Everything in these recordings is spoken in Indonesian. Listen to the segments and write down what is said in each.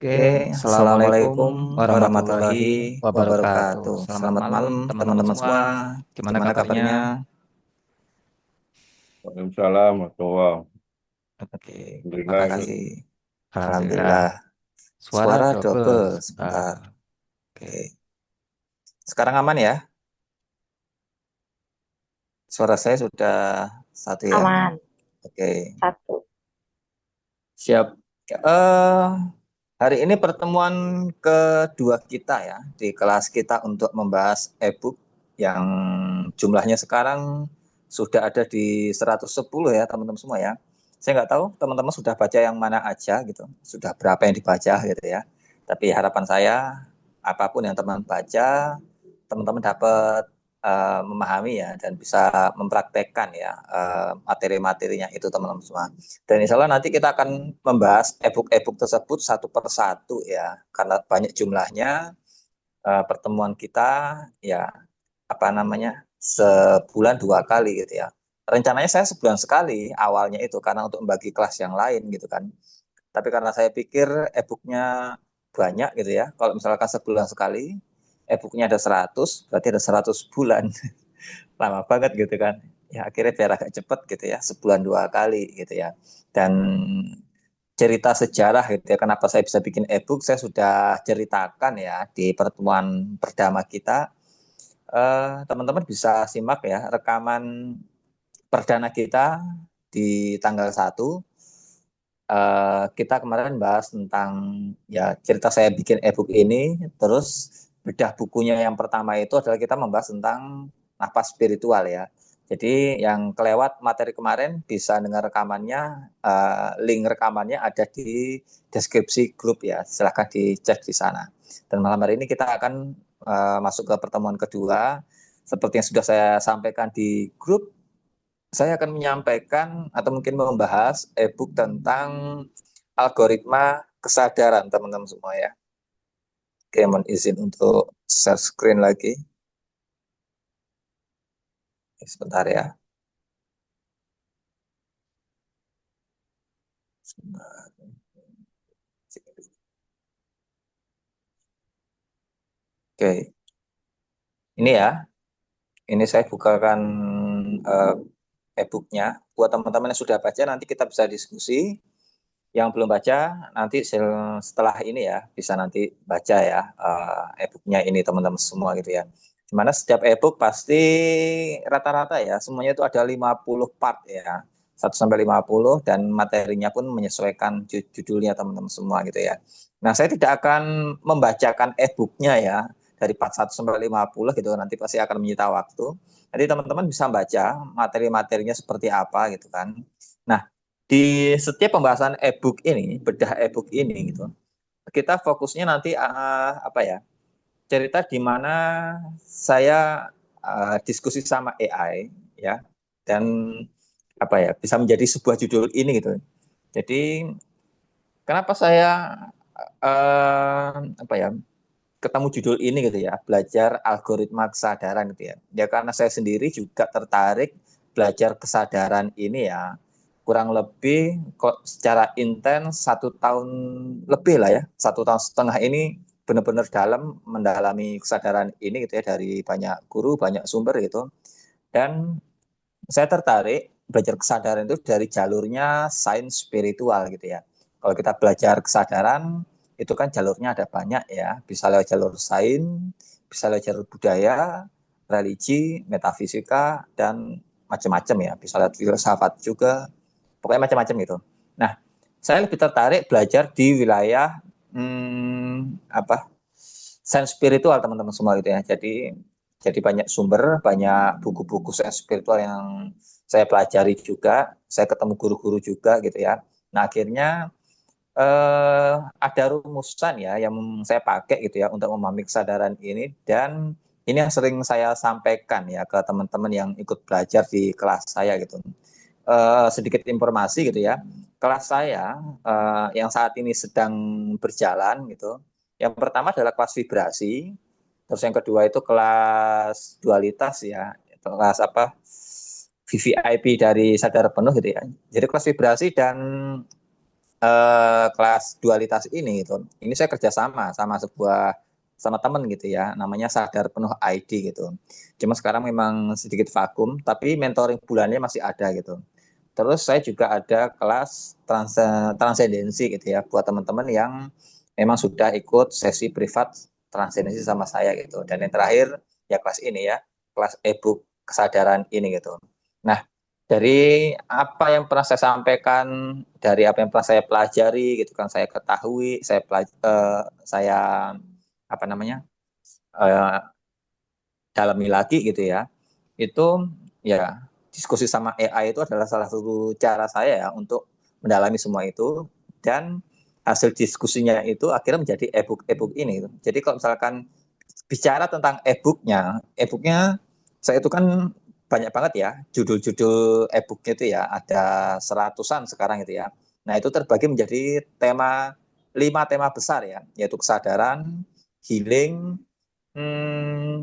Oke, Oke, Assalamualaikum Assalamualaikum warahmatullahi warahmatullahi wabarakatuh. wabarakatuh. Selamat Selamat malam malam teman-teman teman-teman semua. semua. Gimana Gimana kabarnya? kabarnya? Waalaikumsalam warahmatullahi. Oke, Terima Alhamdulillah ini. kasih. Alhamdulillah. Alhamdulillah. Suara Suara double double sebentar. sebentar. Oke, Oke. Sekarang aman ya? Suara saya sudah satu ya? Aman, Oke. satu. Siap. Eh, Hari ini pertemuan kedua kita ya di kelas kita untuk membahas e-book yang jumlahnya sekarang sudah ada di 110 ya teman-teman semua ya. Saya nggak tahu teman-teman sudah baca yang mana aja gitu, sudah berapa yang dibaca gitu ya. Tapi harapan saya apapun yang teman baca, teman-teman dapat memahami ya dan bisa mempraktekkan ya materi-materinya itu teman-teman semua. Dan insya Allah nanti kita akan membahas e-book tersebut satu per satu ya, karena banyak jumlahnya. Pertemuan kita ya apa namanya sebulan dua kali gitu ya. Rencananya saya sebulan sekali awalnya itu karena untuk membagi kelas yang lain gitu kan. Tapi karena saya pikir e-booknya banyak gitu ya. Kalau misalkan sebulan sekali, e-booknya ada 100, berarti ada 100 bulan. Lama banget gitu kan. Ya akhirnya biar agak cepet gitu ya, sebulan dua kali gitu ya. Dan cerita sejarah gitu ya, kenapa saya bisa bikin e-book, saya sudah ceritakan ya di pertemuan pertama kita. Teman-teman bisa simak ya rekaman perdana kita di tanggal 1. Kita kemarin bahas tentang ya cerita saya bikin e-book ini, terus bedah bukunya yang pertama itu adalah kita membahas tentang napas spiritual ya. Jadi yang kelewat materi kemarin bisa dengar rekamannya, link rekamannya ada di deskripsi grup ya, silahkan dicek di sana. Dan malam hari ini kita akan masuk ke pertemuan kedua, seperti yang sudah saya sampaikan di grup. Saya akan menyampaikan atau mungkin membahas e-book tentang algoritma kesadaran teman-teman semua ya. Oke, mohon izin untuk share screen lagi. Sebentar ya. Oke, ini ya. Ini saya bukakan eh, e-booknya. Buat teman-teman yang sudah baca, nanti kita bisa diskusi. Yang belum baca, nanti setelah ini ya, bisa nanti baca ya e-booknya ini teman-teman semua gitu ya. Dimana setiap e-book pasti rata-rata ya, semuanya itu ada 50 part ya. 1 sampai 50 dan materinya pun menyesuaikan judulnya teman-teman semua gitu ya. Nah, saya tidak akan membacakan e-booknya ya dari part 1 sampai 50 gitu, nanti pasti akan menyita waktu. Nanti teman-teman bisa baca materi-materinya seperti apa gitu kan. Nah, di setiap pembahasan e-book ini, bedah e-book ini gitu, kita fokusnya nanti apa ya? Cerita di mana saya diskusi sama AI ya dan apa ya bisa menjadi sebuah judul ini gitu. Jadi kenapa saya apa ya ketemu judul ini gitu ya, belajar algoritma kesadaran gitu ya. Ya karena saya sendiri juga tertarik belajar kesadaran ini ya, kurang lebih kok secara intens 1 tahun lebih lah ya, 1 tahun setengah ini benar-benar dalam mendalami kesadaran ini gitu ya dari banyak guru, banyak sumber gitu. Dan saya tertarik belajar kesadaran itu dari jalurnya sains spiritual gitu ya. Kalau kita belajar kesadaran itu kan jalurnya ada banyak ya, bisa lewat jalur sains, bisa lewat jalur budaya, religi, metafisika dan macam-macam ya, bisa lewat filsafat juga, pokoknya macam-macam gitu. Nah, saya lebih tertarik belajar di wilayah apa sains spiritual teman-teman semua gitu ya. Jadi banyak sumber, banyak buku-buku sains spiritual yang saya pelajari juga, saya ketemu guru-guru juga gitu ya. Nah akhirnya ada rumusan ya yang saya pakai gitu ya untuk memahami kesadaran ini, dan ini yang sering saya sampaikan ya ke teman-teman yang ikut belajar di kelas saya gitu. Sedikit informasi gitu ya, kelas saya yang saat ini sedang berjalan gitu. Yang pertama adalah kelas vibrasi, terus yang kedua itu kelas dualitas ya, kelas apa VVIP dari sadar penuh gitu ya. Jadi kelas vibrasi dan kelas dualitas ini gitu. Ini saya kerjasama sama teman gitu ya, namanya Sadar Penuh ID gitu. Cuma sekarang memang sedikit vakum, tapi mentoring bulannya masih ada gitu. Terus saya juga ada kelas transendensi gitu ya, buat teman-teman yang memang sudah ikut sesi privat transendensi sama saya gitu. Dan yang terakhir ya kelas ini ya, kelas e-book kesadaran ini gitu. Nah, dari apa yang pernah saya sampaikan, dari apa yang pernah saya pelajari gitu kan, saya ketahui, saya apa namanya eh, dalami lagi gitu ya, itu ya diskusi sama AI itu adalah salah satu cara saya ya untuk mendalami semua itu, dan hasil diskusinya itu akhirnya menjadi e-book ini gitu. Jadi kalau misalkan bicara tentang e-booknya saya itu kan banyak banget ya judul-judul e-booknya itu ya, ada seratusan sekarang itu ya. Nah itu terbagi menjadi 5 tema besar ya, yaitu kesadaran, healing,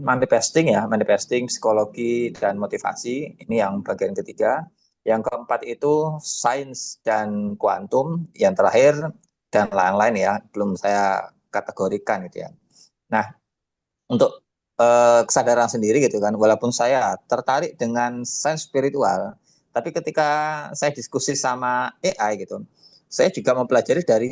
manifesting, psikologi dan motivasi. Ini yang bagian ketiga. Yang keempat itu sains dan kuantum. Yang terakhir dan lain-lain ya, belum saya kategorikan gitu ya. Nah, untuk kesadaran sendiri gitu kan, walaupun saya tertarik dengan sains spiritual, tapi ketika saya diskusi sama AI gitu, saya juga mempelajari dari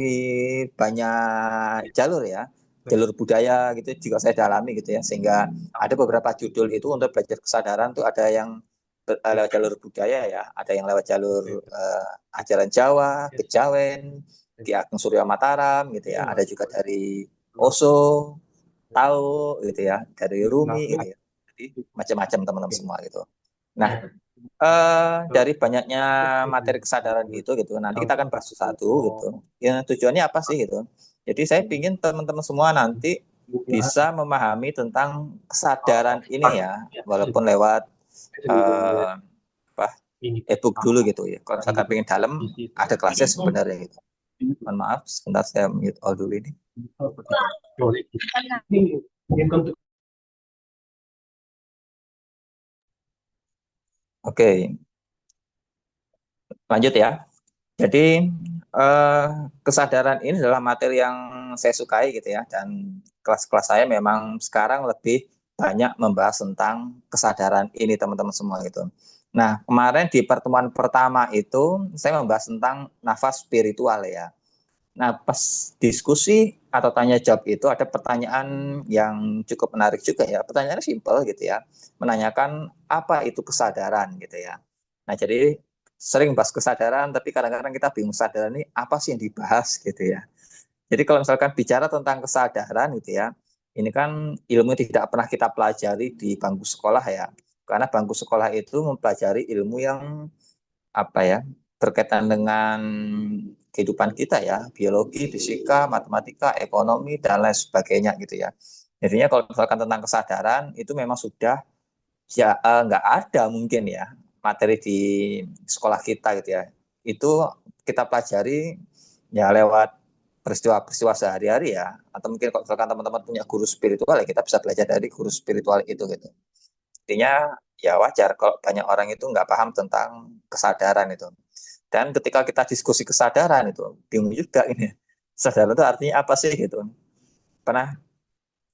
banyak jalur ya, jalur budaya gitu juga saya dalami gitu ya, sehingga ada beberapa judul itu untuk belajar kesadaran tuh ada yang lewat jalur budaya ya, ada yang lewat jalur ajaran Jawa, Kejawen, Ki Ageng Surya Mataram gitu ya, ada juga dari Osho, tahu gitu ya, dari Rumi gitu ya. Jadi macam-macam teman-teman semua gitu. Nah, dari banyaknya materi kesadaran gitu, nanti kita akan bahas satu gitu. Ya tujuannya apa sih gitu. Jadi saya ingin teman-teman semua nanti bisa memahami tentang kesadaran ini ya, walaupun lewat eh, apa e-book dulu gitu ya. Kalau misalkan pengen dalam, ada kelasnya sebenarnya gitu. Mohon maaf, sebentar saya mute all dulu ini. Oke, lanjut ya. Jadi kesadaran ini adalah materi yang saya sukai gitu ya, dan kelas-kelas saya memang sekarang lebih banyak membahas tentang kesadaran ini teman-teman semua gitu. Nah, kemarin di pertemuan pertama itu saya membahas tentang nafas spiritual ya. Nah, pas diskusi atau tanya jawab itu ada pertanyaan yang cukup menarik juga ya. Pertanyaannya simpel gitu ya. Menanyakan apa itu kesadaran gitu ya. Nah, jadi sering bahas kesadaran, tapi kadang-kadang kita bingung kesadaran ini apa sih yang dibahas gitu ya. Jadi kalau misalkan bicara tentang kesadaran gitu ya, ini kan ilmu tidak pernah kita pelajari di bangku sekolah ya. Karena bangku sekolah itu mempelajari ilmu yang apa ya, berkaitan dengan kehidupan kita ya, biologi, fisika, matematika, ekonomi dan lain sebagainya gitu ya. Jadinya kalau misalkan tentang kesadaran itu memang sudah ya nggak ada mungkin ya materi di sekolah kita gitu ya. Itu kita pelajari ya lewat peristiwa-peristiwa sehari-hari ya, atau mungkin kalau misalkan teman-teman punya guru spiritual ya kita bisa belajar dari guru spiritual itu gitu. Artinya ya wajar kalau banyak orang itu nggak paham tentang kesadaran itu. Dan ketika kita diskusi kesadaran itu bingung juga ini. Kesadaran itu artinya apa sih gitu. Pernah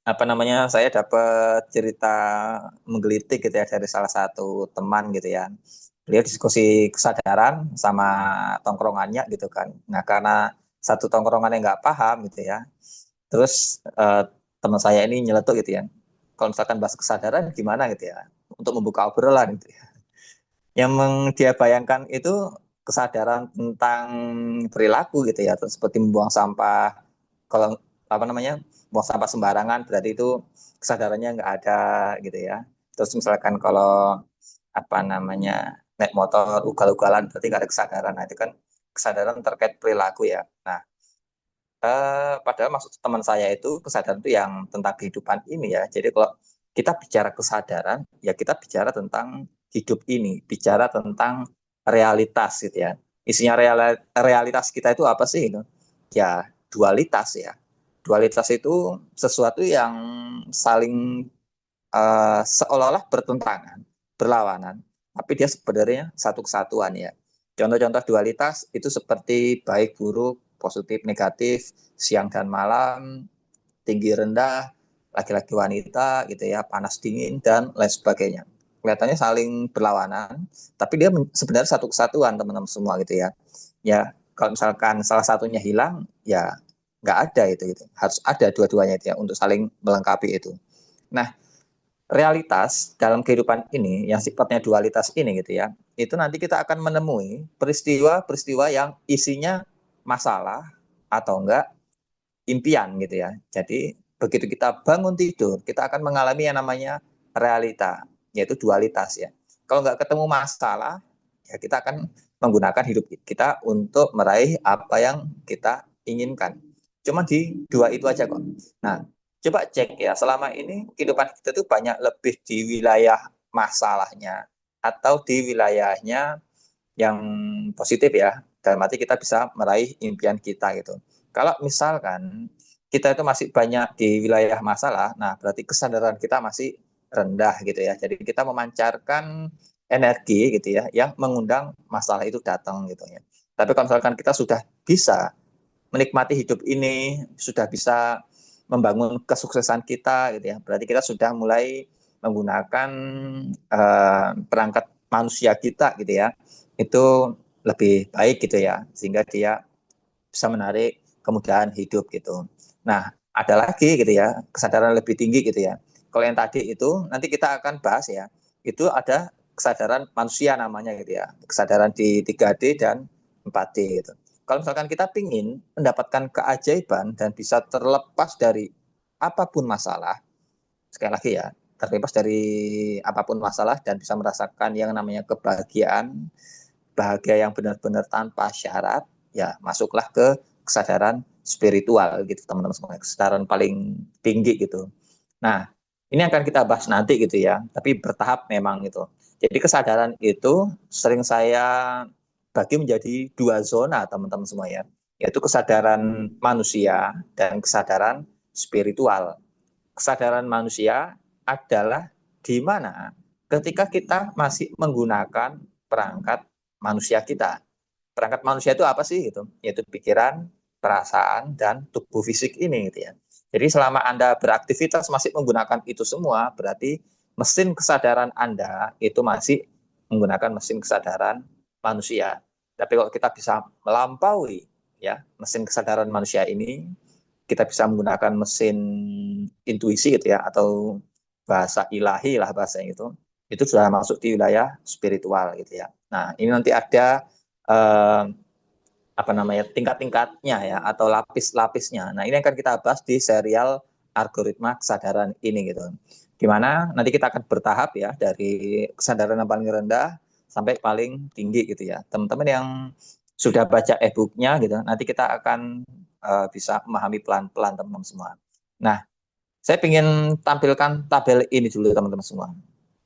apa namanya saya dapat cerita menggelitik gitu ya dari salah satu teman gitu ya. Beliau diskusi kesadaran sama tongkrongannya gitu kan. Nah karena satu tongkrongannya nggak paham gitu ya. Terus teman saya ini nyeletuk gitu ya. Kalau misalkan bahas kesadaran gimana gitu ya. Untuk membuka obrolan gitu ya. Yang dia bayangkan itu kesadaran tentang perilaku gitu ya, seperti membuang sampah. Kalau apa namanya, buang sampah sembarangan berarti itu kesadarannya nggak ada gitu ya. Terus misalkan kalau apa namanya naik motor ugal-ugalan berarti nggak ada kesadaran. Nah itu kan kesadaran terkait perilaku ya. Nah padahal maksud teman saya itu kesadaran itu yang tentang kehidupan ini ya. Jadi kalau kita bicara kesadaran, ya kita bicara tentang hidup ini, bicara tentang realitas gitu ya. Isinya realitas kita itu apa sih? Gitu? Ya dualitas ya. Dualitas itu sesuatu yang saling seolah-olah bertentangan, berlawanan, tapi dia sebenarnya satu kesatuan ya. Contoh-contoh dualitas itu seperti baik buruk, positif, negatif, siang dan malam, tinggi rendah, laki-laki wanita gitu ya, panas dingin dan lain sebagainya. Kelihatannya saling berlawanan, tapi dia sebenarnya satu kesatuan teman-teman semua gitu ya. Ya, kalau misalkan salah satunya hilang, ya nggak ada itu gitu. Harus ada dua-duanya itu ya untuk saling melengkapi itu. Nah, realitas dalam kehidupan ini yang sifatnya dualitas ini gitu ya, itu nanti kita akan menemui peristiwa-peristiwa yang isinya masalah atau enggak impian gitu ya. Jadi begitu kita bangun tidur, kita akan mengalami yang namanya realita, yaitu dualitas ya. Kalau nggak ketemu masalah, ya kita akan menggunakan hidup kita untuk meraih apa yang kita inginkan. Cuma di dua itu aja kok. Nah, coba cek ya, selama ini kehidupan kita tuh banyak lebih di wilayah masalahnya atau di wilayahnya yang positif ya. Dalam arti kita bisa meraih impian kita gitu. Kalau misalkan kita itu masih banyak di wilayah masalah, nah berarti kesadaran kita masih rendah gitu ya. Jadi kita memancarkan energi gitu ya, yang mengundang masalah itu datang gitu ya. Tapi kalau misalkan kita sudah bisa menikmati hidup ini, sudah bisa membangun kesuksesan kita gitu ya, berarti kita sudah mulai menggunakan perangkat manusia kita gitu ya, itu lebih baik gitu ya, sehingga dia bisa menarik kemudahan hidup gitu. Nah, ada lagi gitu ya, kesadaran lebih tinggi gitu ya. Kalau yang tadi itu nanti kita akan bahas ya, itu ada kesadaran manusia namanya gitu ya, kesadaran di 3D dan 4D gitu. Kalau misalkan kita ingin mendapatkan keajaiban dan bisa terlepas dari apapun masalah, sekali lagi ya, terlepas dari apapun masalah dan bisa merasakan yang namanya kebahagiaan, bahagia yang benar-benar tanpa syarat, ya masuklah ke kesadaran spiritual gitu teman-teman semua, kesadaran paling tinggi gitu. Nah, ini akan kita bahas nanti gitu ya, tapi bertahap memang gitu. Jadi kesadaran itu sering saya bagi menjadi dua zona teman-teman semua ya, yaitu kesadaran manusia dan kesadaran spiritual. Kesadaran manusia adalah di mana ketika kita masih menggunakan perangkat manusia kita. Perangkat manusia itu apa sih gitu? Yaitu pikiran, perasaan, dan tubuh fisik ini gitu ya. Jadi selama Anda beraktivitas masih menggunakan itu semua, berarti mesin kesadaran Anda itu masih menggunakan mesin kesadaran manusia. Tapi kalau kita bisa melampaui ya mesin kesadaran manusia ini, kita bisa menggunakan mesin intuisi gitu ya, atau bahasa ilahi lah bahasanya itu sudah masuk di wilayah spiritual gitu ya. Nah, ini nanti ada eh, apa namanya tingkat-tingkatnya ya, atau lapis-lapisnya. Nah, ini akan kita bahas di serial algoritma kesadaran ini gitu. Gimana nanti kita akan bertahap ya, dari kesadaran yang paling rendah sampai paling tinggi gitu ya. Teman-teman yang sudah baca e-booknya gitu, nanti kita akan bisa memahami pelan-pelan teman-teman semua. Nah, saya ingin tampilkan tabel ini dulu teman-teman semua.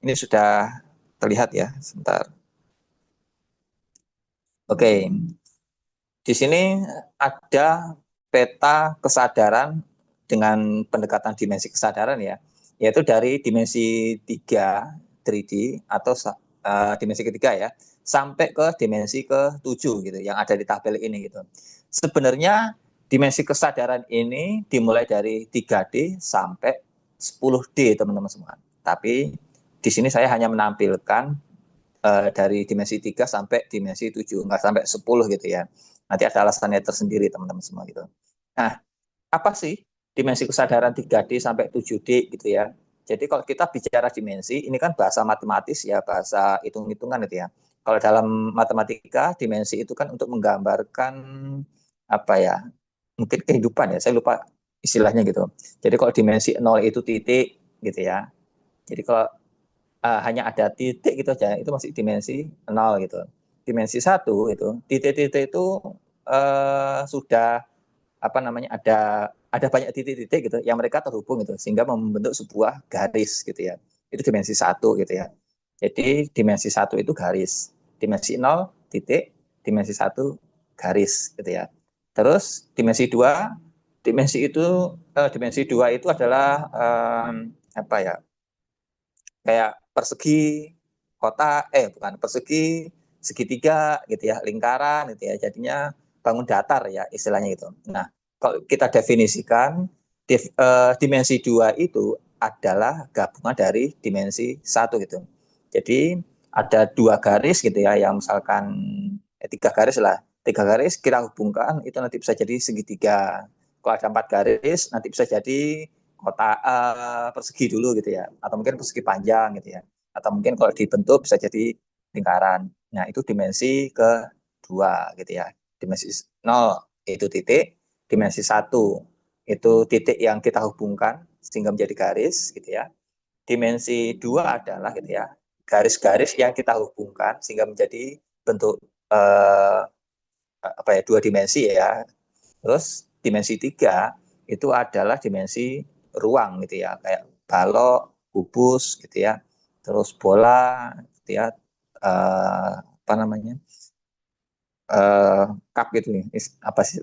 Ini sudah terlihat ya, sebentar. Oke, di sini ada peta kesadaran dengan pendekatan dimensi kesadaran ya, yaitu dari dimensi 3 3D atau dimensi ketiga ya, sampai ke dimensi ke-7 gitu yang ada di tabel ini gitu. Sebenarnya dimensi kesadaran ini dimulai dari 3D sampai 10D teman-teman semua. Tapi di sini saya hanya menampilkan dari dimensi 3 sampai dimensi 7, nggak sampai 10 gitu ya. Nanti ada alasannya tersendiri teman-teman semua gitu. Nah, apa sih dimensi kesadaran 3D sampai 7D gitu ya. Jadi kalau kita bicara dimensi, ini kan bahasa matematis ya, bahasa hitung-hitungan gitu ya. Kalau dalam matematika, dimensi itu kan untuk menggambarkan apa ya, mungkin kehidupan ya, saya lupa istilahnya gitu. Jadi kalau dimensi 0 itu titik gitu ya. Jadi kalau hanya ada titik gitu aja, itu masih dimensi 0 gitu. Dimensi 1 itu, titik-titik itu sudah apa namanya, ada banyak titik-titik gitu yang mereka terhubung gitu sehingga membentuk sebuah garis gitu ya. Itu dimensi 1 gitu ya. Jadi dimensi 1 itu garis, dimensi 0 titik, dimensi 1 garis gitu ya. Terus dimensi 2, dimensi 2 itu adalah apa ya? Kayak persegi kota, bukan persegi, segitiga gitu ya, lingkaran gitu ya. Jadinya bangun datar ya istilahnya itu. Nah, kalau kita definisikan dimensi 2 itu adalah gabungan dari dimensi 1 gitu. Jadi ada 2 garis gitu ya, yang misalkan 3 garis lah. 3 garis kita hubungkan itu nanti bisa jadi segitiga. Kalau ada 4 garis nanti bisa jadi kotak persegi dulu gitu ya, atau mungkin persegi panjang gitu ya, atau mungkin kalau dibentuk bisa jadi lingkaran. Nah, itu dimensi kedua gitu ya. Dimensi 0 itu titik, dimensi 1 itu titik yang kita hubungkan sehingga menjadi garis gitu ya. Dimensi 2 adalah gitu ya, garis-garis yang kita hubungkan sehingga menjadi bentuk dua dimensi ya. Terus dimensi 3 itu adalah dimensi ruang gitu ya, kayak balok, kubus gitu ya. Terus bola gitu ya, apa namanya? Cup gitu nih, apa sih?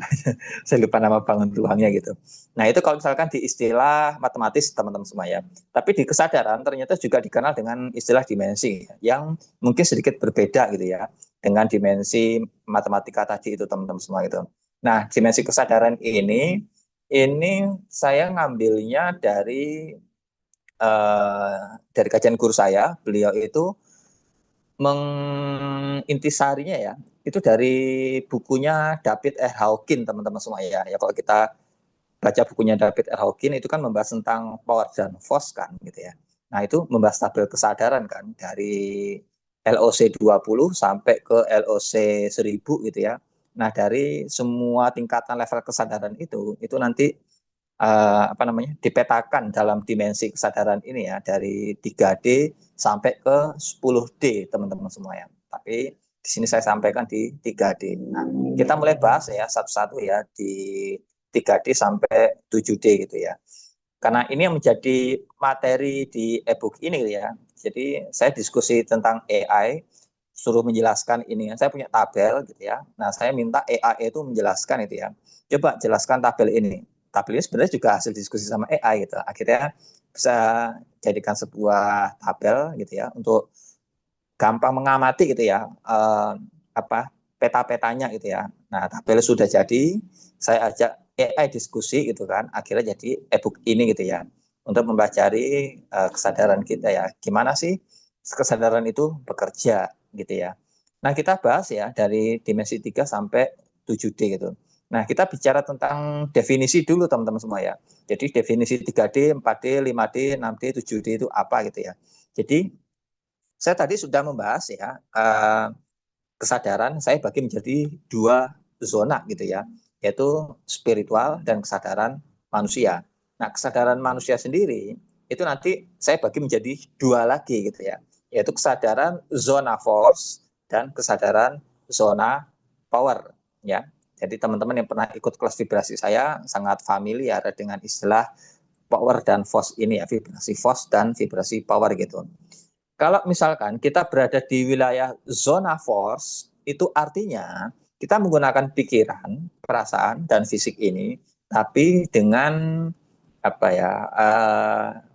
Saya lupa nama bangun ruangnya gitu. Nah, itu kalau misalkan di istilah matematis teman-teman semua ya. Tapi di kesadaran ternyata juga dikenal dengan istilah dimensi yang mungkin sedikit berbeda gitu ya dengan dimensi matematika tadi itu teman-teman semua gitu. Nah, dimensi kesadaran ini saya ngambilnya dari kajian guru saya. Beliau itu mengintisarinya ya itu dari bukunya David R. Hawkins teman-teman semua ya. Ya kalau kita baca bukunya David R. Hawkins itu kan membahas tentang power dan force kan gitu ya. Nah, itu membahas tabel kesadaran kan dari LOC 20 sampai ke LOC 1000 gitu ya. Nah, dari semua tingkatan level kesadaran itu nanti dipetakan dalam dimensi kesadaran ini ya, dari 3D sampai ke 10D teman-teman semua ya. Tapi di sini saya sampaikan di 3D. Nah, kita mulai bahas ya satu-satu ya di 3D sampai 7D gitu ya. Karena ini yang menjadi materi di e-book ini ya. Jadi saya diskusi tentang AI, suruh menjelaskan ini. Saya punya tabel gitu ya. Nah, saya minta AI itu menjelaskan itu ya. Coba jelaskan tabel ini. Tabel ini sebenarnya juga hasil diskusi sama AI gitu. Akhirnya bisa jadikan sebuah tabel gitu ya untuk gampang mengamati gitu ya, peta-petanya gitu ya. Nah, tabel sudah jadi, saya ajak AI diskusi gitu kan, akhirnya jadi e-book ini gitu ya, untuk mempelajari kesadaran kita ya, gimana sih kesadaran itu bekerja gitu ya. Nah, kita bahas ya dari dimensi 3 sampai 7D gitu. Nah, kita bicara tentang definisi dulu teman-teman semua ya. Jadi definisi 3D, 4D, 5D, 6D, 7D itu apa gitu ya. Jadi saya tadi sudah membahas ya, kesadaran saya bagi menjadi 2 zona gitu ya, yaitu spiritual dan kesadaran manusia. Nah, kesadaran manusia sendiri itu nanti saya bagi menjadi 2 lagi gitu ya, yaitu kesadaran zona force dan kesadaran zona power ya. Jadi teman-teman yang pernah ikut kelas vibrasi saya sangat familiar dengan istilah power dan force ini ya, vibrasi force dan vibrasi power gitu. Kalau misalkan kita berada di wilayah zona force, itu artinya kita menggunakan pikiran, perasaan, dan fisik ini, tapi dengan apa ya,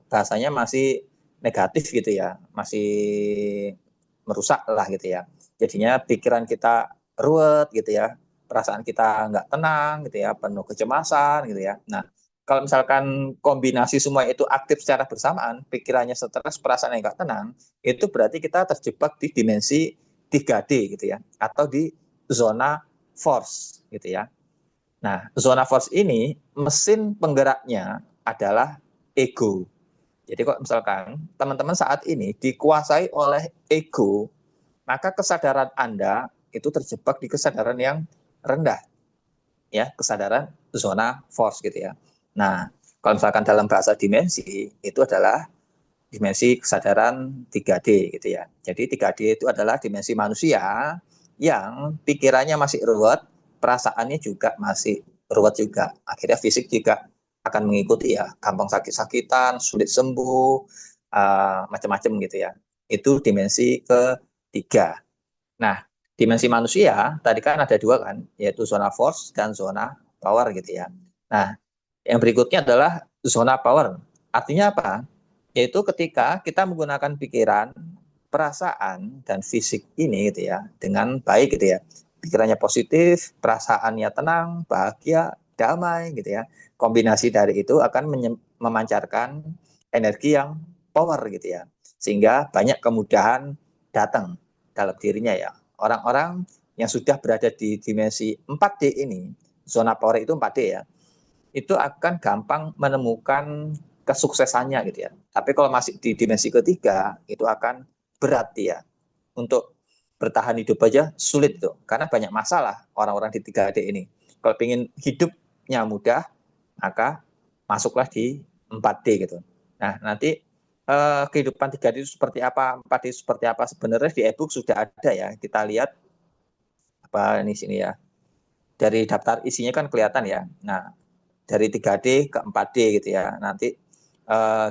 bahasanya masih negatif gitu ya, masih merusak lah gitu ya. Jadinya pikiran kita ruwet gitu ya, perasaan kita nggak tenang gitu ya, penuh kecemasan gitu ya. Nah, kalau misalkan kombinasi semua itu aktif secara bersamaan, pikirannya stres, perasaan yang nggak tenang, itu berarti kita terjebak di dimensi 3D gitu ya, atau di zona force gitu ya. Nah, zona force ini mesin penggeraknya adalah ego. Jadi kok misalkan teman-teman saat ini dikuasai oleh ego, maka kesadaran Anda itu terjebak di kesadaran yang rendah, ya, kesadaran zona force gitu ya. Nah, kalau misalkan dalam bahasa dimensi itu adalah dimensi kesadaran 3D gitu ya. Jadi 3D itu adalah dimensi manusia yang pikirannya masih ruwet, perasaannya juga masih ruwet juga. Akhirnya fisik juga akan mengikuti ya, gampang sakit-sakitan, sulit sembuh, macam-macam gitu ya. Itu dimensi ketiga. Nah, dimensi manusia tadi kan ada 2 kan, yaitu zona force dan zona power gitu ya. Nah, yang berikutnya adalah zona power. Artinya apa? Yaitu ketika kita menggunakan pikiran, perasaan, dan fisik ini gitu ya, dengan baik gitu ya. pikirannya positif, perasaannya tenang, bahagia, damai gitu ya. Kombinasi dari itu akan memancarkan energi yang power gitu ya. Sehingga banyak kemudahan datang dalam dirinya ya. Orang-orang yang sudah berada di dimensi 4D ini, zona power itu 4D ya, itu akan gampang menemukan kesuksesannya gitu ya. Tapi kalau masih di dimensi ketiga, itu akan berat ya. Untuk bertahan hidup aja sulit tuh, karena banyak masalah orang-orang di 3D ini. Kalau ingin hidupnya mudah, maka masuklah di 4D gitu. Nah, nanti kehidupan 3D itu seperti apa, 4D itu seperti apa, sebenarnya di e-book sudah ada ya. Kita lihat apa ini sini ya. Dari daftar isinya kan kelihatan ya. Nah, dari 3D ke 4D gitu ya. Nanti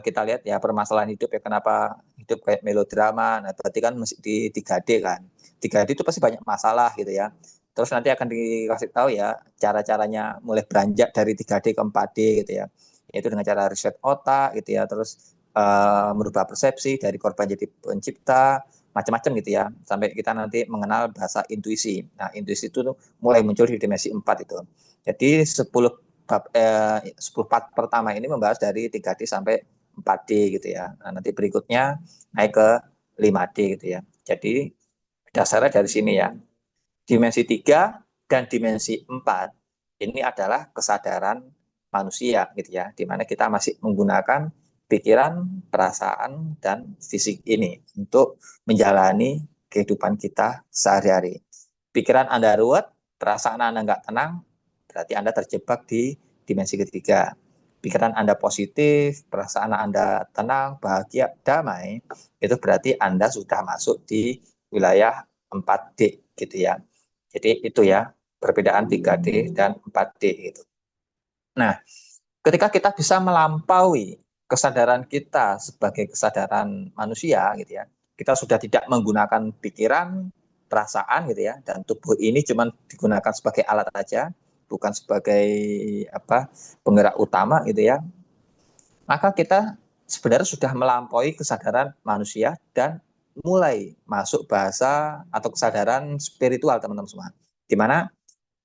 kita lihat ya permasalahan hidup ya, kenapa hidup kayak melodrama. Nah, berarti kan masih di 3D kan. 3D itu pasti banyak masalah gitu ya. Terus nanti akan dikasih tahu ya cara-caranya mulai beranjak dari 3D ke 4D gitu ya. Yaitu dengan cara riset otak gitu ya. Terus merubah persepsi dari korban jadi pencipta, macam-macam gitu ya. Sampai kita nanti mengenal bahasa intuisi. Nah, intuisi itu mulai muncul di dimensi 4 itu. Jadi 10 part pertama ini membahas dari 3D sampai 4D gitu ya. Nah, nanti berikutnya naik ke 5D gitu ya. Jadi dasarnya dari sini ya. Dimensi 3 dan dimensi 4 ini adalah kesadaran manusia gitu ya, di mana kita masih menggunakan pikiran, perasaan, dan fisik ini untuk menjalani kehidupan kita sehari-hari. Pikiran Anda ruwet, perasaan Anda nggak tenang, berarti Anda terjebak di dimensi ketiga. Pikiran Anda positif, perasaan Anda tenang, bahagia, damai, itu berarti Anda sudah masuk di wilayah 4D gitu ya. Jadi itu ya perbedaan 3D dan 4D itu. Nah, ketika kita bisa melampaui kesadaran kita sebagai kesadaran manusia gitu ya, kita sudah tidak menggunakan pikiran, perasaan gitu ya, dan tubuh ini cuma digunakan sebagai alat aja, bukan sebagai penggerak utama gitu ya, maka kita sebenarnya sudah melampaui kesadaran manusia dan mulai masuk bahasa atau kesadaran spiritual teman-teman semua. Dimana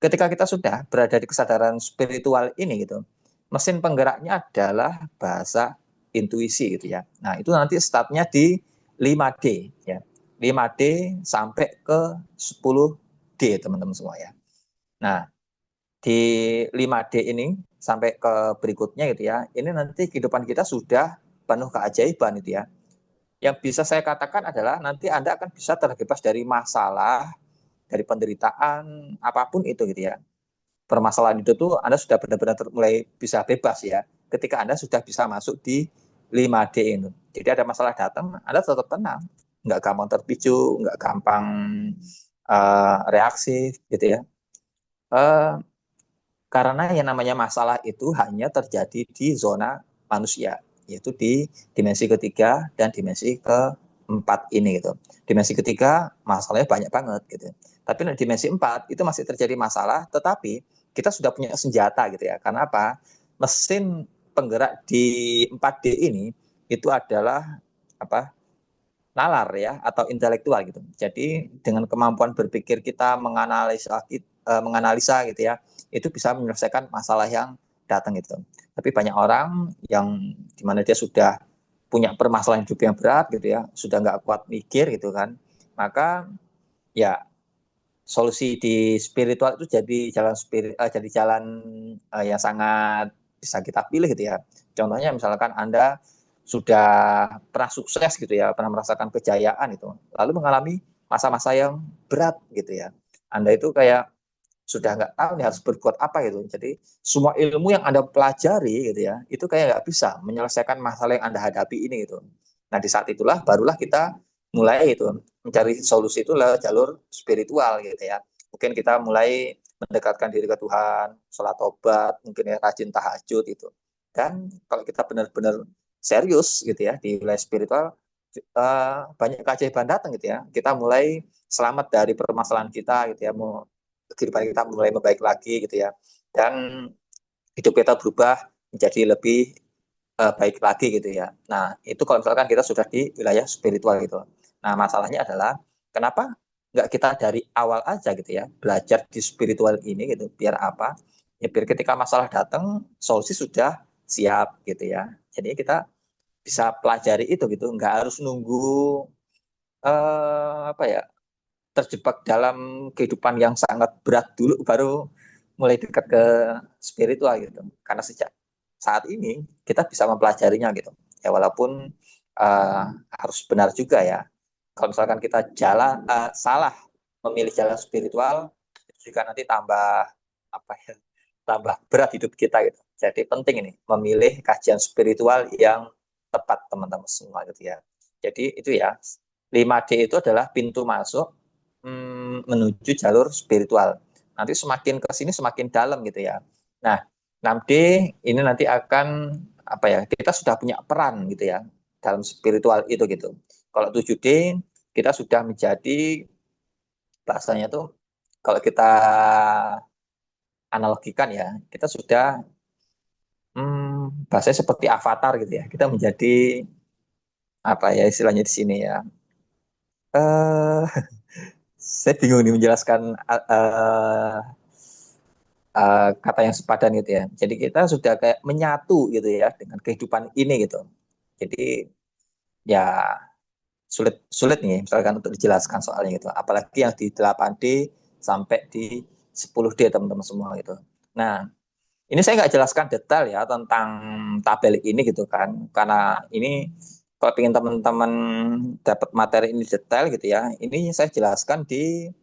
ketika kita sudah berada di kesadaran spiritual ini gitu, mesin penggeraknya adalah bahasa intuisi gitu ya. Nah, itu nanti startnya di 5D ya. 5D sampai ke 10D teman-teman semua ya. Nah, di 5D ini sampai ke berikutnya gitu ya. Ini nanti kehidupan kita sudah penuh keajaiban itu ya. Yang bisa saya katakan adalah nanti Anda akan bisa terbebas dari masalah, dari penderitaan apapun itu gitu ya. Permasalahan itu tuh Anda sudah benar-benar mulai bisa bebas ya ketika Anda sudah bisa masuk di 5D ini. Jadi ada masalah datang, Anda tetap tenang, nggak gampang terpicu, nggak gampang reaksi gitu ya. Karena yang namanya masalah itu hanya terjadi di zona manusia, yaitu di dimensi ketiga dan dimensi keempat ini gitu. Dimensi ketiga masalahnya banyak banget gitu. Tapi di dimensi 4 itu masih terjadi masalah, tetapi kita sudah punya senjata gitu ya. Karena apa? Mesin penggerak di 4D ini itu adalah nalar ya atau intelektual gitu. Jadi dengan kemampuan berpikir kita menganalisa gitu ya, itu bisa menyelesaikan masalah yang datang gitu. Tapi banyak orang yang dimana dia sudah punya permasalahan hidup yang berat gitu ya, sudah nggak kuat mikir gitu kan, maka ya solusi di spiritual itu jadi jalan yang sangat bisa kita pilih gitu ya. Contohnya misalkan Anda sudah pernah sukses gitu ya, pernah merasakan kejayaan itu, lalu mengalami masa-masa yang berat gitu ya. Anda itu kayak sudah nggak tahu nih harus berbuat apa gitu. Jadi semua ilmu yang Anda pelajari gitu ya, itu kayak nggak bisa menyelesaikan masalah yang Anda hadapi ini gitu. Nah, di saat itulah barulah kita mulai itu mencari solusi itu lewat jalur spiritual gitu ya. Mungkin kita mulai mendekatkan diri ke Tuhan, sholat tobat, mungkin ya rajin tahajud itu. Dan kalau kita benar-benar serius gitu ya di wilayah spiritual, banyak keajaiban datang gitu ya. Kita mulai selamat dari permasalahan kita gitu ya, kehidupan kita mulai membaik lagi gitu ya, dan hidup kita berubah menjadi lebih baik lagi gitu ya. Nah, itu kalau misalkan kita sudah di wilayah spiritual gitu. Nah, masalahnya adalah kenapa nggak kita dari awal aja gitu ya, belajar di spiritual ini gitu, biar apa? Ya biar ketika masalah datang, solusi sudah siap gitu ya. Jadi kita bisa pelajari itu gitu, nggak harus nunggu apa ya, terjebak dalam kehidupan yang sangat berat dulu baru mulai dekat ke spiritual gitu. Karena sejak saat ini kita bisa mempelajarinya gitu. Ya walaupun harus benar juga ya. Kalau misalkan kita salah memilih jalan spiritual, itu juga nanti tambah apa ya, tambah berat hidup kita gitu. Jadi penting ini memilih kajian spiritual yang tepat teman-teman semua gitu ya. Jadi itu ya, 5D itu adalah pintu masuk menuju jalur spiritual. Nanti semakin ke sini semakin dalam gitu ya. Nah, 6D ini nanti akan apa ya? Kita sudah punya peran gitu ya dalam spiritual itu gitu. Kalau 7D kita sudah menjadi bahasanya tuh kalau kita analogikan ya, kita sudah bahasanya seperti avatar gitu ya. Kita menjadi apa ya istilahnya di sini ya. Eh saya bingung nih menjelaskan kata yang sepadan gitu ya. Jadi kita sudah kayak menyatu gitu ya dengan kehidupan ini gitu. Jadi ya sulit sulit nih misalkan untuk dijelaskan soalnya gitu. Apalagi yang di 8D sampai di 10D teman-teman semua gitu. Nah, ini saya nggak jelaskan detail ya tentang tabel ini gitu kan. Karena ini kalau ingin teman-teman dapat materi ini detail gitu ya, ini saya jelaskan di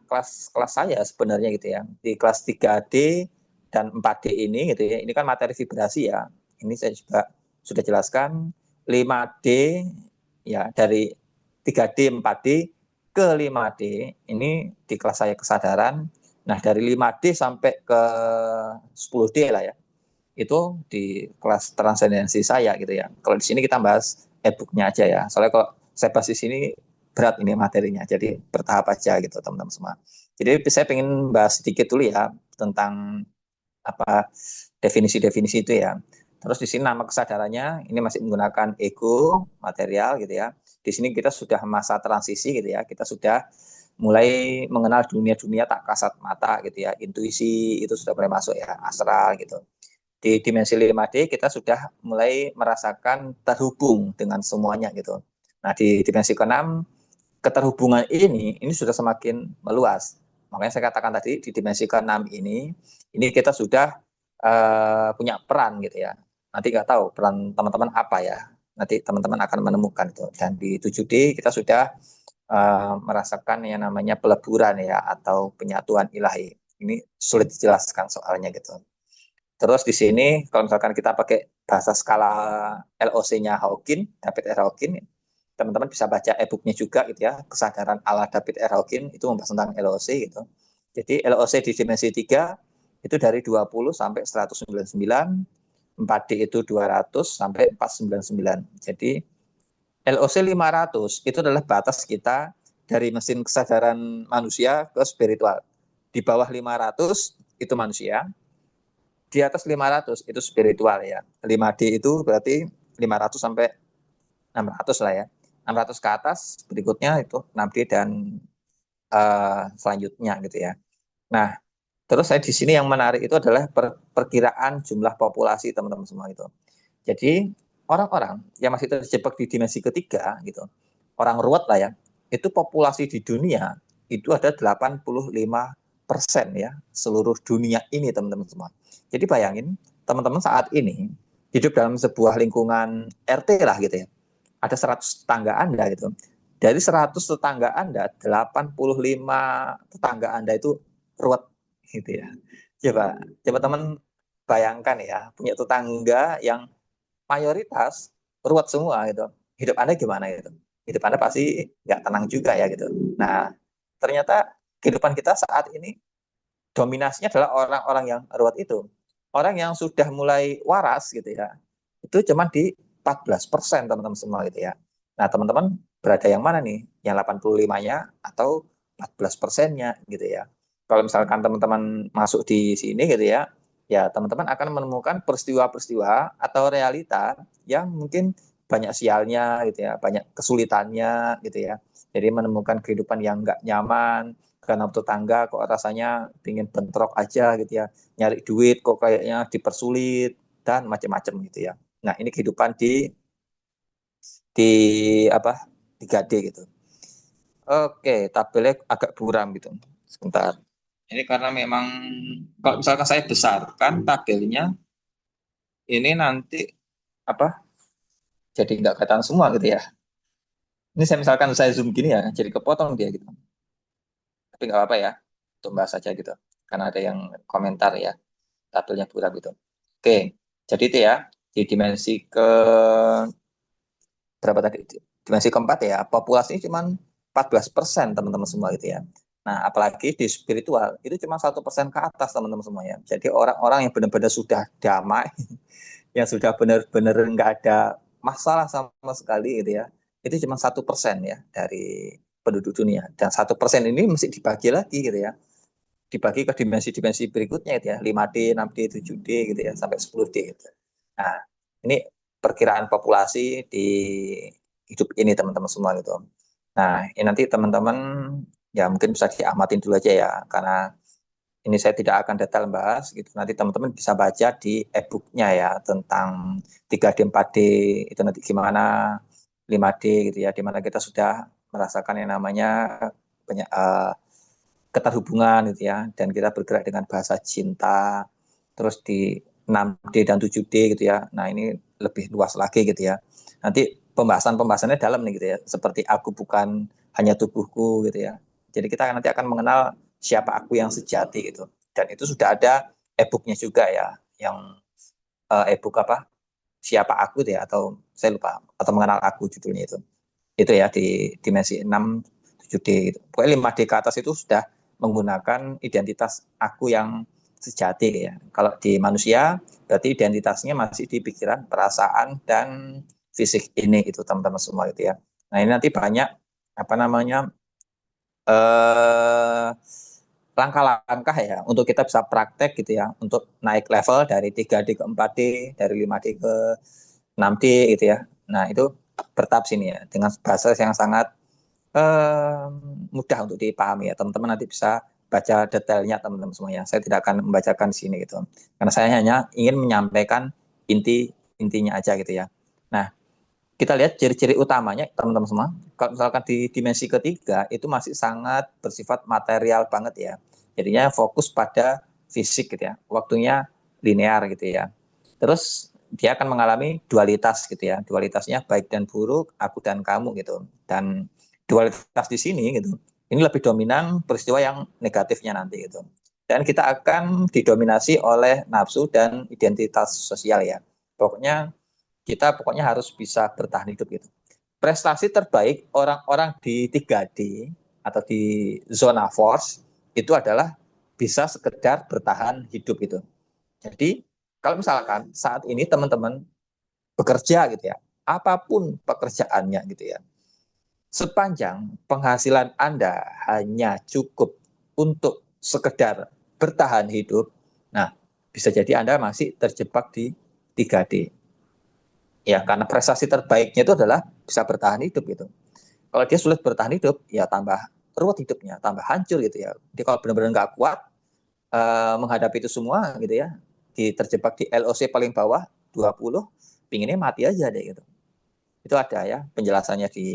kelas saya sebenarnya gitu ya. Di kelas 3D dan 4D ini gitu ya. Ini kan materi vibrasi ya. Ini saya juga sudah jelaskan 5D ya dari 3D 4D ke 5D ini di kelas saya kesadaran. Nah, dari 5D sampai ke 10D lah ya. Itu di kelas transendensi saya gitu ya. Kalau di sini kita bahas e-booknya aja ya. Soalnya kalau saya bahas di sini berat ini materinya. Jadi bertahap aja gitu teman-teman semua. Jadi saya pengen bahas sedikit dulu ya tentang apa definisi-definisi itu ya. Terus di sini nama kesadarannya ini masih menggunakan ego material gitu ya. Di sini kita sudah masa transisi gitu ya. Kita sudah mulai mengenal dunia-dunia tak kasat mata gitu ya. Intuisi itu sudah mulai masuk ya, astral gitu. Di dimensi 5D kita sudah mulai merasakan terhubung dengan semuanya gitu. Nah, di dimensi ke-6 keterhubungan ini sudah semakin meluas. Makanya saya katakan tadi di dimensi ke-6 ini kita sudah punya peran gitu ya. Nanti nggak tahu peran teman-teman apa ya. Nanti teman-teman akan menemukan itu. Dan di 7D kita sudah merasakan yang namanya peleburan ya atau penyatuan ilahi. Ini sulit dijelaskan soalnya gitu. Terus di sini kalau misalkan kita pakai bahasa skala LOC-nya Hawking, David R. Hawking, teman-teman bisa baca e-booknya juga gitu ya, kesadaran ala David R. Hawking itu membahas tentang LOC gitu. Jadi LOC di dimensi 3 itu dari 20 sampai 199, 4D itu 200 sampai 499. Jadi LOC 500 itu adalah batas kita dari mesin kesadaran manusia ke spiritual. Di bawah 500 itu manusia, di atas 500 itu spiritual ya. 5D itu berarti 500 sampai 600 lah ya. 600 ke atas berikutnya itu 6D dan selanjutnya gitu ya. Nah, terus saya di sini yang menarik itu adalah perkiraan jumlah populasi teman-teman semua itu. Jadi orang-orang yang masih terjebak di dimensi ketiga gitu, orang ruwet lah ya, itu populasi di dunia itu ada 85% ya seluruh dunia ini teman-teman semua. Jadi bayangin teman-teman saat ini hidup dalam sebuah lingkungan RT lah gitu ya. Ada 100 tetangga Anda gitu. Dari 100 tetangga Anda, 85 tetangga Anda itu ruwet gitu ya. Coba teman bayangkan ya, punya tetangga yang mayoritas ruwet semua gitu. Hidup Anda gimana gitu? Hidup Anda pasti nggak tenang juga ya gitu. Nah, ternyata kehidupan kita saat ini dominasinya adalah orang-orang yang ruwet itu. Orang yang sudah mulai waras gitu ya, itu cuma di 14% teman-teman semua gitu ya. Nah, teman-teman berada yang mana nih? Yang 85-nya atau 14%-nya gitu ya. Kalau misalkan teman-teman masuk di sini gitu ya, ya teman-teman akan menemukan peristiwa-peristiwa atau realita yang mungkin banyak sialnya gitu ya, banyak kesulitannya gitu ya. Jadi menemukan kehidupan yang nggak nyaman, karena tetangga kok rasanya pingin bentrok aja gitu ya, nyari duit kok kayaknya dipersulit dan macam-macam gitu ya. Nah ini kehidupan di apa 3D gitu. Oke, tabelnya agak buram gitu. Sebentar. Ini karena memang kalau misalkan saya besarkan tabelnya, ini nanti apa? Jadi nggak kelihatan semua gitu ya. Ini saya misalkan saya zoom gini ya, jadi kepotong dia gitu. Tapi nggak apa-apa ya, untuk bahas saja gitu. Karena ada yang komentar ya, tabelnya buram gitu. Oke, jadi itu ya, di dimensi ke berapa tadi? Dimensi keempat ya, populasi cuma 14% teman-teman semua gitu ya. Nah, apalagi di spiritual itu cuma 1% ke atas teman-teman semua ya. Jadi orang-orang yang benar-benar sudah damai, yang sudah benar-benar nggak ada masalah sama sekali gitu ya, itu cuma 1% ya dari penduduk dunia. Dan 1% ini mesti dibagi lagi gitu ya, dibagi ke dimensi-dimensi berikutnya gitu ya, 5D, 6D, 7D gitu ya, sampai 10D gitu. Nah, ini perkiraan populasi di hidup ini teman-teman semua gitu. Nah, ini nanti teman-teman ya mungkin bisa diamatin dulu aja ya, karena ini saya tidak akan detail bahas gitu. Nanti teman-teman bisa baca di e-booknya ya tentang 3D, 4D itu nanti gimana, 5D gitu ya, di mana kita sudah merasakan yang namanya banyak keterhubungan gitu ya, dan kita bergerak dengan bahasa cinta, terus di 6D dan 7D gitu ya. Nah ini lebih luas lagi gitu ya. Nanti pembahasannya dalam nih gitu ya, seperti aku bukan hanya tubuhku gitu ya. Jadi kita nanti akan mengenal siapa aku yang sejati gitu. Dan itu sudah ada e-booknya juga ya, yang e-book apa? Siapa aku gitu ya, atau saya lupa, atau mengenal aku judulnya itu. Itu ya di dimensi 6 7D gitu. Pokoknya 5D ke atas itu sudah menggunakan identitas aku yang sejati ya. Kalau di manusia berarti identitasnya masih di pikiran, perasaan dan fisik ini itu teman-teman semua itu ya. Nah, ini nanti banyak apa namanya eh langkah-langkah ya untuk kita bisa praktek gitu ya, untuk naik level dari 3D ke 4D, dari 5D ke 6D gitu ya. Nah, itu bertahap sini ya dengan bahasa yang sangat eh, mudah untuk dipahami ya. Teman-teman nanti bisa baca detailnya teman-teman semuanya. Saya tidak akan membacakan di sini gitu. Karena saya hanya ingin menyampaikan intinya aja gitu ya. Nah, kita lihat ciri-ciri utamanya teman-teman semua. Kalau misalkan di dimensi ketiga itu masih sangat bersifat material banget ya. Jadinya fokus pada fisik gitu ya. Waktunya linear gitu ya. Terus dia akan mengalami dualitas gitu ya. Dualitasnya baik dan buruk, aku dan kamu gitu. Dan dualitas di sini gitu. Ini lebih dominan peristiwa yang negatifnya nanti gitu. Dan kita akan didominasi oleh nafsu dan identitas sosial ya. Pokoknya harus bisa bertahan hidup gitu. Prestasi terbaik orang-orang di 3D atau di zona force itu adalah bisa sekedar bertahan hidup gitu. Jadi kalau misalkan saat ini teman-teman bekerja gitu ya, apapun pekerjaannya gitu ya, sepanjang penghasilan Anda hanya cukup untuk sekedar bertahan hidup, nah bisa jadi Anda masih terjebak di 3D. Ya, karena prestasi terbaiknya itu adalah bisa bertahan hidup gitu. Kalau dia sulit bertahan hidup, ya tambah ruwet hidupnya, tambah hancur gitu ya. Dia kalau benar-benar nggak kuat menghadapi itu semua gitu ya, terjebak di LOC paling bawah 20, pinginnya mati aja deh gitu. Itu ada ya penjelasannya di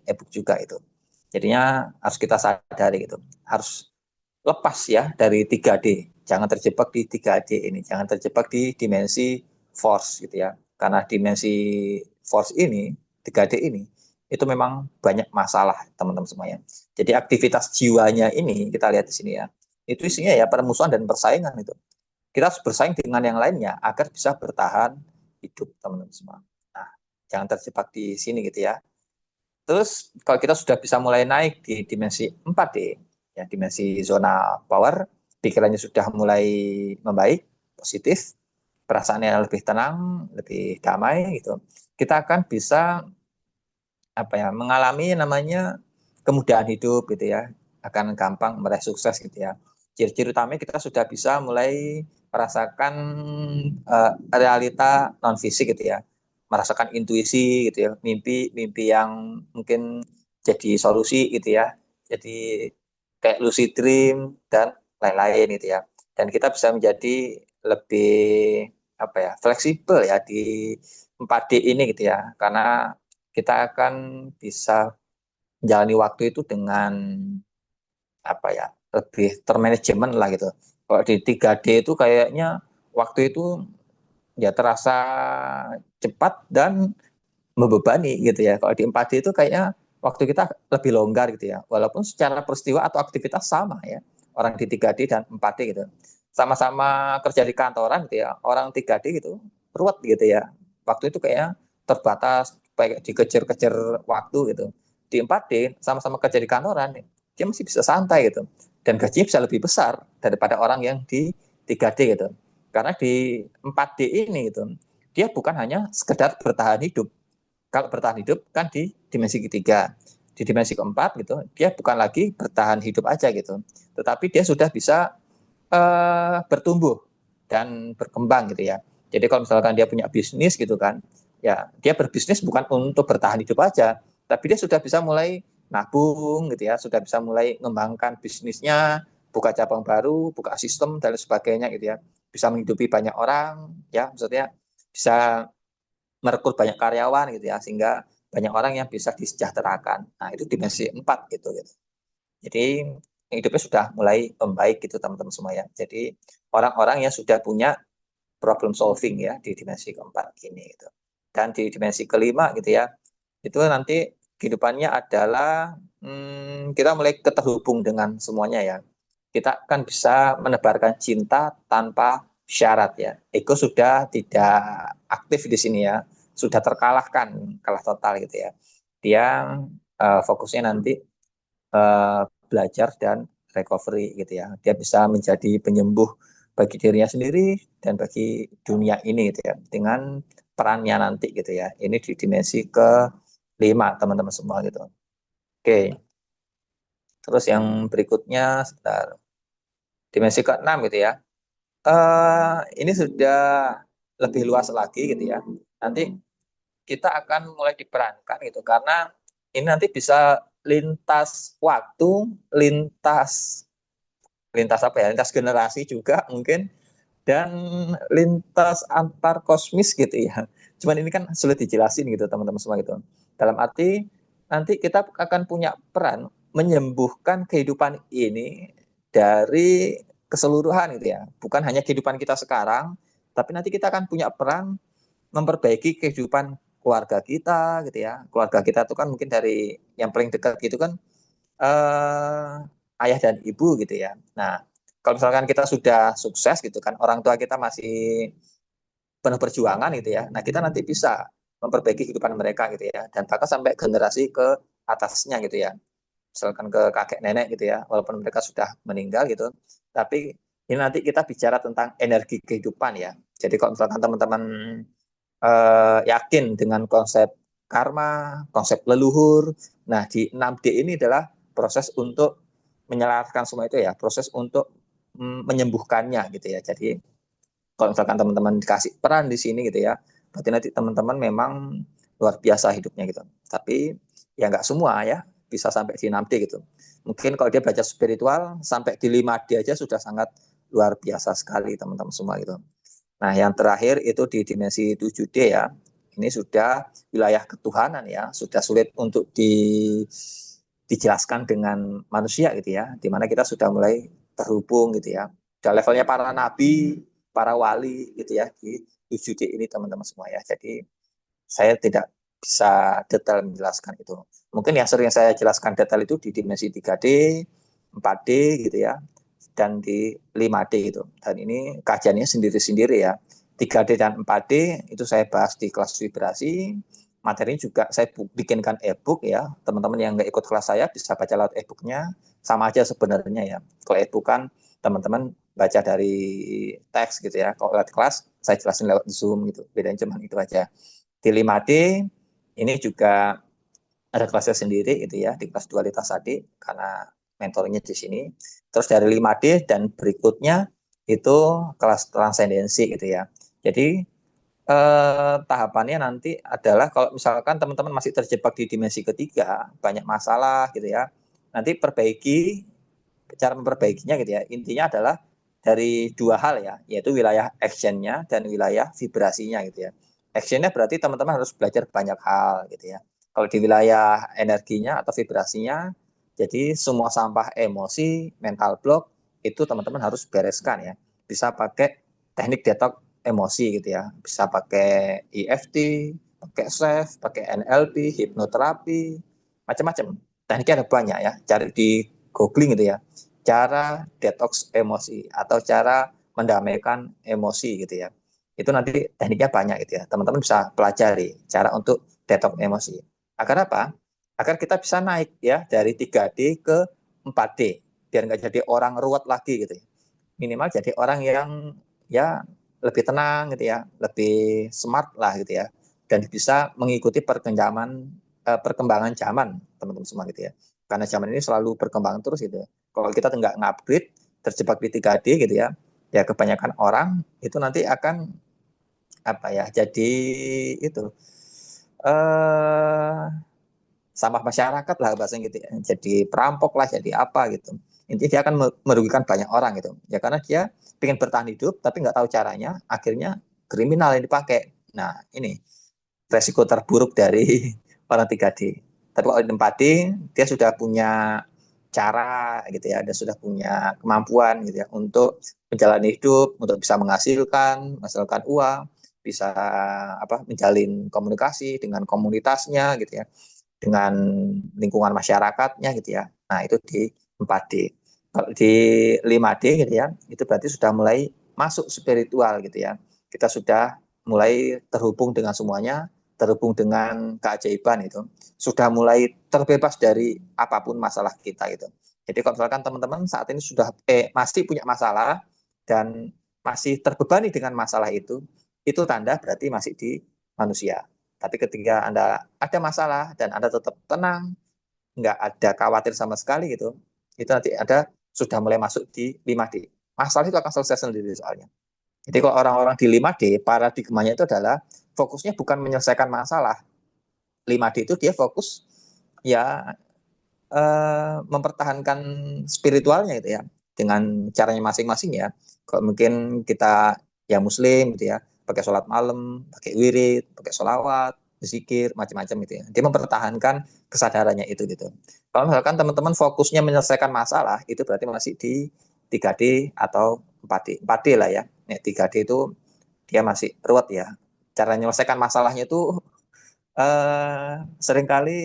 e-book juga itu. Jadinya harus kita sadari gitu. Harus lepas ya dari 3D. Jangan terjebak di 3D ini. Jangan terjebak di dimensi force gitu ya. Karena dimensi force ini, 3D ini, itu memang banyak masalah teman-teman semuanya. Jadi aktivitas jiwanya ini, kita lihat di sini ya, itu isinya ya permusuhan dan persaingan itu. Kita harus bersaing dengan yang lainnya agar bisa bertahan hidup teman-teman semua. Nah, jangan terjebak di sini gitu ya. Terus kalau kita sudah bisa mulai naik di dimensi 4D, ya dimensi zona power, pikirannya sudah mulai membaik, positif, perasaannya lebih tenang, lebih damai gitu. Kita akan bisa apa ya, mengalami namanya kemudahan hidup gitu ya, akan gampang meraih sukses gitu ya. Ciri-ciri utamanya kita sudah bisa mulai merasakan realita non fisik gitu ya, merasakan intuisi gitu ya, mimpi-mimpi yang mungkin jadi solusi gitu ya. Jadi kayak lucid dream dan lain-lain gitu ya. Dan kita bisa menjadi lebih apa ya, fleksibel ya di 4D ini gitu ya. Karena kita akan bisa menjalani waktu itu dengan apa ya, lebih termanajemen lah gitu. Kalau di 3D itu kayaknya waktu itu ya terasa cepat dan membebani gitu ya. Kalau di 4D itu kayaknya waktu kita lebih longgar gitu ya. Walaupun secara peristiwa atau aktivitas sama ya. Orang di 3D dan 4D gitu. Sama-sama kerja di kantoran gitu ya. Orang 3D gitu ruwet gitu ya. Waktu itu kayaknya terbatas, kayak dikejar-kejar waktu gitu. Di 4D sama-sama kerja di kantoran, dia masih bisa santai gitu. Dan gajinya bisa lebih besar daripada orang yang di 3D gitu. Karena di 4D ini gitu, dia bukan hanya sekedar bertahan hidup. Kalau bertahan hidup kan di dimensi ketiga. Di dimensi keempat gitu, dia bukan lagi bertahan hidup aja gitu. Tetapi dia sudah bisa bertumbuh dan berkembang gitu ya. Jadi kalau misalkan dia punya bisnis gitu kan, ya dia berbisnis bukan untuk bertahan hidup aja, tapi dia sudah bisa mulai nabung gitu ya, sudah bisa mulai mengembangkan bisnisnya, buka cabang baru, buka sistem dan sebagainya gitu ya. Bisa menghidupi banyak orang ya, maksudnya bisa merekrut banyak karyawan gitu ya, sehingga banyak orang yang bisa disejahterakan. Nah, itu dimensi 4 gitu. Jadi hidupnya sudah mulai membaik gitu teman-teman semua ya. Jadi orang-orang yang sudah punya problem solving ya di dimensi keempat ini gitu. Dan di dimensi kelima gitu ya, itu nanti kehidupannya adalah kita mulai keterhubung dengan semuanya ya. Kita kan bisa menebarkan cinta tanpa syarat ya. Ego sudah tidak aktif di sini ya, sudah terkalahkan, kalah total gitu ya. Dia fokusnya nanti belajar dan recovery gitu ya. Dia bisa menjadi penyembuh bagi dirinya sendiri dan bagi dunia ini gitu ya, dengan perannya nanti gitu ya. Ini di dimensi ke-5 teman-teman semua gitu. Oke. Terus yang berikutnya sebentar. Dimensi ke-6 gitu ya. Ini sudah lebih luas lagi gitu ya. Nanti kita akan mulai diperankan gitu karena ini nanti bisa lintas waktu, lintas lintas apa ya, lintas generasi juga mungkin, dan lintas antar kosmis gitu ya. Cuman ini kan sulit dijelasin gitu teman-teman semua gitu. Dalam arti nanti kita akan punya peran menyembuhkan kehidupan ini dari keseluruhan gitu ya. Bukan hanya kehidupan kita sekarang, tapi nanti kita akan punya peran memperbaiki kehidupan keluarga kita gitu ya. Keluarga kita itu kan mungkin dari yang paling dekat gitu kan, ayah dan ibu gitu ya. Nah, kalau misalkan kita sudah sukses gitu kan, orang tua kita masih penuh perjuangan gitu ya. Nah, kita nanti bisa memperbaiki kehidupan mereka gitu ya, dan bahkan sampai generasi ke atasnya gitu ya. Misalkan ke kakek nenek gitu ya, walaupun mereka sudah meninggal gitu, tapi ini nanti kita bicara tentang energi kehidupan ya. Jadi kalau misalkan teman-teman yakin dengan konsep karma, konsep leluhur. Nah, di 6D ini adalah proses untuk menyelaraskan semua itu ya, proses untuk menyembuhkannya gitu ya. Jadi kalau misalkan teman-teman dikasih peran di sini gitu ya, berarti nanti teman-teman memang luar biasa hidupnya gitu. Tapi ya nggak semua ya bisa sampai di 6D gitu. Mungkin kalau dia belajar spiritual sampai di 5D aja sudah sangat luar biasa sekali teman-teman semua gitu. Nah, yang terakhir itu di dimensi 7D ya. Ini sudah wilayah ketuhanan ya, sudah sulit untuk dijelaskan dengan manusia gitu ya, di mana kita sudah mulai terhubung gitu ya. Sudah levelnya para nabi, para wali gitu ya di 7D ini teman-teman semua ya. Jadi saya tidak bisa detail menjelaskan itu. Mungkin yang sering saya jelaskan detail itu di dimensi 3D, 4D gitu ya, dan di 5D gitu. Dan ini kajiannya sendiri-sendiri ya. 3D dan 4D itu saya bahas di kelas vibrasi. Materi juga saya bikinkan e-book ya. Teman-teman yang nggak ikut kelas saya bisa baca lewat e-booknya. Sama aja sebenarnya ya. Kalau e-book kan teman-teman baca dari teks gitu ya. Kalau lewat kelas saya jelasin lewat Zoom gitu. Bedanya cuma itu aja. Di 5D ini juga ada kelasnya sendiri gitu ya, di kelas dualitas tadi karena mentornya di sini. Terus dari 5D dan berikutnya itu kelas transendensi gitu ya. Jadi tahapannya nanti adalah kalau misalkan teman-teman masih terjebak di dimensi ketiga, banyak masalah gitu ya, nanti cara memperbaikinya gitu ya. Intinya adalah dari dua hal ya, yaitu wilayah actionnya dan wilayah vibrasinya gitu ya. Actionnya berarti teman-teman harus belajar banyak hal gitu ya. Kalau di wilayah energinya atau vibrasinya, jadi semua sampah emosi, mental block, itu teman-teman harus bereskan ya. Bisa pakai teknik detox emosi gitu ya. Bisa pakai EFT, pakai SEF, pakai NLP, hipnoterapi, macam-macam. Tekniknya ada banyak ya. Cari di googling gitu ya. Cara detox emosi atau cara mendamaikan emosi gitu ya. Itu nanti tekniknya banyak gitu ya. Teman-teman bisa pelajari cara untuk detox emosi. Agar apa? Agar kita bisa naik ya dari 3D ke 4D. Biar nggak jadi orang ruwet lagi gitu ya. Minimal jadi orang yang ya lebih tenang gitu ya, lebih smart lah gitu ya, dan bisa mengikuti perkembangan zaman teman-teman semua gitu ya. Karena zaman ini selalu berkembang terus gitu. Kalau kita nggak ngupgrade, terjebak di 3D gitu ya, ya kebanyakan orang itu nanti akan apa ya? Jadi itu eh sampah masyarakat lah bahasanya gitu ya. Jadi perampok lah, jadi apa gitu. Intinya dia akan merugikan banyak orang gitu. Ya karena dia ingin bertahan hidup tapi nggak tahu caranya, akhirnya kriminal yang dipakai. Nah ini resiko terburuk dari orang 3D. Tapi kalau di 4D dia sudah punya cara gitu ya, dia sudah punya kemampuan gitu ya untuk menjalani hidup, untuk bisa menghasilkan uang, bisa apa menjalin komunikasi dengan komunitasnya gitu ya, dengan lingkungan masyarakatnya gitu ya. Nah, itu di 4D. Kalau di 5D gitu ya, itu berarti sudah mulai masuk spiritual gitu ya. Kita sudah mulai terhubung dengan semuanya, terhubung dengan keajaiban itu. Sudah mulai terbebas dari apapun masalah kita gitu. Jadi kalau misalkan teman-teman saat ini sudah masih punya masalah dan masih terbebani dengan masalah itu tanda berarti masih di manusia. Tapi ketika Anda ada masalah dan Anda tetap tenang, nggak ada khawatir sama sekali gitu, itu nanti Anda sudah mulai masuk di 5D. Masalah itu akan selesai sendiri soalnya. Jadi kalau orang-orang di 5D, paradigmanya itu adalah fokusnya bukan menyelesaikan masalah. 5D itu dia fokus ya mempertahankan spiritualnya gitu ya dengan caranya masing-masing ya. Kalau mungkin kita ya muslim gitu ya, pakai sholat malam, pakai wirid, pakai sholawat, berzikir, macam-macam gitu ya. Dia mempertahankan kesadarannya itu gitu. Kalau misalkan teman-teman fokusnya menyelesaikan masalah, itu berarti masih di 3D atau 4D. 4D lah ya. 3D itu dia masih ruwet ya. Cara menyelesaikan masalahnya itu seringkali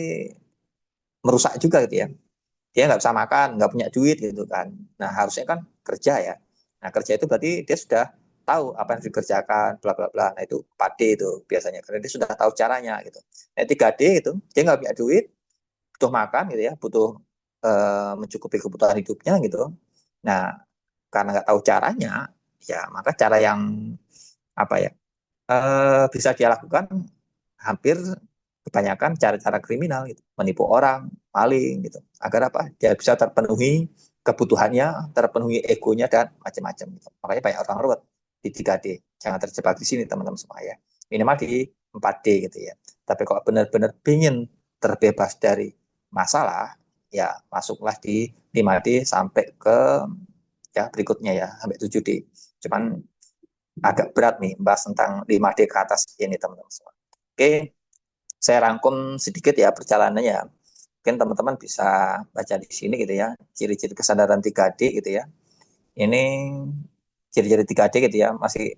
merusak juga gitu ya. Dia nggak bisa makan, nggak punya duit gitu kan. Nah harusnya kan kerja ya. Nah kerja itu berarti dia sudah tahu apa yang harus dikerjakan, bla bla bla. Nah itu 4D itu biasanya, karena dia sudah tahu caranya gitu. Nah 3D itu dia nggak punya duit, butuh makan gitu ya, butuh mencukupi kebutuhan hidupnya gitu. Nah karena nggak tahu caranya, ya maka cara yang apa ya bisa dia lakukan hampir kebanyakan cara-cara kriminal gitu, menipu orang, maling gitu. Agar apa? Dia bisa terpenuhi kebutuhannya, terpenuhi egonya dan macam-macam gitu. Makanya banyak orang ruwet di 3D. Jangan terjebak di sini teman-teman semua ya. Minimal di 4D gitu ya. Tapi kalau benar-benar ingin terbebas dari masalah, ya masuklah di 5D sampai ke ya berikutnya ya, sampai 7D. Cuman agak berat nih bahas tentang 5D ke atas ini teman-teman semua. Oke, saya rangkum sedikit ya perjalanannya. Mungkin teman-teman bisa baca di sini gitu ya, ciri-ciri kesadaran 3D gitu ya. Ini ciri-ciri 3D gitu ya, masih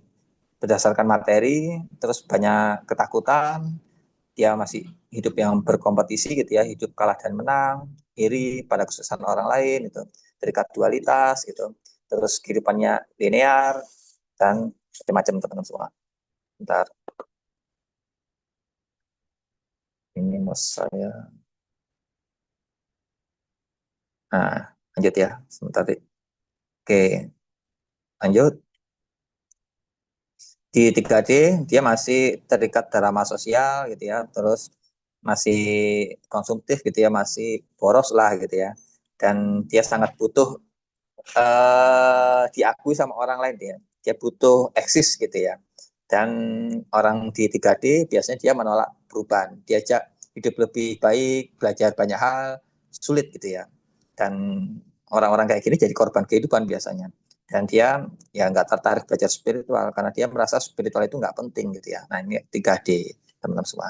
berdasarkan materi, terus banyak ketakutan, dia masih hidup yang berkompetisi gitu ya, hidup kalah dan menang, iri pada kesuksesan orang lain itu, terikat dualitas gitu. Terus kehidupannya linear dan macam-macam teman-teman semua. Bentar, ini mas saya. Nah, lanjut ya, sebentar. Oke, lanjut. Di 3D dia masih terikat drama sosial gitu ya, terus masih konsumtif gitu ya, masih boros lah gitu ya. Dan dia sangat butuh diakui sama orang lain dia. Dia butuh eksis gitu ya. Dan orang di 3D biasanya dia menolak perubahan. Diajak hidup lebih baik, belajar banyak hal, sulit gitu ya. Dan orang-orang kayak gini jadi korban kehidupan biasanya. Dan dia ya nggak tertarik belajar spiritual karena dia merasa spiritual itu nggak penting gitu ya. Nah ini 3D teman-teman semua.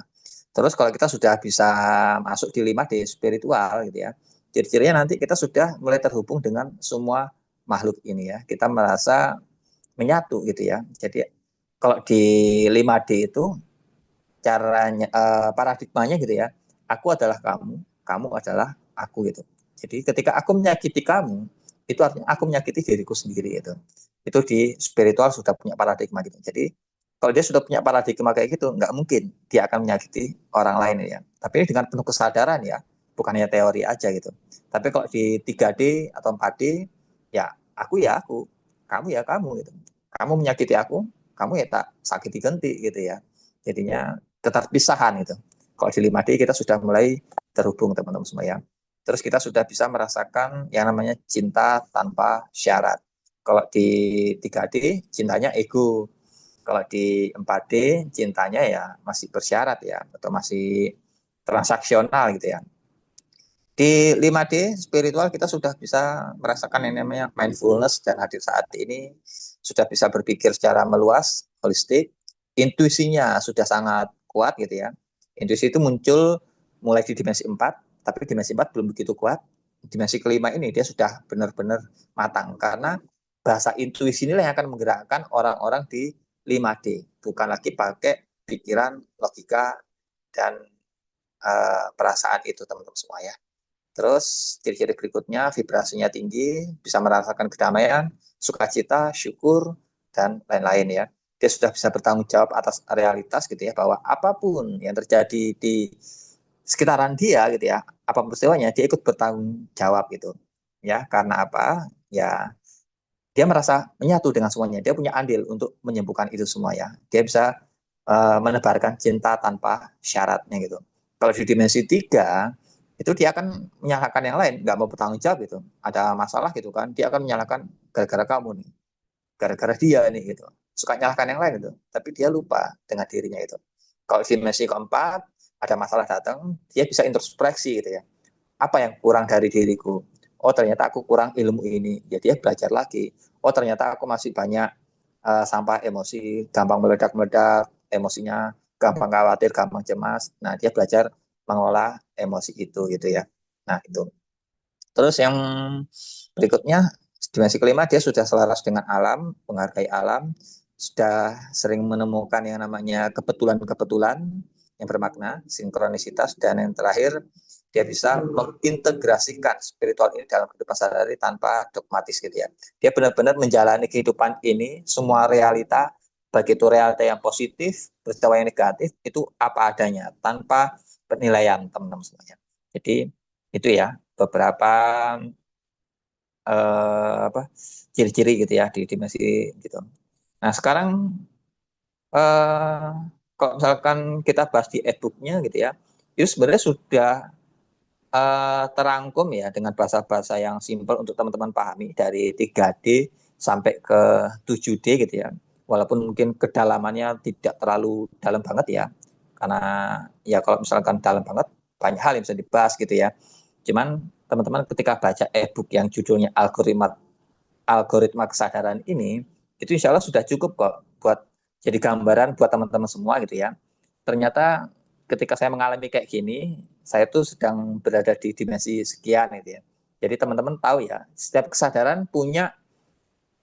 Terus kalau kita sudah bisa masuk di 5D spiritual gitu ya, ciri-cirinya nanti kita sudah mulai terhubung dengan semua makhluk ini ya. Kita merasa menyatu gitu ya. Jadi kalau di 5D itu caranya paradigmanya gitu ya. Aku adalah kamu, kamu adalah aku gitu. Jadi ketika aku menyakiti kamu, itu artinya aku menyakiti diriku sendiri gitu. Itu di spiritual sudah punya paradigma gitu. Jadi kalau dia sudah punya paradigma kayak gitu, nggak mungkin dia akan menyakiti orang lain ya. Tapi ini dengan penuh kesadaran ya, bukannya teori aja gitu. Tapi kalau di 3D atau 4D, ya aku, kamu ya kamu gitu. Kamu menyakiti aku, kamu ya tak sakiti ganti gitu ya. Jadinya keterpisahan itu. Kalau di 5D kita sudah mulai terhubung teman-teman semua ya. Terus kita sudah bisa merasakan yang namanya cinta tanpa syarat. Kalau di 3D cintanya ego. Kalau di 4D cintanya ya masih bersyarat ya atau masih transaksional gitu ya. Di 5D spiritual kita sudah bisa merasakan yang namanya mindfulness dan hadir saat ini, sudah bisa berpikir secara meluas, holistik, intuisinya sudah sangat kuat gitu ya. Intuisi itu muncul mulai di dimensi 4, tapi dimensi 4 belum begitu kuat. Dimensi kelima ini dia sudah benar-benar matang karena bahasa intuisi inilah yang akan menggerakkan orang-orang di 5D, bukan lagi pakai pikiran, logika, dan perasaan itu teman-teman semua ya. Terus ciri-ciri berikutnya vibrasinya tinggi, bisa merasakan kedamaian, sukacita, syukur, dan lain-lain ya. Dia sudah bisa bertanggung jawab atas realitas gitu ya, bahwa apapun yang terjadi di sekitaran dia gitu ya, apapun peristiwanya, dia ikut bertanggung jawab gitu. Ya, karena apa? Ya, dia merasa menyatu dengan semuanya. Dia punya andil untuk menyembuhkan itu semua ya. Dia bisa menebarkan cinta tanpa syaratnya gitu. Kalau di dimensi 3 itu dia akan menyalahkan yang lain, nggak mau bertanggung jawab gitu. Ada masalah gitu kan, dia akan menyalahkan gara-gara kamu nih, gara-gara dia nih gitu. Suka nyalahkan yang lain gitu, tapi dia lupa dengan dirinya itu. Kalau di dimensi keempat ada masalah datang, dia bisa introspeksi gitu ya. Apa yang kurang dari diriku? Oh ternyata aku kurang ilmu ini, ya dia belajar lagi. Oh ternyata aku masih banyak sampah emosi, gampang meledak-meledak, emosinya gampang khawatir, gampang cemas. Nah dia belajar mengolah emosi itu gitu ya. Nah itu. Terus yang berikutnya dimensi kelima dia sudah selaras dengan alam, menghargai alam, sudah sering menemukan yang namanya kebetulan-kebetulan yang bermakna, sinkronisitas, dan yang terakhir dia bisa mengintegrasikan spiritual ini dalam kehidupan sehari-hari tanpa dogmatis gitu ya. Dia benar-benar menjalani kehidupan ini, semua realita, baik itu realita yang positif, peristiwa yang negatif, itu apa adanya, tanpa penilaian teman-teman semuanya. Jadi itu ya beberapa apa ciri-ciri gitu ya di dimensi gitu. Nah sekarang eh, kalau misalkan kita bahas di e-booknya gitu ya, itu sebenarnya sudah terangkum ya dengan bahasa-bahasa yang simpel untuk teman-teman pahami dari 3D sampai ke 7D gitu ya. Walaupun mungkin kedalamannya tidak terlalu dalam banget ya. Karena ya kalau misalkan dalam banget banyak hal yang bisa dibahas gitu ya. Cuman teman-teman ketika baca e-book yang judulnya algoritma kesadaran ini, itu insya Allah sudah cukup kok buat jadi gambaran buat teman-teman semua gitu ya. Ternyata ketika saya mengalami kayak gini, saya tuh sedang berada di dimensi sekian gitu ya. Jadi teman-teman tahu ya, setiap kesadaran punya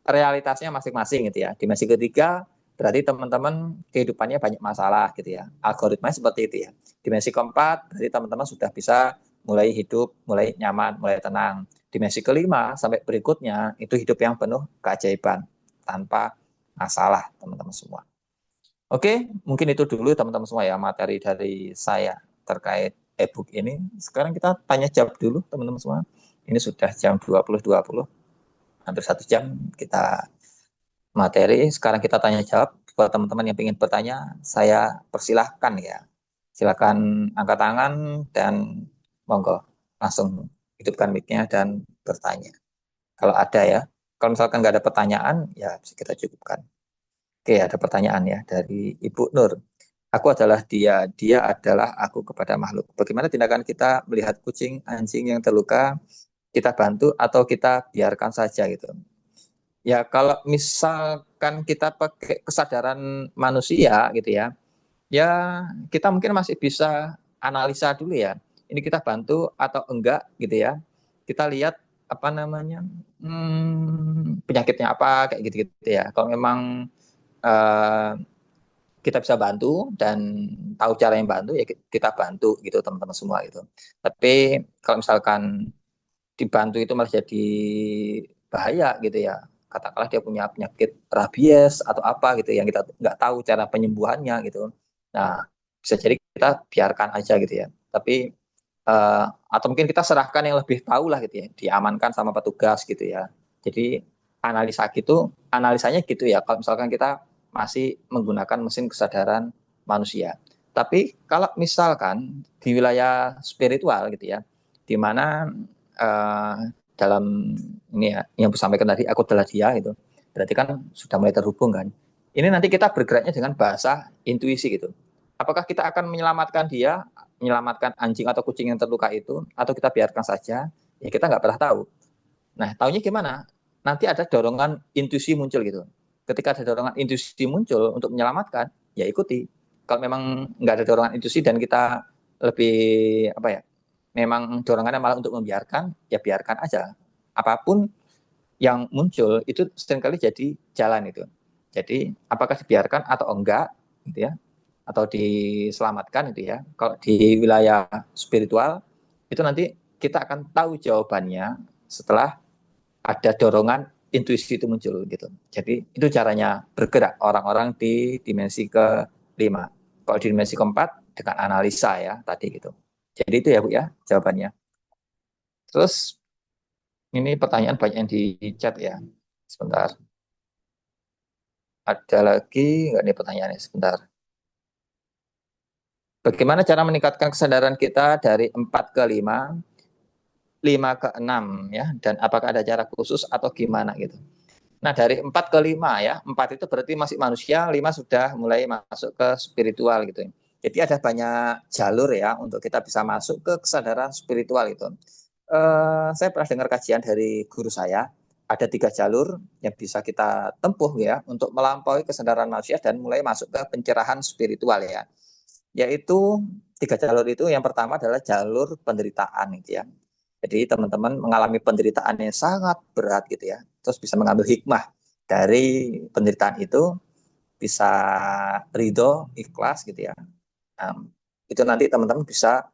realitasnya masing-masing gitu ya. Dimensi ketiga berarti teman-teman kehidupannya banyak masalah gitu ya. Algoritmanya seperti itu ya. Dimensi keempat berarti teman-teman sudah bisa mulai hidup, mulai nyaman, mulai tenang. Dimensi kelima sampai berikutnya itu hidup yang penuh keajaiban tanpa masalah teman-teman semua. Oke, mungkin itu dulu teman-teman semua ya materi dari saya terkait e-book ini. Sekarang kita tanya jawab dulu teman-teman semua. Ini sudah jam 20.20, hampir 1 jam kita materi. Sekarang kita tanya jawab. Buat teman-teman yang ingin bertanya, saya persilahkan ya. Silakan angkat tangan dan monggo langsung hidupkan mic-nya dan bertanya. Kalau ada ya. Kalau misalkan nggak ada pertanyaan, ya bisa kita cukupkan. Oke, ada pertanyaan ya dari Ibu Nur. Aku adalah dia, dia adalah aku kepada makhluk. Bagaimana tindakan kita melihat kucing, anjing yang terluka, kita bantu atau kita biarkan saja gitu? Ya, kalau misalkan kita pakai kesadaran manusia gitu ya, ya kita mungkin masih bisa analisa dulu ya. Ini kita bantu atau enggak gitu ya. Kita lihat apa namanya, penyakitnya apa kayak gitu-gitu ya. Kalau memang eh, kita bisa bantu dan tahu cara yang bantu ya kita bantu gitu teman-teman semua gitu. Tapi kalau misalkan dibantu itu malah jadi bahaya gitu ya. Katakanlah dia punya penyakit rabies atau apa gitu yang kita nggak tahu cara penyembuhannya gitu. Nah, bisa jadi kita biarkan aja gitu ya. Tapi atau mungkin kita serahkan yang lebih tahu lah gitu ya, diamankan sama petugas gitu ya. Jadi analisanya gitu ya. Kalau misalkan kita masih menggunakan mesin kesadaran manusia. Tapi kalau misalkan di wilayah spiritual gitu ya, di mana uh, dalam ini ya yang disampaikan tadi aku adalah dia gitu, berarti kan sudah mulai terhubung kan. Ini nanti kita bergeraknya dengan bahasa intuisi gitu. Apakah kita akan menyelamatkan dia, menyelamatkan anjing atau kucing yang terluka itu, atau kita biarkan saja? Ya kita nggak pernah tahu. Nah, taunya gimana? Nanti ada dorongan intuisi muncul gitu. Ketika ada dorongan intuisi muncul untuk menyelamatkan, ya ikuti. Kalau memang nggak ada dorongan intuisi dan kita lebih apa ya, memang dorongannya malah untuk membiarkan, ya biarkan aja. Apapun yang muncul itu seringkali jadi jalan itu. Jadi apakah dibiarkan atau enggak, gitu ya, atau diselamatkan itu ya. Kalau di wilayah spiritual itu nanti kita akan tahu jawabannya setelah ada dorongan intuisi itu muncul gitu. Jadi itu caranya bergerak orang-orang di dimensi kelima. Kalau di dimensi keempat dengan analisa ya tadi gitu. Jadi itu ya Bu ya jawabannya. Terus ini pertanyaan banyak yang di chat ya. Sebentar. Ada lagi nggak nih pertanyaannya? Sebentar. Bagaimana cara meningkatkan kesadaran kita dari 4 ke 5, 5 ke 6 ya? Dan apakah ada cara khusus atau gimana gitu? Nah, dari 4 ke 5 ya, 4 itu berarti masih manusia, 5 sudah mulai masuk ke spiritual gitu. Jadi ada banyak jalur ya untuk kita bisa masuk ke kesadaran spiritual itu. Saya pernah dengar kajian dari guru saya, ada 3 jalur yang bisa kita tempuh ya untuk melampaui kesadaran manusia dan mulai masuk ke pencerahan spiritual ya. Yaitu 3 jalur itu yang pertama adalah jalur penderitaan gitu ya. Jadi teman-teman mengalami penderitaan yang sangat berat gitu ya. Terus bisa mengambil hikmah dari penderitaan itu, bisa ridho, ikhlas gitu ya. Itu nanti teman-teman bisa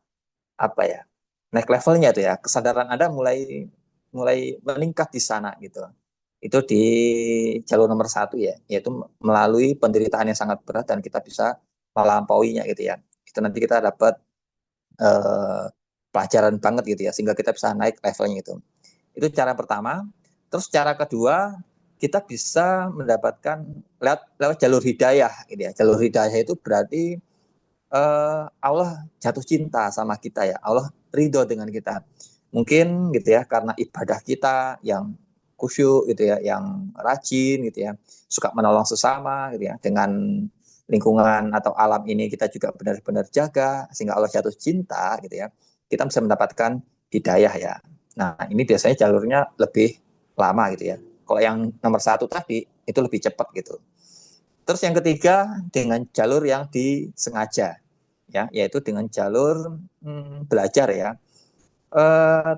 apa ya? Naik levelnya itu ya. Kesadaran Anda mulai mulai meningkat di sana gitu. Itu di jalur nomor 1 ya, yaitu melalui penderitaan yang sangat berat dan kita bisa melampauinya gitu ya. Itu nanti kita dapat eh, pelajaran banget gitu ya, sehingga kita bisa naik levelnya itu. Itu cara pertama. Terus cara kedua, kita bisa mendapatkan lewat jalur hidayah gitu ya. Jalur hidayah itu berarti Allah jatuh cinta sama kita ya. Allah ridho dengan kita. Mungkin gitu ya karena ibadah kita yang khusyuk gitu ya, yang rajin gitu ya, suka menolong sesama gitu ya, dengan lingkungan atau alam ini kita juga benar-benar jaga sehingga Allah jatuh cinta gitu ya. Kita bisa mendapatkan hidayah ya. Nah, ini biasanya jalurnya lebih lama gitu ya. Kalau yang nomor 1 tadi itu lebih cepat gitu. Terus yang ketiga dengan jalur yang disengaja ya, yaitu dengan jalur belajar ya.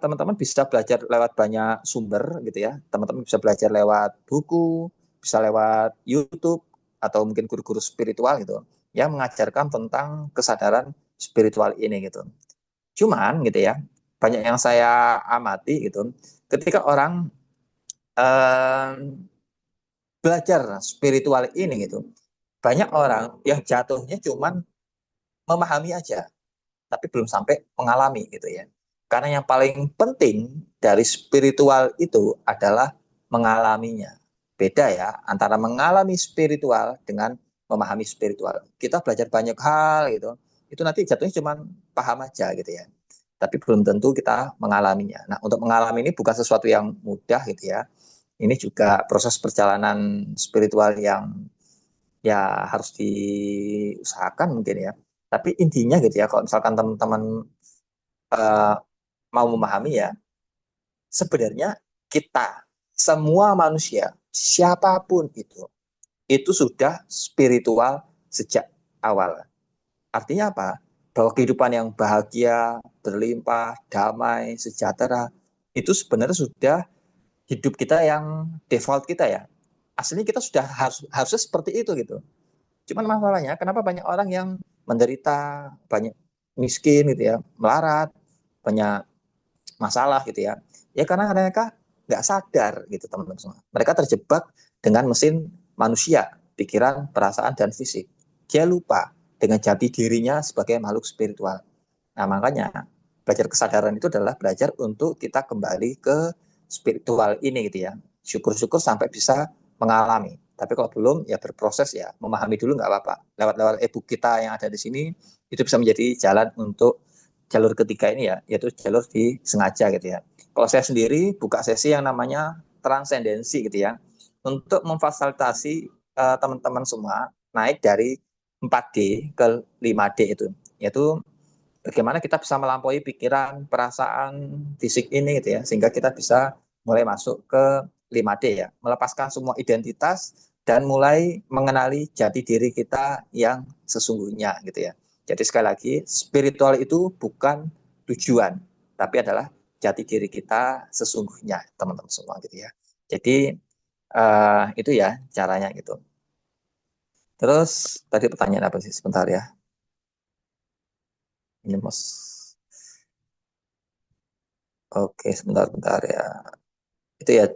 Teman-teman bisa belajar lewat banyak sumber gitu ya. Teman-teman bisa belajar lewat buku, bisa lewat YouTube atau mungkin guru-guru spiritual gitu yang mengajarkan tentang kesadaran spiritual ini gitu. Cuman gitu ya, banyak yang saya amati gitu, ketika orang eh, belajar spiritual ini gitu, banyak orang yang jatuhnya cuman memahami aja, tapi belum sampai mengalami gitu ya. Karena yang paling penting dari spiritual itu adalah mengalaminya. Beda ya antara mengalami spiritual dengan memahami spiritual. Kita belajar banyak hal gitu, itu nanti jatuhnya cuma paham aja gitu ya. Tapi belum tentu kita mengalaminya. Nah, untuk mengalami ini bukan sesuatu yang mudah gitu ya. Ini juga proses perjalanan spiritual yang ya harus diusahakan mungkin ya. Tapi intinya gitu ya, kalau misalkan teman-teman eh, mau memahami ya, sebenarnya kita semua manusia siapapun itu sudah spiritual sejak awal. Artinya apa? Bahwa kehidupan yang bahagia, berlimpah, damai, sejahtera itu sebenarnya sudah hidup kita yang default kita ya. Aslinya kita sudah harusnya seperti itu gitu. Cuman masalahnya kenapa banyak orang yang menderita, banyak miskin gitu ya, melarat, banyak masalah gitu ya. Ya karena mereka nggak sadar gitu teman-teman semua. Mereka terjebak dengan mesin manusia, pikiran, perasaan, dan fisik. Dia lupa dengan jati dirinya sebagai makhluk spiritual. Nah makanya belajar kesadaran itu adalah belajar untuk kita kembali ke spiritual ini gitu ya. Syukur-syukur sampai bisa mengalami. Tapi kalau belum ya berproses ya, memahami dulu nggak apa-apa. Lewat-lewat e-book kita yang ada di sini itu bisa menjadi jalan untuk jalur ketiga ini ya, yaitu jalur disengaja gitu ya. Kalau saya sendiri buka sesi yang namanya transendensi gitu ya, untuk memfasilitasi teman-teman semua naik dari 4D ke 5D itu, yaitu bagaimana kita bisa melampaui pikiran, perasaan, fisik ini gitu ya, sehingga kita bisa mulai masuk ke 5D ya, melepaskan semua identitas dan mulai mengenali jati diri kita yang sesungguhnya gitu ya. Jadi sekali lagi, spiritual itu bukan tujuan, tapi adalah jati diri kita sesungguhnya, teman-teman semua gitu ya. Jadi itu ya caranya gitu. Terus tadi pertanyaan apa sih? Sebentar ya. Ini mas. Oke, sebentar ya. Itu ya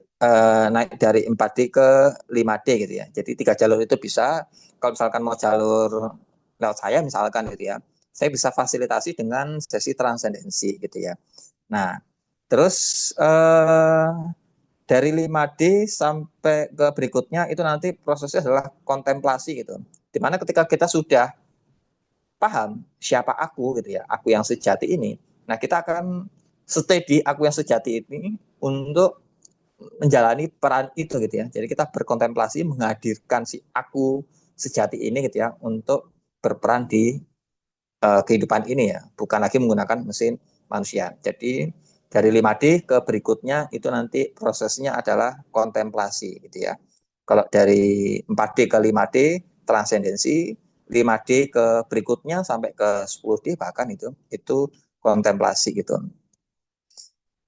naik dari 4D ke 5D gitu ya. Jadi 3 jalur itu bisa, kalau misalkan mau jalur lewat saya misalkan gitu ya, saya bisa fasilitasi dengan sesi transendensi gitu ya. Nah, terus dari 5D sampai ke berikutnya itu nanti prosesnya adalah kontemplasi gitu. Dimana ketika kita sudah paham siapa aku gitu ya, aku yang sejati ini, nah kita akan stay di aku yang sejati ini untuk menjalani peran itu gitu ya. Jadi kita berkontemplasi menghadirkan si aku sejati ini gitu ya untuk berperan di kehidupan ini ya, bukan lagi menggunakan mesin manusia. Jadi dari 5D ke berikutnya itu nanti prosesnya adalah kontemplasi gitu ya. Kalau dari 4D ke 5D transendensi, 5D ke berikutnya sampai ke 10D bahkan itu kontemplasi gitu.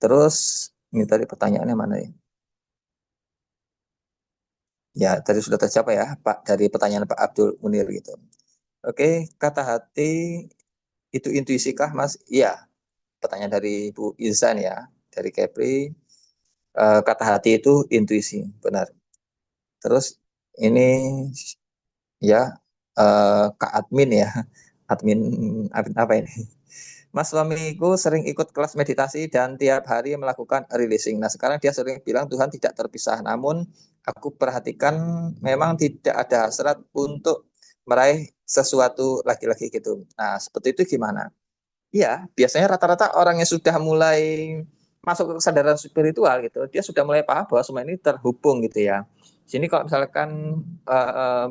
Terus ini tadi pertanyaannya mana ya? Ya, tadi sudah terjawab ya, Pak, dari pertanyaan Pak Abdul Munir gitu. Oke, kata hati itu intuisi kah, Mas? Iya, pertanyaan dari Bu Izan ya, dari Kepri. Kata hati itu intuisi, benar. Terus ini ya Kak Admin ya, admin, admin apa ini? Mas suamiku sering ikut kelas meditasi dan tiap hari melakukan releasing. Nah sekarang dia sering bilang Tuhan tidak terpisah. Namun aku perhatikan memang tidak ada hasrat untuk meraih sesuatu lagi-lagi gitu. Nah seperti itu gimana? Iya, biasanya rata-rata orang yang sudah mulai masuk ke kesadaran spiritual gitu, dia sudah mulai paham bahwa semua ini terhubung gitu ya. Sini kalau misalkan uh, uh,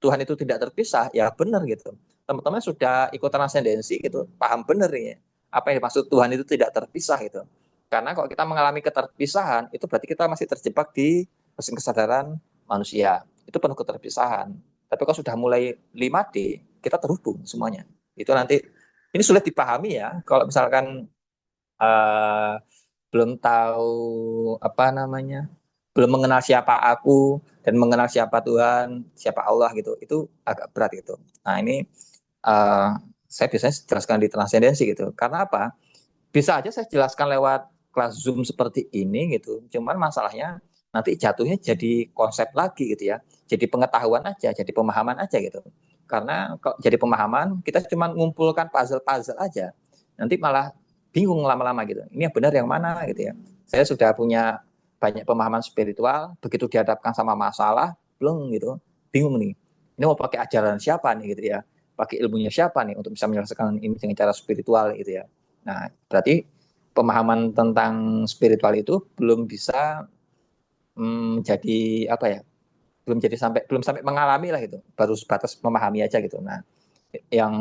Tuhan itu tidak terpisah, ya benar gitu. Teman-teman sudah ikut transendensi gitu, paham benar ya. Apa yang dimaksud Tuhan itu tidak terpisah gitu. Karena kalau kita mengalami keterpisahan, itu berarti kita masih terjebak di mesin kesadaran manusia. Itu penuh keterpisahan. Tapi kalau sudah mulai 5D, kita terhubung semuanya. Itu nanti ini sulit dipahami ya kalau misalkan uh, belum tahu apa namanya, belum mengenal siapa aku dan mengenal siapa Tuhan, siapa Allah gitu, itu agak berat gitu. Nah ini uh, saya biasanya jelaskan di transendensi gitu. Karena apa? Bisa aja saya jelaskan lewat kelas Zoom seperti ini gitu. Cuman masalahnya nanti jatuhnya jadi konsep lagi gitu ya. Jadi pengetahuan aja, jadi pemahaman aja gitu. Karena kalau jadi pemahaman, kita cuma ngumpulkan puzzle-puzzle aja. Nanti malah bingung lama-lama gitu. Ini yang benar yang mana gitu ya. Saya sudah punya banyak pemahaman spiritual, begitu dihadapkan sama masalah, belum gitu. Bingung nih. Ini mau pakai ajaran siapa nih gitu ya. Pakai ilmunya siapa nih untuk bisa menyelesaikan ini dengan cara spiritual gitu ya. Nah, berarti pemahaman tentang spiritual itu belum bisa jadi apa ya? belum sampai mengalami lah gitu, baru sebatas memahami aja gitu. Nah, yang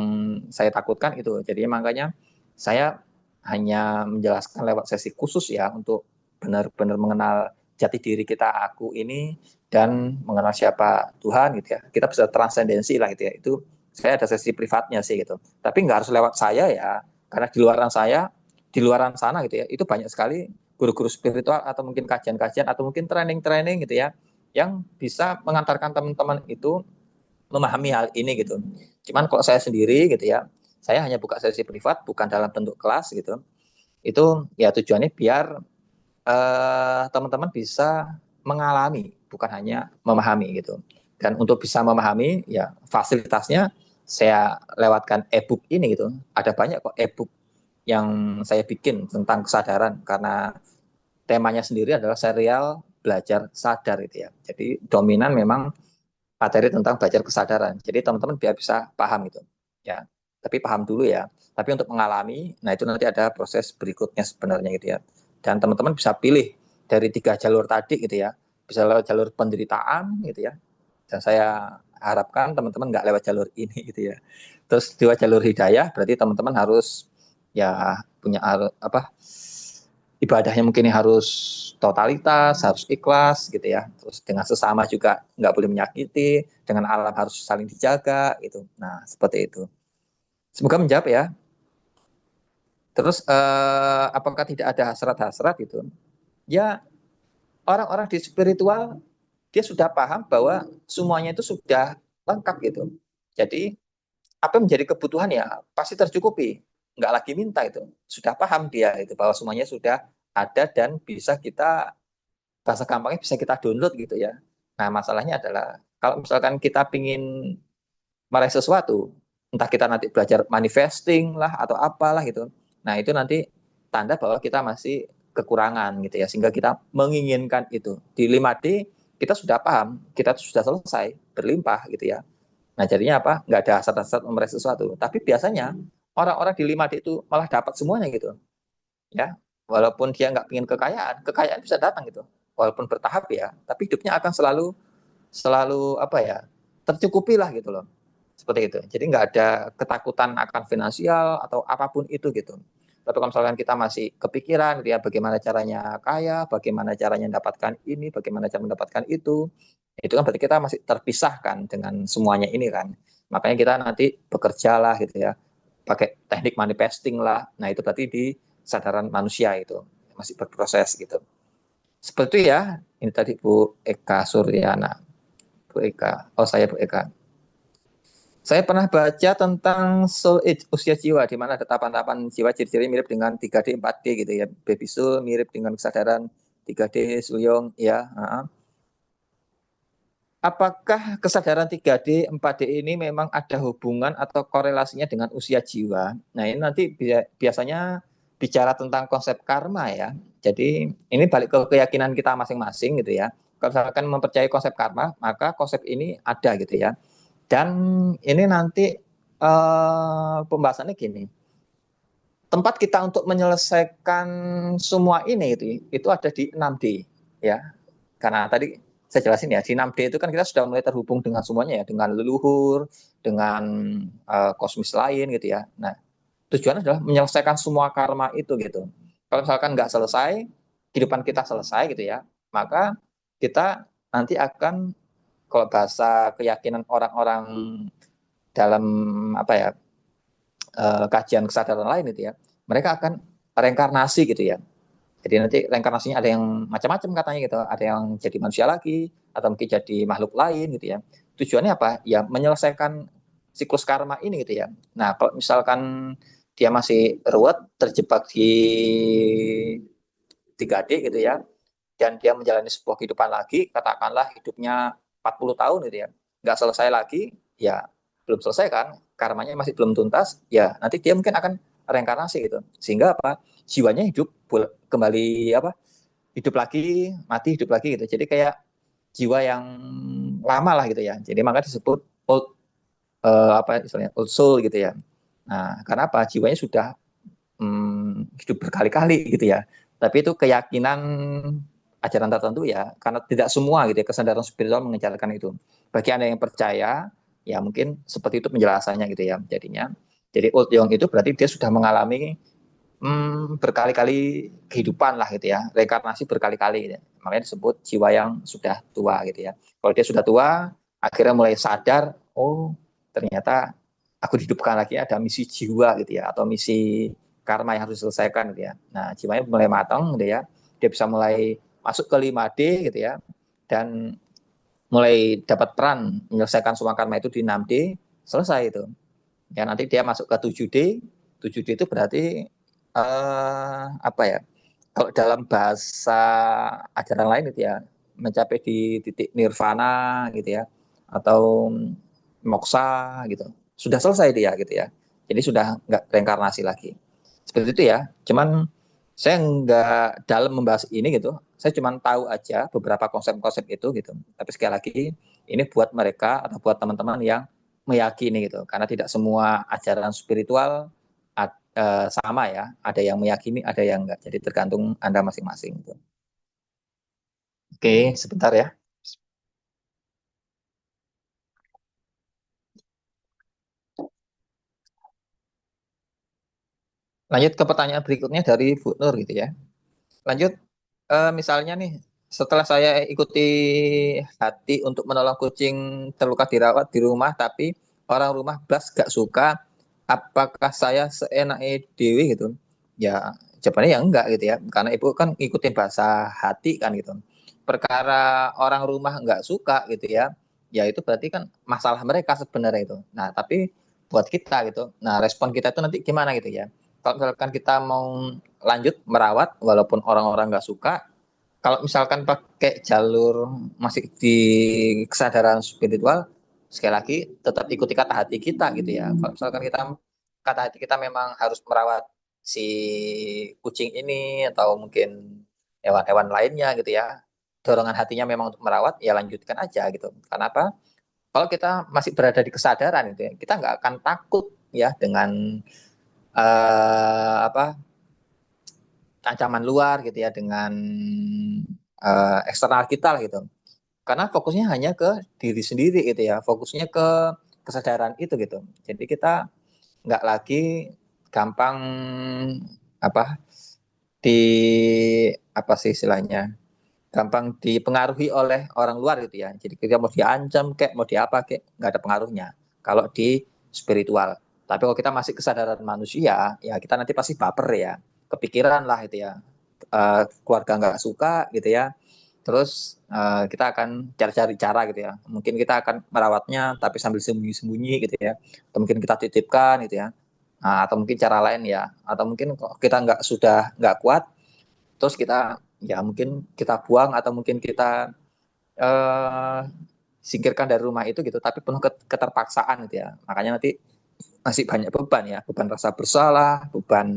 saya takutkan itu. Jadi makanya saya hanya menjelaskan lewat sesi khusus ya untuk benar-benar mengenal jati diri kita, aku ini, dan mengenal siapa Tuhan gitu ya. Kita bisa transendensi lah gitu ya. Itu saya ada sesi privatnya sih gitu. Tapi nggak harus lewat saya ya, karena di luaran sana gitu ya, itu banyak sekali guru-guru spiritual atau mungkin kajian-kajian atau mungkin training-training gitu ya, yang bisa mengantarkan teman-teman itu memahami hal ini gitu. Cuman kalau saya sendiri gitu ya, saya hanya buka sesi privat bukan dalam bentuk kelas gitu. Itu ya tujuannya biar teman-teman bisa mengalami, bukan hanya memahami gitu. Dan untuk bisa memahami, ya fasilitasnya saya lewatkan e-book ini gitu. Ada banyak kok e-book yang saya bikin tentang kesadaran, karena temanya sendiri adalah serial belajar sadar gitu ya. Jadi dominan memang materi tentang belajar kesadaran. Jadi teman-teman biar bisa paham gitu. Ya, tapi paham dulu ya. Tapi untuk mengalami, nah itu nanti ada proses berikutnya sebenarnya gitu ya. Dan teman-teman bisa pilih dari 3 jalur tadi gitu ya. Bisa lewat jalur penderitaan gitu ya. Dan saya harapkan teman-teman nggak lewat jalur ini gitu ya. Terus 2 jalur hidayah, berarti teman-teman harus ya punya apa, ibadahnya mungkin harus totalitas, harus ikhlas gitu ya. Terus dengan sesama juga nggak boleh menyakiti, dengan alam harus saling dijaga gitu. Nah, seperti itu. Semoga menjawab ya. Terus apakah tidak ada hasrat-hasrat gitu? Ya, orang-orang di spiritual dia sudah paham bahwa semuanya itu sudah lengkap gitu. Jadi apa yang menjadi kebutuhan ya pasti tercukupi. Nggak lagi minta itu. Sudah paham dia itu bahwa semuanya sudah ada dan bisa kita, bahasa gampangnya bisa kita download gitu ya. Nah, masalahnya adalah kalau misalkan kita pingin meraih sesuatu, entah kita nanti belajar manifesting lah atau apalah gitu. Nah, itu nanti tanda bahwa kita masih kekurangan gitu ya, sehingga kita menginginkan itu. Di 5D kita sudah paham, kita sudah selesai, berlimpah gitu ya. Nah, jadinya apa? Nggak ada hasrat-hasrat meraih sesuatu. Tapi biasanya orang-orang di 5D itu malah dapat semuanya gitu. Ya, walaupun dia nggak ingin kekayaan, kekayaan bisa datang gitu, walaupun bertahap ya, tapi hidupnya akan selalu selalu apa ya, tercukupi lah gitu loh, seperti itu. Jadi nggak ada ketakutan akan finansial atau apapun itu gitu. Tapi kalau misalkan kita masih kepikiran gitu ya, bagaimana caranya kaya, bagaimana caranya mendapatkan ini, bagaimana cara mendapatkan itu kan berarti kita masih terpisahkan dengan semuanya ini kan. Makanya kita nanti bekerja lah gitu ya, pakai teknik manifesting lah. Nah itu berarti di kesadaran manusia itu masih berproses gitu. Seperti ya, ini tadi Bu Eka Suryana. Bu Eka, oh saya Bu Eka. Saya pernah baca tentang soul age, usia jiwa, di mana ada tahapan-tahapan jiwa ciri-ciri mirip dengan 3D, 4D gitu ya. Baby soul mirip dengan kesadaran 3D, Suyong, ya. Apakah kesadaran 3D, 4D ini memang ada hubungan atau korelasinya dengan usia jiwa? Nah, ini nanti biasanya bicara tentang konsep karma ya. Jadi ini balik ke keyakinan kita masing-masing gitu ya. Kalau misalkan mempercayai konsep karma, maka konsep ini ada gitu ya. Dan ini nanti pembahasannya gini. Tempat kita untuk menyelesaikan semua ini itu ada di 6D ya. Karena tadi saya jelasin ya, di 6D itu kan kita sudah mulai terhubung dengan semuanya ya, dengan leluhur, dengan kosmis lain gitu ya. Nah, tujuannya adalah menyelesaikan semua karma itu gitu. Kalau misalkan nggak selesai, kehidupan kita selesai gitu ya, maka kita nanti akan, kalau bahasa keyakinan orang-orang dalam apa ya, kajian kesadaran lain itu ya, mereka akan reinkarnasi gitu ya. Jadi nanti reinkarnasinya ada yang macam-macam katanya gitu, ada yang jadi manusia lagi atau mungkin jadi makhluk lain gitu ya. Tujuannya apa? Ya menyelesaikan siklus karma ini gitu ya. Nah, kalau misalkan dia masih ruwet terjebak di 3D gitu ya, dan dia menjalani sebuah kehidupan lagi, katakanlah hidupnya 40 tahun gitu ya, nggak selesai lagi, ya belum selesai kan, karmanya masih belum tuntas, ya nanti dia mungkin akan reinkarnasi gitu. Sehingga apa? Jiwanya hidup kembali apa? Hidup lagi, mati, hidup lagi gitu. Jadi kayak jiwa yang lama lah gitu ya. Jadi maka disebut old apa istilahnya old soul gitu ya. Nah, karena apa? Jiwanya sudah hidup berkali-kali gitu ya. Tapi itu keyakinan ajaran tertentu ya, karena tidak semua gitu ya, kesadaran spiritual mengejarkan itu. Bagi Anda yang percaya, ya mungkin seperti itu penjelasannya gitu ya. Jadinya, jadi Old Yong itu berarti dia sudah mengalami berkali-kali kehidupan lah gitu ya, reinkarnasi berkali-kali gitu ya. Makanya disebut jiwa yang sudah tua gitu ya. Kalau dia sudah tua, akhirnya mulai sadar, oh ternyata aku dihidupkan lagi, ada misi jiwa gitu ya, atau misi karma yang harus diselesaikan gitu ya. Nah, jiwanya mulai matang gitu ya, dia bisa mulai masuk ke 5D gitu ya, dan mulai dapat peran menyelesaikan semua karma itu di 6D, selesai itu. Ya nanti dia masuk ke 7D. 7D itu berarti apa ya? Kalau dalam bahasa ajaran lain gitu ya, mencapai di titik nirvana gitu ya, atau moksa gitu. Sudah selesai dia gitu ya. Jadi sudah nggak reinkarnasi lagi. Seperti itu ya. Cuman saya nggak dalam membahas ini gitu. Saya cuma tahu aja beberapa konsep-konsep itu gitu. Tapi sekali lagi ini buat mereka atau buat teman-teman yang meyakini gitu. Karena tidak semua ajaran spiritual sama ya. Ada yang meyakini, ada yang enggak. Jadi tergantung Anda masing-masing gitu. Oke, sebentar ya. Lanjut ke pertanyaan berikutnya dari Bu Nur gitu ya. Lanjut, misalnya nih, setelah saya ikuti hati untuk menolong kucing terluka dirawat di rumah, tapi orang rumah blas gak suka, apakah saya seenaknya dewi gitu? Ya, jawabannya ya enggak gitu ya, karena ibu kan ikutin bahasa hati kan gitu. Perkara orang rumah nggak suka gitu ya, ya itu berarti kan masalah mereka sebenarnya itu. Nah, tapi buat kita gitu, nah respon kita itu nanti gimana gitu ya. Kalau misalkan kita mau lanjut merawat walaupun orang-orang nggak suka, kalau misalkan pakai jalur masih di kesadaran spiritual, sekali lagi tetap ikuti kata hati kita gitu ya. Kalau misalkan kita kata hati kita memang harus merawat si kucing ini atau mungkin hewan-hewan lainnya gitu ya, dorongan hatinya memang untuk merawat, ya lanjutkan aja gitu. Kenapa? Kalau kita masih berada di kesadaran gitu ya, kita nggak akan takut ya dengan apa ancaman luar gitu ya, dengan eksternal kita lah gitu. Karena fokusnya hanya ke diri sendiri gitu ya, fokusnya ke kesadaran itu gitu. Jadi kita nggak lagi gampang apa di apa sih istilahnya, gampang dipengaruhi oleh orang luar gitu ya. Jadi kita mau diancam kayak mau diapa kayak nggak ada pengaruhnya kalau di spiritual. Tapi kalau kita masih kesadaran manusia, ya kita nanti pasti baper ya, kepikiran lah gitu ya. Keluarga nggak suka gitu ya. Terus kita akan cari-cari cara gitu ya. Mungkin kita akan merawatnya tapi sambil sembunyi-sembunyi gitu ya. Atau mungkin kita titipkan gitu ya. Nah, atau mungkin cara lain ya. Atau mungkin kita sudah nggak kuat, terus kita ya mungkin kita buang atau mungkin kita eh, singkirkan dari rumah itu gitu, tapi penuh keterpaksaan gitu ya. Makanya nanti masih banyak beban ya, beban rasa bersalah, beban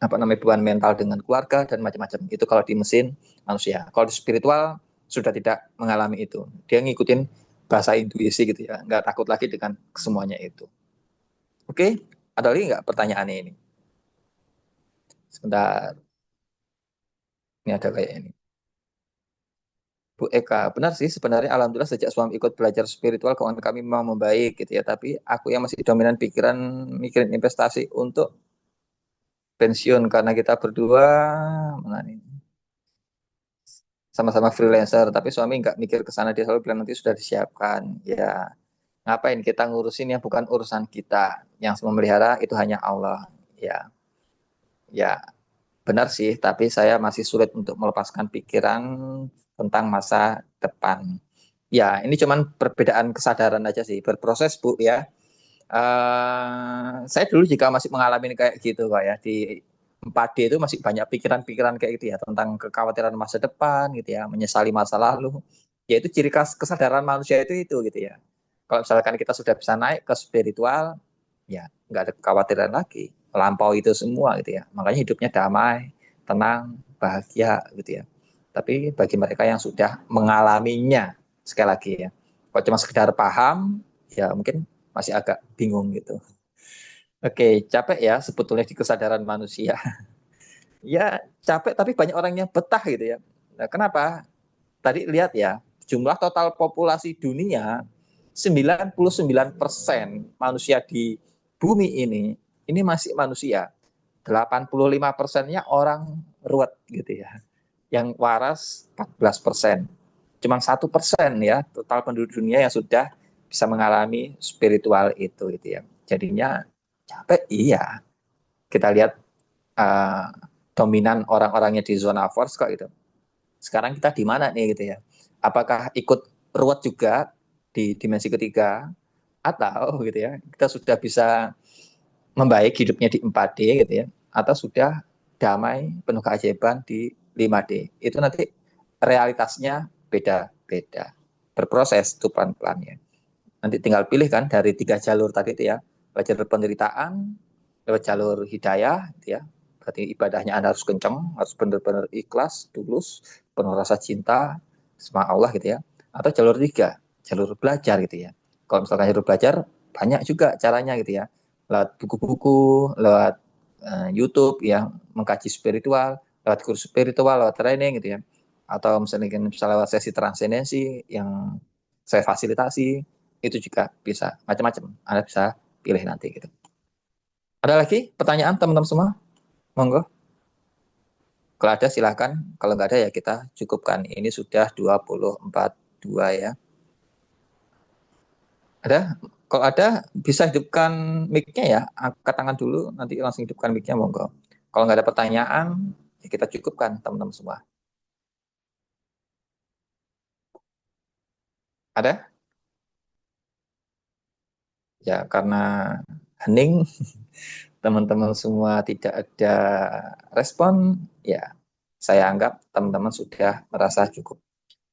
apa namanya, beban mental dengan keluarga dan macam-macam. Itu kalau di mesin manusia. Kalau di spiritual sudah tidak mengalami itu. Dia ngikutin bahasa intuisi gitu ya, nggak takut lagi dengan semuanya itu. Oke, ada lagi nggak pertanyaannya ini? Sebentar, ini ada kayak ini. Bu Eka, benar sih sebenarnya alhamdulillah sejak suami ikut belajar spiritual keuangan kami memang membaik gitu ya. Tapi aku yang masih dominan pikiran mikirin investasi untuk pensiun karena kita berdua mana nih, sama-sama freelancer. Tapi suami nggak mikir ke sana, dia selalu bilang nanti sudah disiapkan. Ya ngapain kita ngurusin yang bukan urusan kita. Yang memelihara itu hanya Allah. Ya, ya benar sih. Tapi saya masih sulit untuk melepaskan pikiran tentang masa depan. Ya, ini cuman perbedaan kesadaran aja sih, berproses Bu ya. Saya dulu juga masih mengalami kayak gitu kok ya, di 4D itu masih banyak pikiran-pikiran kayak gitu ya, tentang kekhawatiran masa depan gitu ya, menyesali masa lalu. Ya itu ciri khas kesadaran manusia itu gitu ya. Kalau misalkan kita sudah bisa naik ke spiritual, ya nggak ada kekhawatiran lagi, melampaui itu semua gitu ya. Makanya hidupnya damai, tenang, bahagia gitu ya. Tapi bagi mereka yang sudah mengalaminya, sekali lagi ya, kalau cuma sekedar paham, ya mungkin masih agak bingung gitu. Oke, capek ya sebetulnya di kesadaran manusia. Ya capek, tapi banyak orang yang betah gitu ya. Nah, kenapa? Tadi lihat ya, jumlah total populasi dunia 99% manusia di bumi ini masih manusia. 85%-nya orang ruwet gitu ya. Yang waras 14%. Cuma 1% ya total penduduk dunia yang sudah bisa mengalami spiritual itu gitu ya. Jadinya capek iya. Kita lihat uh, dominan orang-orangnya di zona force kok gitu. Sekarang kita di mana nih gitu ya? Apakah ikut ruwet juga di dimensi ketiga atau gitu ya kita sudah bisa membaik hidupnya di 4D gitu ya atau sudah damai penuh keajaiban di 5D. Itu nanti realitasnya beda-beda. Berproses itu pelan-pelan ya. Nanti tinggal pilih kan dari 3 jalur tadi itu ya. Lewat jalur penderitaan, lewat jalur hidayah gitu ya. Berarti ibadahnya Anda harus kenceng, harus benar-benar ikhlas, tulus, penuh rasa cinta sama Allah gitu ya. Atau jalur 3, jalur belajar gitu ya. Kalau misalkan jalur belajar banyak juga caranya gitu ya. Lewat buku-buku, lewat YouTube yang mengkaji spiritual, lewat kursus spiritual, lewat training gitu ya. Atau misalnya lewat sesi transendensi yang saya fasilitasi, itu juga bisa macam-macam. Anda bisa pilih nanti gitu. Ada lagi pertanyaan teman-teman semua? Monggo. Kalau ada silakan. Kalau nggak ada ya kita cukupkan. Ini sudah 24.2 ya. Ada? Kalau ada bisa hidupkan mic-nya ya. Angkat tangan dulu, nanti langsung hidupkan mic-nya monggo. Kalau nggak ada pertanyaan, ya kita cukupkan teman-teman semua. Ada? Ya karena hening, teman-teman semua tidak ada respon, ya saya anggap teman-teman sudah merasa cukup.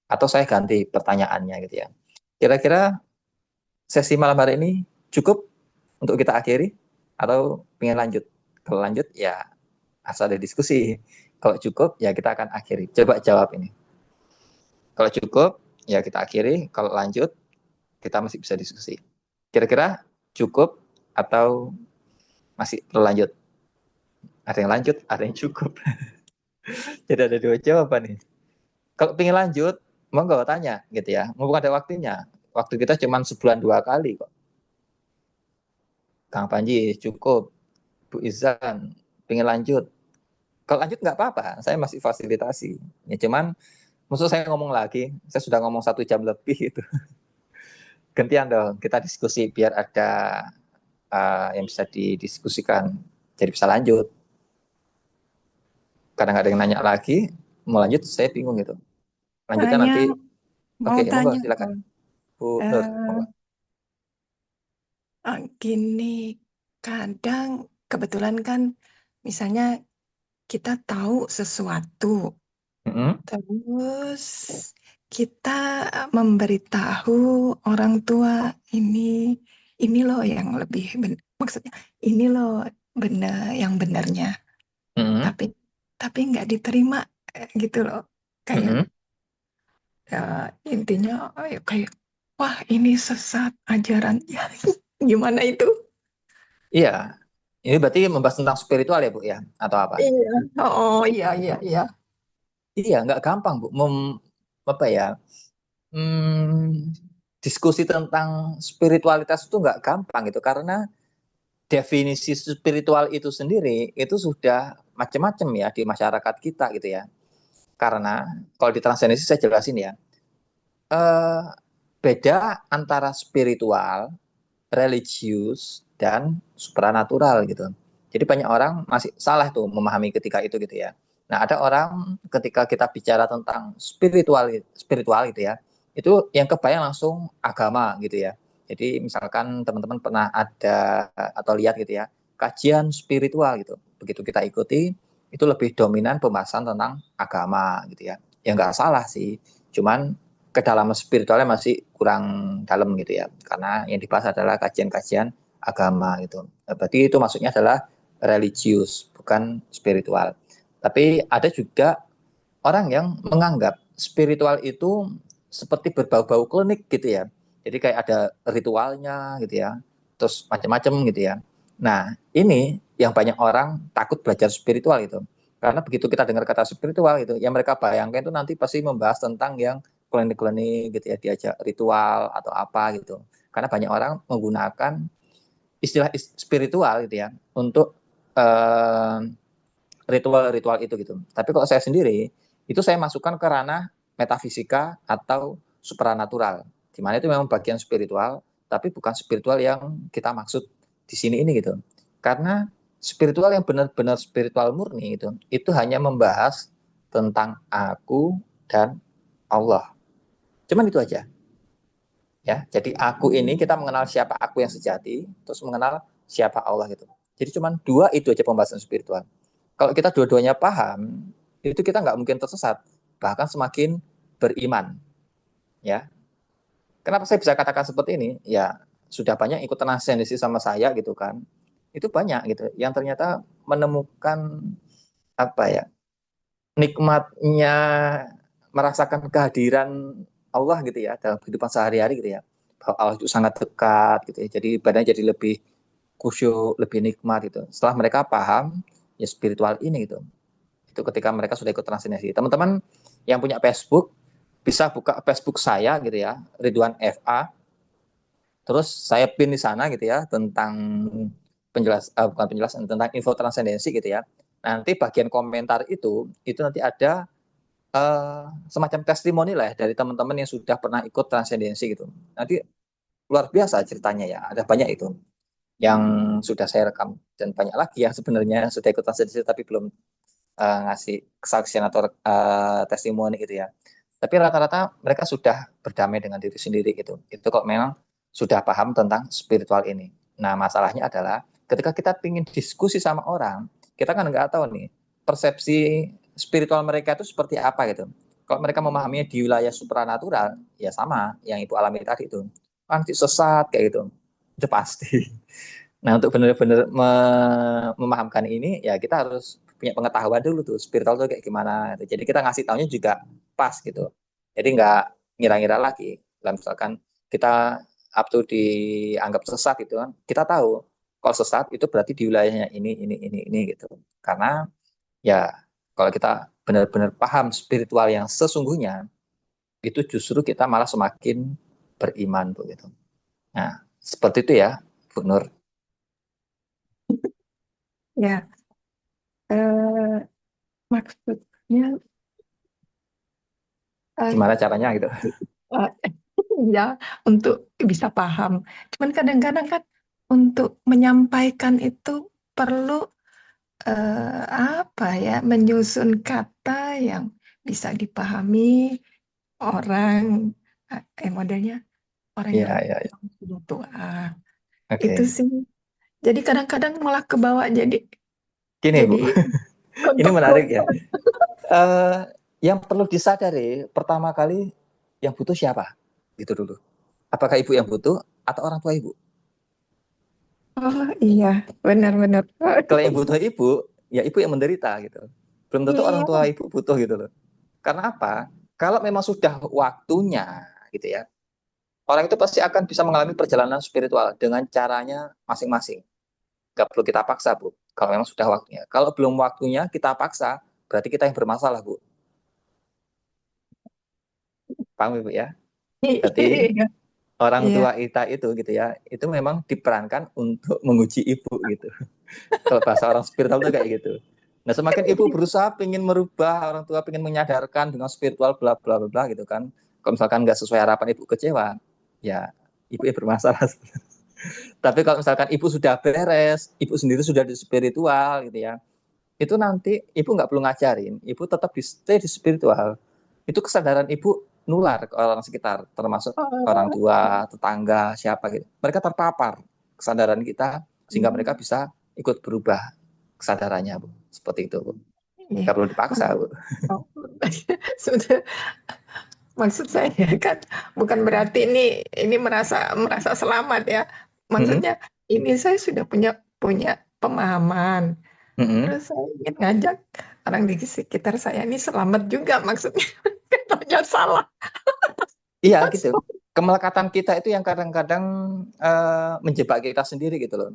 Atau saya ganti pertanyaannya gitu ya. Kira-kira sesi malam hari ini cukup untuk kita akhiri atau ingin lanjut? Kalau lanjut ya asal ada diskusi. Kalau cukup ya kita akan akhiri. Coba jawab ini. Kalau cukup ya kita akhiri. Kalau lanjut kita masih bisa diskusi. Kira-kira cukup atau masih perlu lanjut? Ada yang lanjut, ada yang cukup. Jadi ada 2 jawaban nih. Kalau ingin lanjut, monggo tanya gitu ya. Mumpung ada waktunya. Waktu kita cuma sebulan 2 kali kok. Kang Panji cukup. Bu Izan pengen lanjut. Kalau lanjut nggak apa-apa, saya masih fasilitasi. Ya cuman, maksud saya ngomong lagi, saya sudah ngomong 1 jam lebih itu. Gantian dong, kita diskusi biar ada yang bisa didiskusikan. Jadi bisa lanjut. Kadang ada yang nanya lagi, mau lanjut, saya bingung gitu. Lanjutnya Tanya, nanti, mau oke, monggo tanya, silakan. Bu Nur, eh, monggo. gini, kadang kebetulan kan, misalnya kita tahu sesuatu, Mm-mm. terus kita memberitahu orang tua ini loh yang lebih maksudnya ini loh benar yang benarnya, Mm-mm. tapi nggak diterima gitu loh, kayak Mm-mm. intinya kayak wah ini sesat ajarannya. Gimana itu? Iya, ini berarti membahas tentang spiritual ya Bu ya, atau apa? Iya. Oh iya iya iya. Iya, nggak gampang Bu. Apa ya? Hmm, diskusi tentang spiritualitas itu nggak gampang gitu karena definisi spiritual itu sendiri itu sudah macam-macam ya di masyarakat kita gitu ya. Karena kalau di transcendensi saya jelasin ya, eh, beda antara spiritual, religius dan supranatural gitu. Jadi banyak orang masih salah tuh memahami ketika itu gitu ya. Nah, ada orang ketika kita bicara tentang spiritual gitu ya, itu yang kebayang langsung agama gitu ya. Jadi misalkan teman-teman pernah ada atau lihat gitu ya, kajian spiritual gitu. Begitu kita ikuti, itu lebih dominan pembahasan tentang agama gitu ya. Ya nggak salah sih, cuman kedalaman spiritualnya masih kurang dalam gitu ya, karena yang dibahas adalah kajian-kajian agama gitu. Berarti itu maksudnya adalah religius, bukan spiritual. Tapi ada juga orang yang menganggap spiritual itu seperti berbau-bau klinik gitu ya. Jadi kayak ada ritualnya gitu ya, terus macam-macam gitu ya. Nah, ini yang banyak orang takut belajar spiritual itu. Karena begitu kita dengar kata spiritual itu, yang mereka bayangkan itu nanti pasti membahas tentang yang klinik-klinik gitu ya, diajak ritual atau apa gitu. Karena banyak orang menggunakan istilah spiritual gitu ya untuk ritual-ritual itu gitu. Tapi kalau saya sendiri itu saya masukkan ke ranah metafisika atau supranatural, di mana itu memang bagian spiritual, tapi bukan spiritual yang kita maksud di sini ini gitu. Karena spiritual yang benar-benar spiritual murni itu hanya membahas tentang aku dan Allah. Cuman itu aja. Ya, jadi aku ini kita mengenal siapa aku yang sejati, terus mengenal siapa Allah gitu. Jadi cuman dua itu aja pembahasan spiritual. Kalau kita dua-duanya paham, itu kita nggak mungkin tersesat, bahkan semakin beriman. Ya, kenapa saya bisa katakan seperti ini? Ya, sudah banyak ikut transendisi sama saya gitu kan. Itu banyak gitu, yang ternyata menemukan apa ya, nikmatnya merasakan kehadiran Allah gitu ya dalam kehidupan sehari-hari gitu ya. Bahwa Allah itu sangat dekat gitu ya. Jadi badannya jadi lebih khusyuk, lebih nikmat gitu. Setelah mereka paham ya spiritual ini gitu. Itu ketika mereka sudah ikut transformasi. Teman-teman yang punya Facebook bisa buka Facebook saya gitu ya, Ridwan FA. Terus saya pin di sana gitu ya tentang bukan penjelasan tentang info transendensi gitu ya. Nanti bagian komentar itu nanti ada semacam testimoni lah ya, dari teman-teman yang sudah pernah ikut transendensi gitu. Nanti luar biasa ceritanya ya, ada banyak itu yang sudah saya rekam dan banyak lagi yang sebenarnya sudah ikut transendensi tapi belum ngasih kesaksian atau testimoni gitu ya. Tapi rata-rata mereka sudah berdamai dengan diri sendiri gitu. Itu kok memang sudah paham tentang spiritual ini. Nah, masalahnya adalah ketika kita ingin diskusi sama orang, kita kan nggak tahu nih persepsi spiritual mereka itu seperti apa gitu. Kalau mereka memahaminya di wilayah supranatural, ya sama yang Ibu alami tadi itu. Nanti sesat kayak gitu. Itu pasti. Nah, untuk benar-benar memahamkan ini, ya kita harus punya pengetahuan dulu tuh, spiritual tuh kayak gimana. Jadi kita ngasih taunya juga pas gitu. Jadi nggak ngira-ngira lagi. Kalau misalkan kita up to dianggap sesat gitu kan, kita tahu kalau sesat itu berarti di wilayahnya ini gitu. Karena ya kalau kita benar-benar paham spiritual yang sesungguhnya, itu justru kita malah semakin beriman tuh gitu. Nah, seperti itu ya, Bu Nur. Ya, eh, maksudnya Gimana caranya gitu. eh, ya untuk bisa paham. Cuman kadang-kadang kan untuk menyampaikan itu perlu apa ya, menyusun kata yang bisa dipahami orang, modelnya orang Iya, yang iya, iya. sudah tua. Itu Oke. sih. Jadi kadang-kadang malah ke bawah Gini, jadi Bu. Ini menarik ya. kontok-kontok. Eh, yang perlu disadari pertama kali yang butuh siapa? Gitu dulu. Apakah ibu yang butuh atau orang tua ibu? Oh iya, benar-benar. Kalau yang butuh ibu, ya ibu yang menderita gitu. Belum tentu orang Iya. tua ibu butuh gitu loh. Karena apa? Kalau memang sudah waktunya gitu ya, orang itu pasti akan bisa mengalami perjalanan spiritual dengan caranya masing-masing. Gak perlu kita paksa, Bu. Kalau memang sudah waktunya. Kalau belum waktunya kita paksa, berarti kita yang bermasalah, Bu. Paham Ibu ya? Berarti Iya. orang Iya. tua kita itu gitu ya, itu memang diperankan untuk menguji ibu gitu. Kalau bahasa orang spiritual itu kayak gitu. Nah, semakin ibu berusaha pengen merubah orang tua, pengen menyadarkan dengan spiritual bla bla bla gitu kan. Kalau misalkan nggak sesuai harapan ibu kecewa, ya ibu yang bermasalah. Tapi kalau misalkan ibu sudah beres, ibu sendiri sudah di spiritual gitu ya, itu nanti ibu nggak perlu ngajarin, ibu tetap di stay di spiritual. Itu kesadaran ibu nular ke orang sekitar, termasuk orang Oh, tua, tetangga, siapa gitu. Mereka terpapar kesadaran kita sehingga mereka bisa ikut berubah kesadarannya, Bu. Seperti itu, Bu. iya. Nggak perlu dipaksa, Bu. Oh, sudah. Maksud saya kan bukan berarti ini merasa merasa selamat ya. Mm-mm. Maksudnya ini saya sudah punya punya pemahaman. Mm-mm. Terus saya ingin ngajak orang di sekitar saya ini selamat juga maksudnya. Katanya salah. Iya gitu. Kemelekatan kita itu yang kadang-kadang menjebak kita sendiri gitu loh.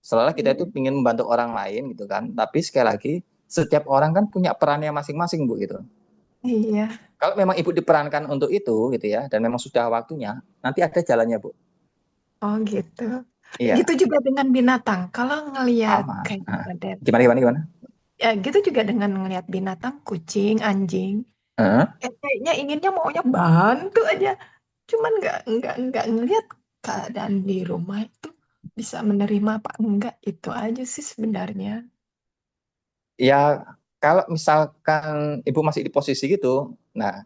Seolah kita itu ingin membantu orang lain gitu kan. Tapi sekali lagi setiap orang kan punya perannya masing-masing, Bu, gitu. Iya. Kalau memang Ibu diperankan untuk itu gitu ya, dan memang sudah waktunya, nanti ada jalannya, Bu. Oh gitu. Iya, Gitu juga dengan binatang. Kalau ngelihat sama. kayak Nah, Raden, gimana? ya gitu juga dengan ngelihat binatang, kucing, anjing. Heeh. Kayaknya inginnya maunya bantu aja. Cuman nggak ngelihat keadaan di rumah itu bisa menerima apa enggak, itu aja sih sebenarnya. Ya, kalau misalkan Ibu masih di posisi gitu, nah,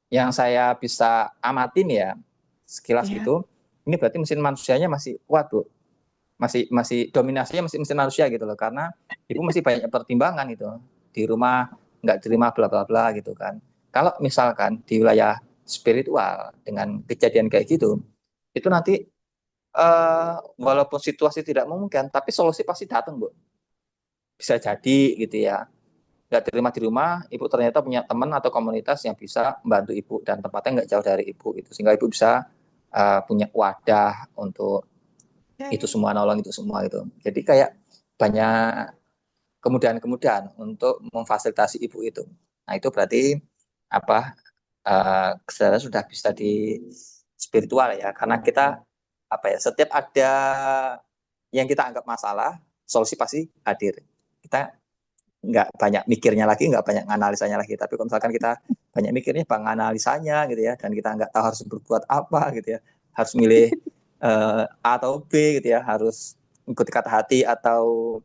yang saya bisa amatin ya, sekilas Ya. gitu, ini berarti mesin manusianya masih kuat, Bu. Masih dominasinya masih mesin manusia gitu loh, karena Ibu masih banyak pertimbangan itu. Di rumah nggak terima bla bla bla gitu kan. Kalau misalkan di wilayah spiritual dengan kejadian kayak gitu, itu nanti walaupun situasi tidak memungkinkan, tapi solusi pasti datang, Bu. Bisa jadi gitu ya. Nggak terima di rumah, ibu ternyata punya teman atau komunitas yang bisa membantu ibu dan tempatnya nggak jauh dari ibu itu, sehingga ibu bisa punya wadah untuk itu Ya. semua, nolong itu semua itu. Jadi kayak banyak kemudahan-kemudahan untuk memfasilitasi ibu itu. Nah itu berarti apa? Kesadaran sudah bisa di spiritual ya, karena kita apa ya? Setiap ada yang kita anggap masalah, solusi pasti hadir. Kita nggak banyak mikirnya lagi, nggak banyak analisanya lagi. Tapi kalau misalkan kita banyak mikirnya, bang analisanya gitu ya, dan kita nggak tahu harus berbuat apa gitu ya, harus milih A atau B gitu ya, harus ikuti kata hati atau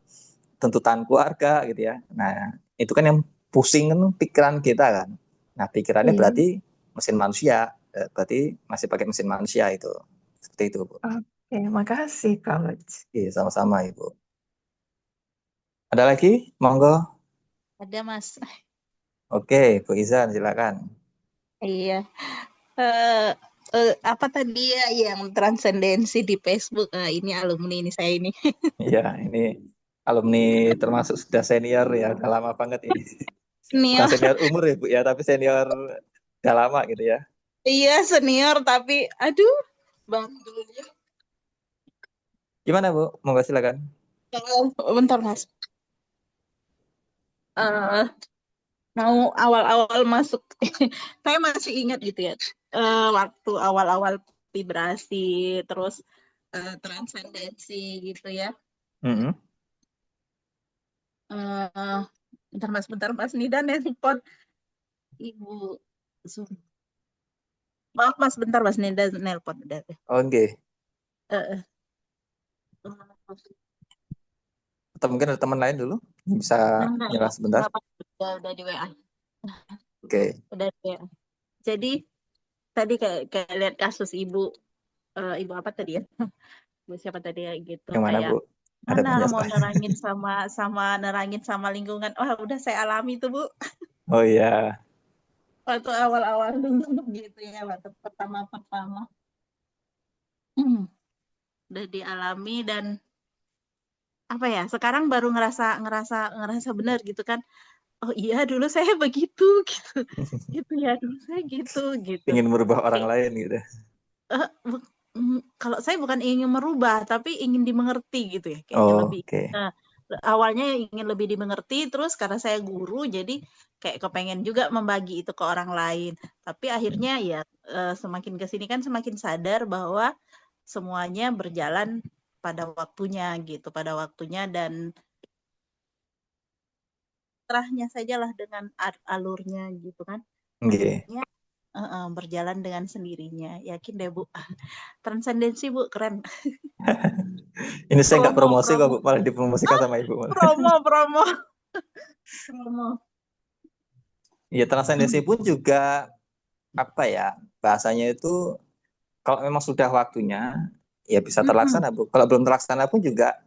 tuntutan keluarga gitu ya. Nah itu kan yang pusing kan pikiran kita kan. Nah pikirannya Iya. berarti mesin manusia, berarti masih pakai mesin manusia itu. Seperti itu, Bu. Oke, makasih Coach. Oke, sama-sama Ibu. Ada lagi? Monggo. Ada Mas. Oke, Bu Izan silakan. Iya. Eh, apa tadi ya yang transendensi di Facebook? Ini alumni ini saya ini. Iya, ini alumni termasuk sudah senior ya, udah lama banget ini. Bukan Senior. senior umur ya Bu ya, tapi senior udah lama gitu ya. Iya senior tapi aduh bandulnya. Gimana Bu? Monggo silakan. Bentar Mas. Eh, mau awal-awal masuk, saya masih ingat gitu ya. Waktu awal-awal vibrasi terus transendensi gitu ya. Mm-hmm. Eh, bentar Mas Nida nelpon Ibu Zoom. Maaf Mas, bentar Mas Nida nelpon udah. Oke. Eh, Atau mungkin ada teman lain dulu yang bisa nyala sebentar. enggak, udah di WA. Oke. Udah di WA. Jadi tadi kayak lihat kasus ibu ibu apa tadi ya? Ibu siapa tadi ya gitu Yang mana kayak Bu? Ada mana banyak mau sekali. nerangin sama lingkungan. Wah, udah saya alami tuh Bu. Oh iya. Waktu awal-awal dulu gitu ya, waktu pertama-pertama. Udah dialami dan apa ya? Sekarang baru ngerasa benar gitu kan. Oh iya dulu saya begitu gitu. Gitu ya, dulu saya gitu. Ingin merubah orang Kayak, lain gitu. kalau saya bukan ingin merubah, tapi ingin dimengerti gitu ya, kayaknya Oh, lebih. oke. Nah, awalnya ingin lebih dimengerti, terus karena saya guru, jadi kayak kepengen juga membagi itu ke orang lain. Tapi akhirnya ya semakin kesini kan semakin sadar bahwa semuanya berjalan pada waktunya gitu, pada waktunya dan terahnya sajalah dengan alurnya gitu kan. Oke. Akhirnya berjalan dengan sendirinya. Yakin deh Bu. Transendensi Bu, keren. Ini saya nggak promosi kok promo. Bu, malah dipromosikan sama Ibu. Promo. Iya, transendensi pun juga apa ya, bahasanya itu kalau memang sudah waktunya ya bisa terlaksana Bu. Kalau belum terlaksana pun juga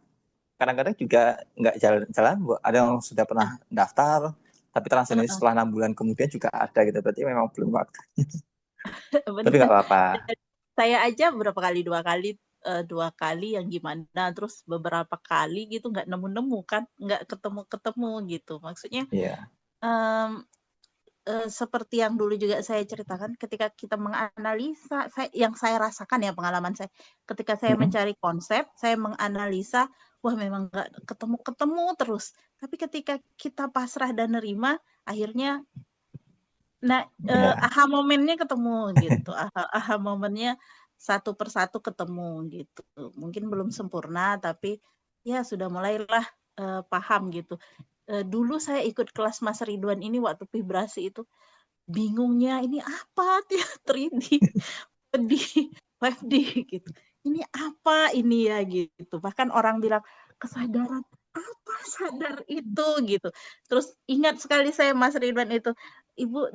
kadang-kadang juga nggak jalan-jalan Bu. Ada yang sudah pernah daftar tapi transendensi setelah 6 bulan kemudian juga ada gitu. Berarti memang belum waktu. Tapi nggak apa-apa. Saya aja dua kali yang gimana, terus beberapa kali gitu nggak nemu kan, nggak ketemu gitu. Maksudnya Iya. seperti yang dulu juga saya ceritakan, ketika kita menganalisa, yang saya rasakan ya pengalaman saya, ketika saya mencari konsep, saya menganalisa, wah memang nggak ketemu-ketemu terus. Tapi ketika kita pasrah dan nerima, akhirnya, aha momennya ketemu gitu, aha momennya satu persatu ketemu gitu. Mungkin belum sempurna, tapi ya sudah mulailah paham gitu. Dulu saya ikut kelas Mas Ridwan ini waktu vibrasi itu, bingungnya ini apa 3D, 4D, 5D gitu. Ini apa ini ya gitu. Bahkan orang bilang kesadaran, apa sadar itu gitu. Terus ingat sekali saya Mas Ridwan itu, Ibu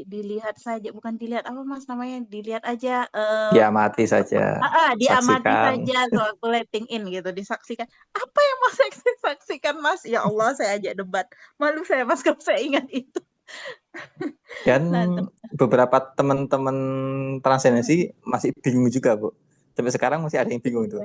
dilihat saja, bukan dilihat apa Mas namanya, dilihat aja, Diamati saja, diamati saksikan. saja, sewaktu letting in gitu, disaksikan. Apa yang Mas saksikan Mas? Ya Allah, saya ajak debat. Malu saya Mas kalau saya ingat itu. Dan Nah, beberapa teman-teman transendensi masih bingung juga, Bu. Sampai sekarang masih ada yang bingung itu.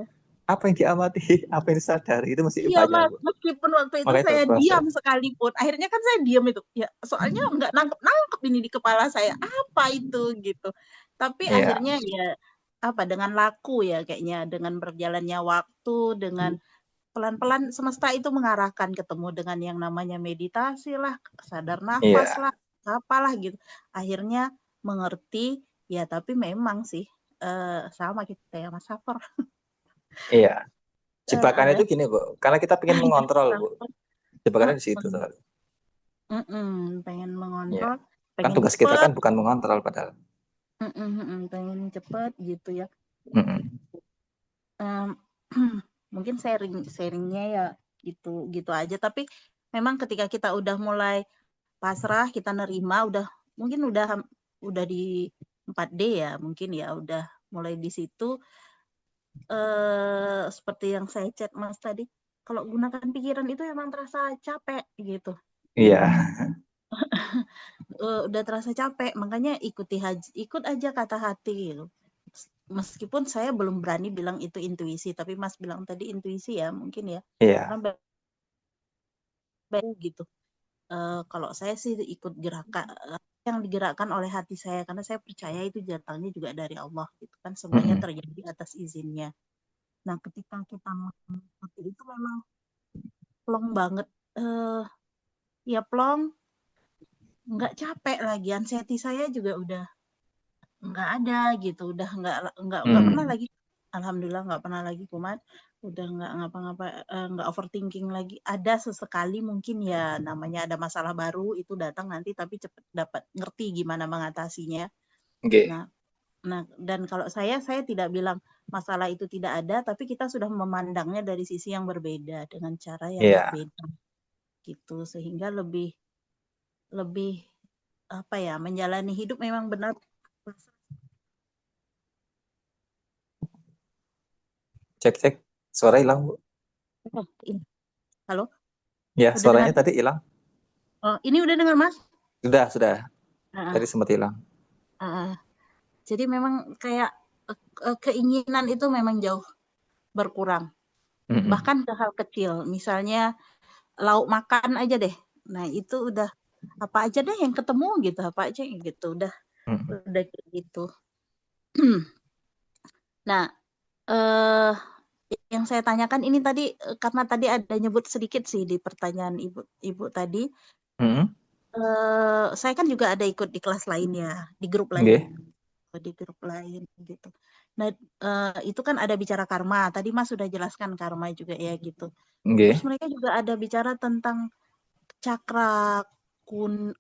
Apa yang diamati, apa yang disadari, itu masih iya Mas, banyak, Bu. meskipun waktu itu Makanya saya berproses. diam sekalipun, akhirnya kan saya diam itu. Ya, soalnya nggak nangkep ini di kepala saya, apa itu gitu. Tapi akhirnya ya apa, dengan laku ya kayaknya, dengan berjalannya waktu, dengan pelan-pelan semesta itu mengarahkan ketemu dengan yang namanya meditasi lah, sadar nafas lah, apalah gitu. Akhirnya mengerti, ya tapi memang sih sama kita ya Mas Safor. Iya. Jebakannya itu gini, Bu. Karena kita pengen mengontrol, Bu. Jebakannya di situ. Pengen mengontrol, Kan pengen tugas kita cepet, kan bukan mengontrol padahal. pengen cepet gitu ya. Mungkin sharingnya ya gitu aja. Tapi memang ketika kita udah mulai pasrah, kita nerima, mungkin udah di 4D ya, mungkin ya udah mulai di situ. Seperti yang saya chat Mas tadi, kalau gunakan pikiran itu emang terasa capek gitu. Iya. Udah terasa capek, makanya ikut aja kata hati gitu. Meskipun saya belum berani bilang itu intuisi, tapi Mas bilang tadi intuisi ya, mungkin ya. Iya. Karena gitu. Kalau saya sih ikut gerakan yang digerakkan oleh hati saya, karena saya percaya itu datangnya juga dari Allah gitu kan, semuanya terjadi atas izinnya. Nah, ketika kita mengikuti itu memang plong banget, ya plong, nggak capek lagi, anxiety saya juga udah nggak ada gitu, udah nggak pernah lagi, alhamdulillah nggak pernah lagi kumat, udah nggak ngapa-ngapa, nggak overthinking lagi. Ada sesekali mungkin ya namanya ada masalah baru itu datang nanti, tapi cepet dapat ngerti gimana mengatasinya. Nah, dan kalau saya tidak bilang masalah itu tidak ada, tapi kita sudah memandangnya dari sisi yang berbeda, dengan cara yang berbeda gitu, sehingga lebih apa ya, menjalani hidup memang benar. Cek, suara hilang, Bu. Halo? Ya, Udah suaranya dengar? tadi hilang. Oh, ini udah dengar, Mas? Sudah. Tadi sempat hilang. Jadi memang kayak keinginan itu memang jauh berkurang. Bahkan ke hal kecil, misalnya lauk makan aja deh. Nah, itu udah apa aja deh yang ketemu gitu, apa aja gitu, udah gitu. Nah, yang saya tanyakan ini tadi, karena tadi ada nyebut sedikit sih di pertanyaan ibu tadi. Saya kan juga ada ikut di kelas lain ya, di grup lain. Di grup lain gitu. Nah, itu kan ada bicara karma. Tadi Mas sudah jelaskan karma juga ya gitu. Terus mereka juga ada bicara tentang cakra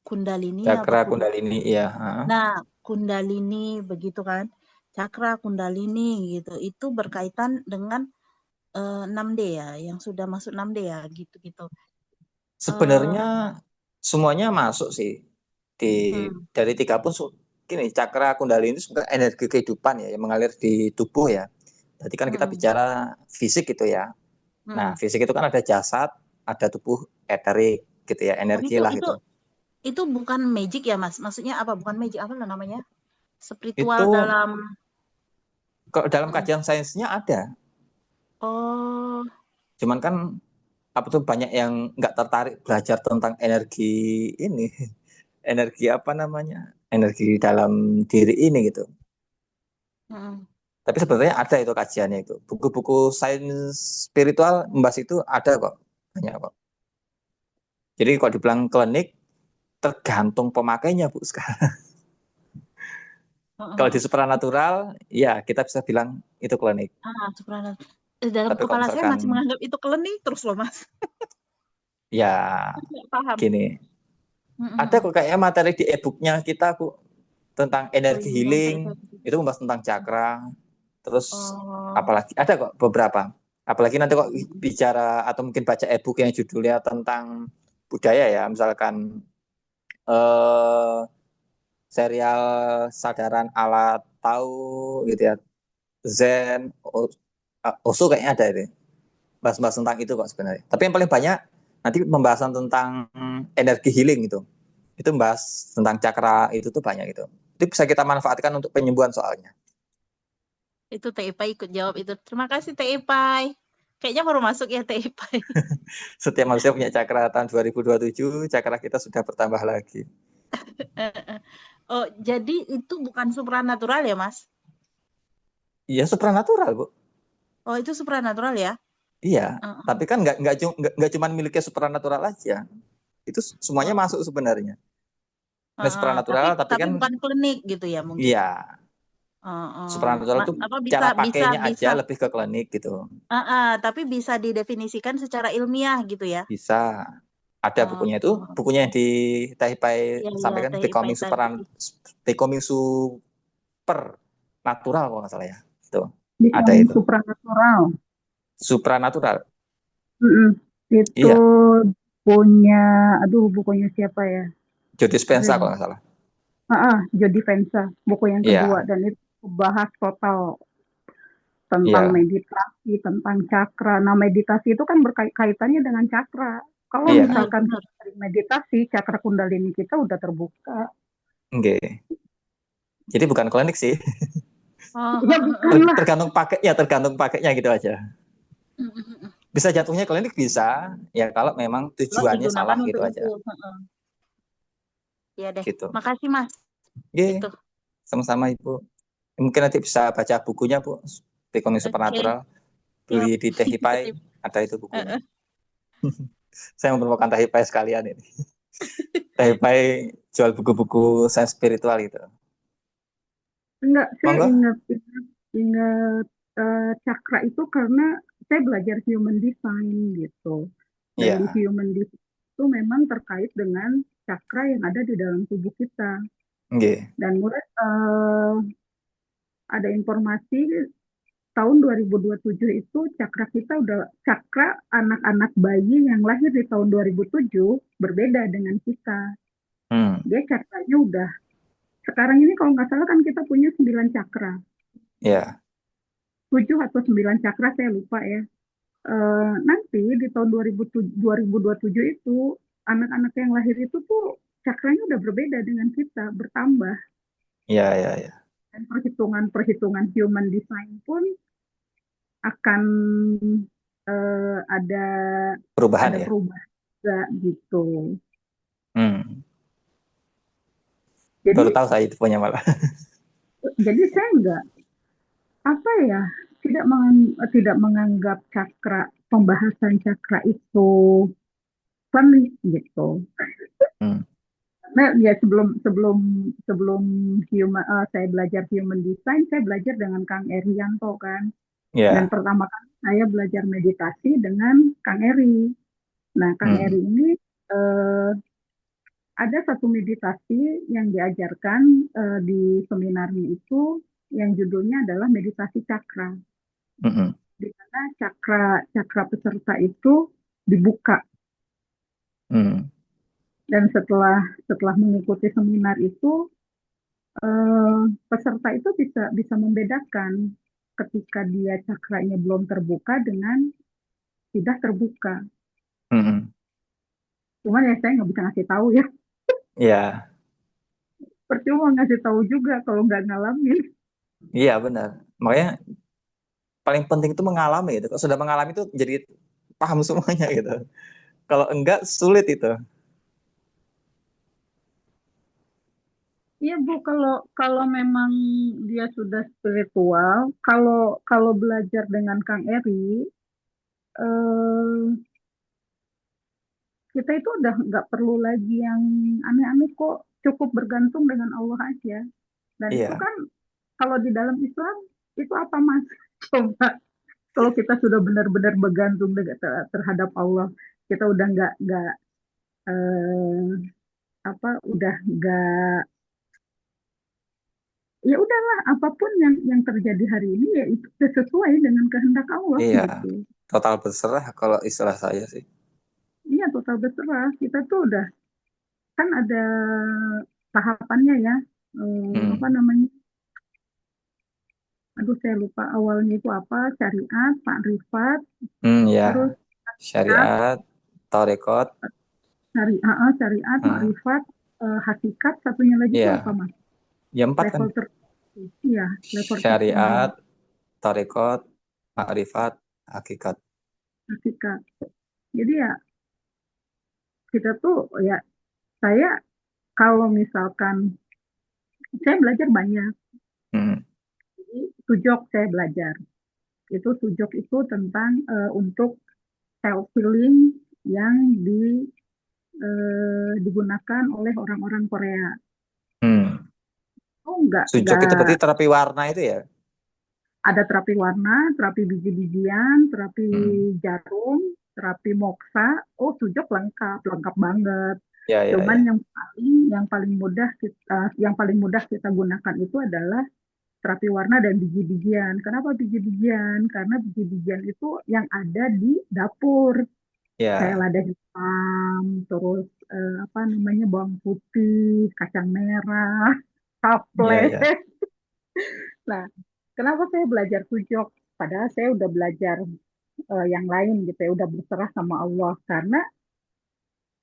kundalini. Cakra kundalini, iya. Nah, kundalini begitu kan. Cakra kundalini gitu. Itu berkaitan dengan 6D ya, yang sudah masuk 6D ya gitu-gitu. Sebenarnya semuanya masuk sih. Dari 3 pun gini, cakra kundalini itu sebenarnya energi kehidupan ya, yang mengalir di tubuh ya. Jadi kan kita bicara fisik gitu ya. Nah, fisik itu kan ada jasad, ada tubuh eterik gitu ya, energi lah gitu. Itu bukan magic ya, Mas? Maksudnya apa? Bukan magic, apa namanya? Spiritual Itu, dalam... kalau dalam kajian sainsnya ada. Oh. Cuman kan apa tuh banyak yang nggak tertarik belajar tentang energi ini, energi apa namanya, energi dalam diri ini gitu. Mm-mm. Tapi sebenarnya ada itu kajiannya itu. Buku-buku sains spiritual membahas itu ada kok, banyak kok. Jadi kalau dibilang klinik tergantung pemakainya Bu sekarang. Kalau di Mm-mm. supranatural, ya kita bisa bilang itu klinik. Subhanallah. Dalam Tapi kalau kepala saya masih misalkan menganggap itu klinik terus loh Mas. ya Nggak paham. gini, ada Mm-mm. kok kayaknya materi di e-booknya kita Bu tentang Oh energi iya, healing, saya itu membahas tentang chakra. Terus Oh. apalagi ada kok beberapa. Apalagi nanti kok Mm-mm. bicara atau mungkin baca e-book yang judulnya tentang budaya ya, misalkan eh, serial Sadaran Alat Tahu gitu ya, Zen, Osho kayaknya ada itu. Bahas-bahas tentang itu kok sebenarnya. Tapi yang paling banyak nanti pembahasan tentang energi healing itu. Itu membahas tentang cakra itu tuh banyak itu. Itu bisa kita manfaatkan untuk penyembuhan soalnya. Itu Teh Ipai ikut jawab itu. Terima kasih Teh Ipai. Kayaknya baru masuk ya Teh Ipai. Setiap manusia punya cakra. Tahun 2027 cakra kita sudah bertambah lagi. Oh, jadi itu bukan supranatural ya, Mas? Iya supranatural Bu. Oh, itu supranatural ya? Iya. Uh-uh. Tapi kan nggak cuma miliknya supranatural aja. Itu semuanya Oh, masuk sebenarnya. Nah, tapi supranatural tapi tapi kan bukan klinik gitu ya mungkin. iya supranatural itu Apa cara bisa pakainya aja bisa lebih ke klinik gitu. tapi bisa didefinisikan secara ilmiah gitu ya? Bisa. Ada bukunya itu, Oh, bukunya yang di Taipei iya iya sampaikan Teh Ipai tadi. Becoming Super Natural kalau nggak salah ya. Itu ada Becoming itu. supranatural. Supranatural. Itu Iya, punya, bukunya siapa ya? Joe Dispenza Aduh. kalau nggak salah. Joe Dispenza, buku yang kedua, Iya, dan itu bahas total tentang iya, meditasi, tentang cakra. Nah, meditasi itu kan berkaitannya dengan cakra. Kalau iya. misalkan Benar. kita sering meditasi, cakra kundalini kita udah terbuka. Oke. Jadi bukan klinik sih. Oh, Ya bukan lah. Tergantung pakainya gitu aja. Bisa jatuhnya klinik bisa, ya kalau memang Kalau tujuannya digunakan salah gitu untuk aja. itu. Iya deh. Gitu. Makasih Mas. Oke, Itu. sama-sama Ibu. Mungkin nanti bisa baca bukunya Bu. Becoming Oke. Supernatural. Siap. Beli di Tehipai, ada itu bukunya. Saya memperlukan Tehipai sekalian ini. Tehipai jual buku-buku sains spiritual gitu. Enggak, saya Monggo. ingat cakra itu karena saya belajar human design gitu. Dan di Iya. human design itu memang terkait dengan cakra yang ada di dalam tubuh kita. Oke. Dan mulai ada informasi tahun 2027 itu cakra kita cakra anak-anak bayi yang lahir di tahun 2007 berbeda dengan kita. Dia cakranya udah, sekarang ini kalau nggak salah kan kita punya 9 cakra. Iya. 7 atau 9 cakra saya lupa ya. Nanti di tahun 2027 itu anak-anak yang lahir itu tuh cakranya udah berbeda dengan kita, bertambah. Iya. Dan perhitungan human design pun akan ada Perubahan ya. perubahan juga gitu. Baru Jadi tahu saya itu punya malah. jadi saya enggak tidak menganggap pembahasan cakra itu klinik gitu. Nah, ya sebelum saya belajar human design, saya belajar dengan Kang Erianto kan. Iya. Dan pertama kali saya belajar meditasi dengan Kang Eri. Nah, Kang Eri ini ada satu meditasi yang diajarkan di seminarnya itu yang judulnya adalah meditasi cakra. Di mana cakra peserta itu dibuka. Dan setelah mengikuti seminar itu, peserta itu bisa membedakan ketika dia cakranya belum terbuka dengan tidak terbuka. Cuman ya saya nggak bisa ngasih tahu ya. Iya. Percuma ngasih tahu juga kalau nggak ngalamin. Iya benar. Makanya paling penting itu mengalami itu. Kalau sudah mengalami itu jadi paham semuanya gitu. Kalau enggak sulit itu. Iya Bu, kalau memang dia sudah spiritual, kalau belajar dengan Kang Eri, eh, kita itu udah nggak perlu lagi yang aneh-aneh kok, cukup bergantung dengan Allah aja. Dan itu Iya, kan kalau di dalam Islam itu apa Mas? Coba kalau kita sudah benar-benar bergantung terhadap Allah, kita udah nggak eh, udah nggak, ya udahlah apapun yang terjadi hari ini ya itu sesuai dengan kehendak Allah iya. gitu. Total berserah kalau istilah saya sih. Iya total berserah. Kita tuh udah kan ada tahapannya ya. Apa Hmm. namanya? Aduh saya lupa awalnya itu apa? Syariat, makrifat, Ya. terus hakikat, Syariat, tarekat, syariat, hmm, makrifat, hakikat. Satunya lagi itu apa ya, Mas? ya 4 kan. Level tertentu. Iya, level tertinggi. Syariat, tarekat, makrifat, hakikat. Hakikat. Jadi ya kita tuh ya saya kalau misalkan saya belajar banyak. Hmm. Jadi sujok saya belajar. Itu sujok itu tentang untuk self healing yang digunakan oleh orang-orang Korea. Hmm. Oh Sujok itu berarti terapi warna itu ya? ada terapi warna, terapi biji-bijian, terapi Hmm. jarum, terapi moksa. Oh sujok lengkap, lengkap banget. Ya, ya, Cuman ya. yang paling mudah kita gunakan itu adalah terapi warna dan biji-bijian. Kenapa biji-bijian? Karena biji-bijian itu yang ada di dapur. Kayak Ya, lada hitam, terus apa namanya bawang putih, kacang merah, ya, saplé. ya. Nah, kenapa saya belajar sujok? Padahal saya udah belajar yang lain gitu ya, udah berserah sama Allah. Karena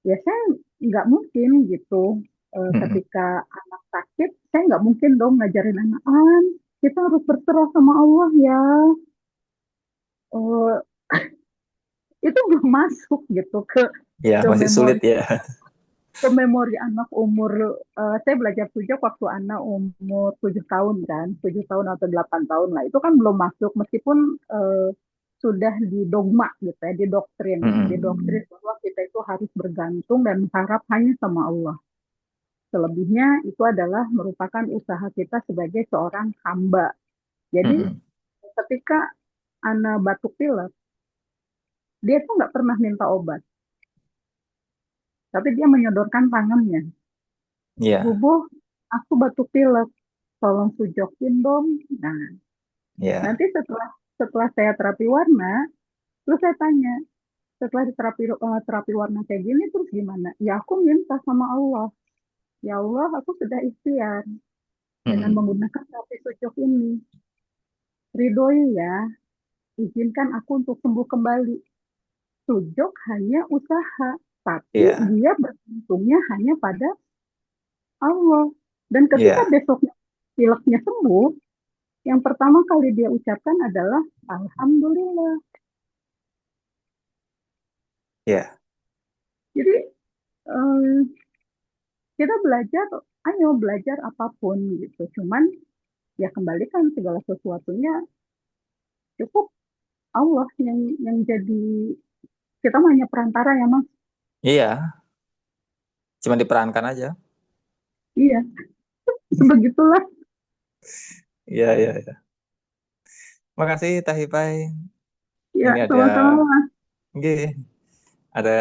ya saya nggak mungkin gitu Hmm. ketika anak sakit, saya nggak mungkin dong ngajarin anak, kita harus berserah sama Allah ya. Eh, itu belum masuk gitu Ya, ke masih sulit memori ya. anak umur saya belajar sujud waktu anak umur 7 tahun kan 7 tahun atau 8 tahun lah itu kan belum masuk meskipun sudah didogma gitu ya Hmm. didoktrin bahwa kita itu harus bergantung dan mengharap hanya sama Allah selebihnya itu adalah merupakan usaha kita sebagai seorang hamba jadi Hmm. ketika anak batuk pilek dia tuh nggak pernah minta obat tapi dia menyodorkan tangannya Ya, bubuh aku batuk pilek tolong sujokin dong. Nah, ya, nanti setelah setelah saya terapi warna, terus saya tanya, setelah terapi warna kayak gini terus gimana? Ya aku minta sama Allah. Ya Allah, aku sudah ikhtiar dengan Hmm. menggunakan terapi sujok ini. Ridhoi ya, izinkan aku untuk sembuh kembali. Sujok hanya usaha, tapi Ya, dia bergantungnya hanya pada Allah. Dan ketika ya, besoknya pileknya sembuh, yang pertama kali dia ucapkan adalah Alhamdulillah. ya. Jadi eh, kita belajar, ayo belajar apapun gitu. Cuman ya kembalikan segala sesuatunya cukup Allah yang jadi kita mah hanya perantara ya Mas. Iya, cuma diperankan aja. Iya, begitulah. Iya, iya, iya. Makasih Tahipai. Ya, Ini ada, sama-sama Mas. nggih, ada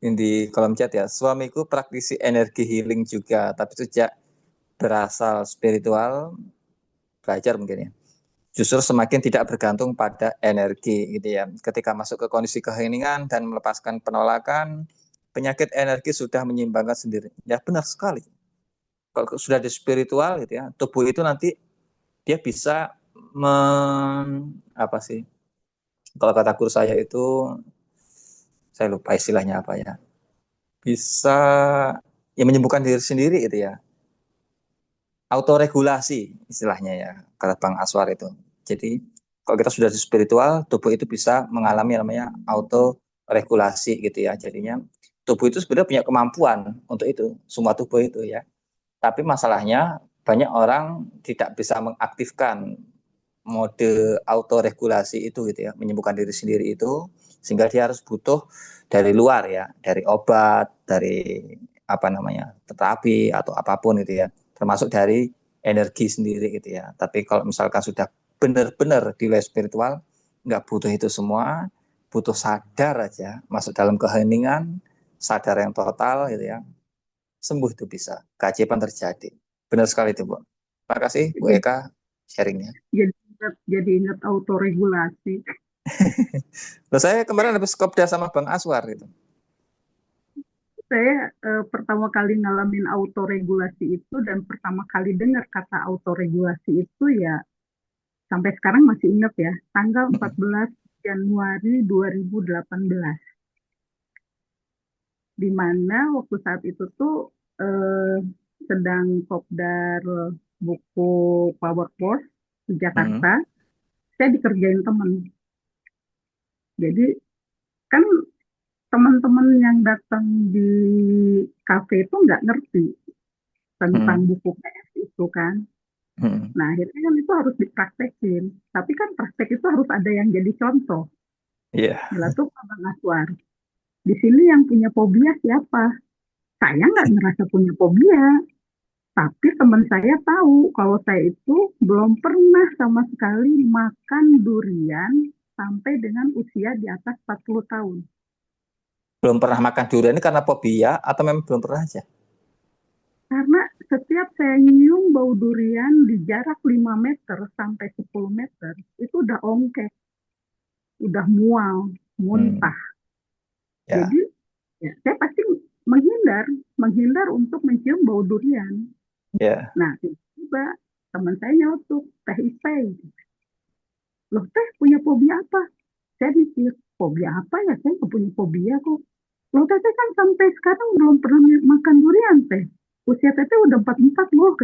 di kolom chat ya. Suamiku praktisi energi healing juga, tapi sejak berasal spiritual, belajar mungkin ya. Justru semakin tidak bergantung pada energi gitu ya. Ketika masuk ke kondisi keheningan dan melepaskan penolakan, penyakit energi sudah menyimbangkan sendiri. Ya benar sekali. Kalau sudah di spiritual gitu ya, tubuh itu nanti dia bisa apa sih? Kalau kata guru saya itu, saya lupa istilahnya apa ya. Bisa ya menyembuhkan diri sendiri gitu ya. Autoregulasi istilahnya ya, kata Bang Aswar itu. Jadi kalau kita sudah di spiritual, tubuh itu bisa mengalami namanya auto regulasi gitu ya. Jadinya tubuh itu sebenarnya punya kemampuan untuk itu, semua tubuh itu ya. Tapi masalahnya banyak orang tidak bisa mengaktifkan mode autoregulasi itu gitu ya, menyembuhkan diri sendiri itu, sehingga dia harus butuh dari luar ya, dari obat, dari apa namanya, terapi atau apapun gitu ya, termasuk dari energi sendiri gitu ya. Tapi kalau misalkan sudah benar-benar di wilayah spiritual, nggak butuh itu semua, butuh sadar aja, masuk dalam keheningan, sadar yang total gitu ya, sembuh itu bisa, keajaiban terjadi. Benar sekali itu, Bu. Terima kasih Bu Jadi, Eka sharingnya. jadi ingat autoregulasi. Loh, saya kemarin habis kopdar sama Bang Aswar itu. Saya pertama kali ngalamin autoregulasi itu dan pertama kali dengar kata autoregulasi itu ya sampai sekarang masih ingat ya, tanggal 14 Januari 2018. Di mana waktu saat itu tuh sedang kopdar buku Power Force di Jakarta, saya dikerjain teman. Jadi kan teman-teman yang datang di kafe itu nggak ngerti tentang buku PS itu kan. Nah akhirnya kan itu harus dipraktekin. Tapi kan praktek itu harus ada yang jadi contoh. Iya. Bila tuh Bang Aswar, di sini yang punya fobia siapa? Saya nggak merasa punya fobia. Tapi teman saya tahu kalau saya itu belum pernah sama sekali makan durian sampai dengan usia di atas 40 tahun. Belum pernah makan durian ini karena fobia atau memang belum pernah aja? Karena setiap saya nyium bau durian di jarak 5 meter sampai 10 meter, itu udah ongkek, udah mual, muntah. Ya. Jadi ya, saya pasti menghindar untuk mencium bau durian. Ya. Nah, tiba-tiba teman saya nyeletuk, teh ipai. Loh teh punya fobia apa? Saya mikir, fobia apa ya? Saya nggak punya fobia kok. Loh teteh kan sampai sekarang belum pernah makan durian teh. Usia teteh udah 44 loh.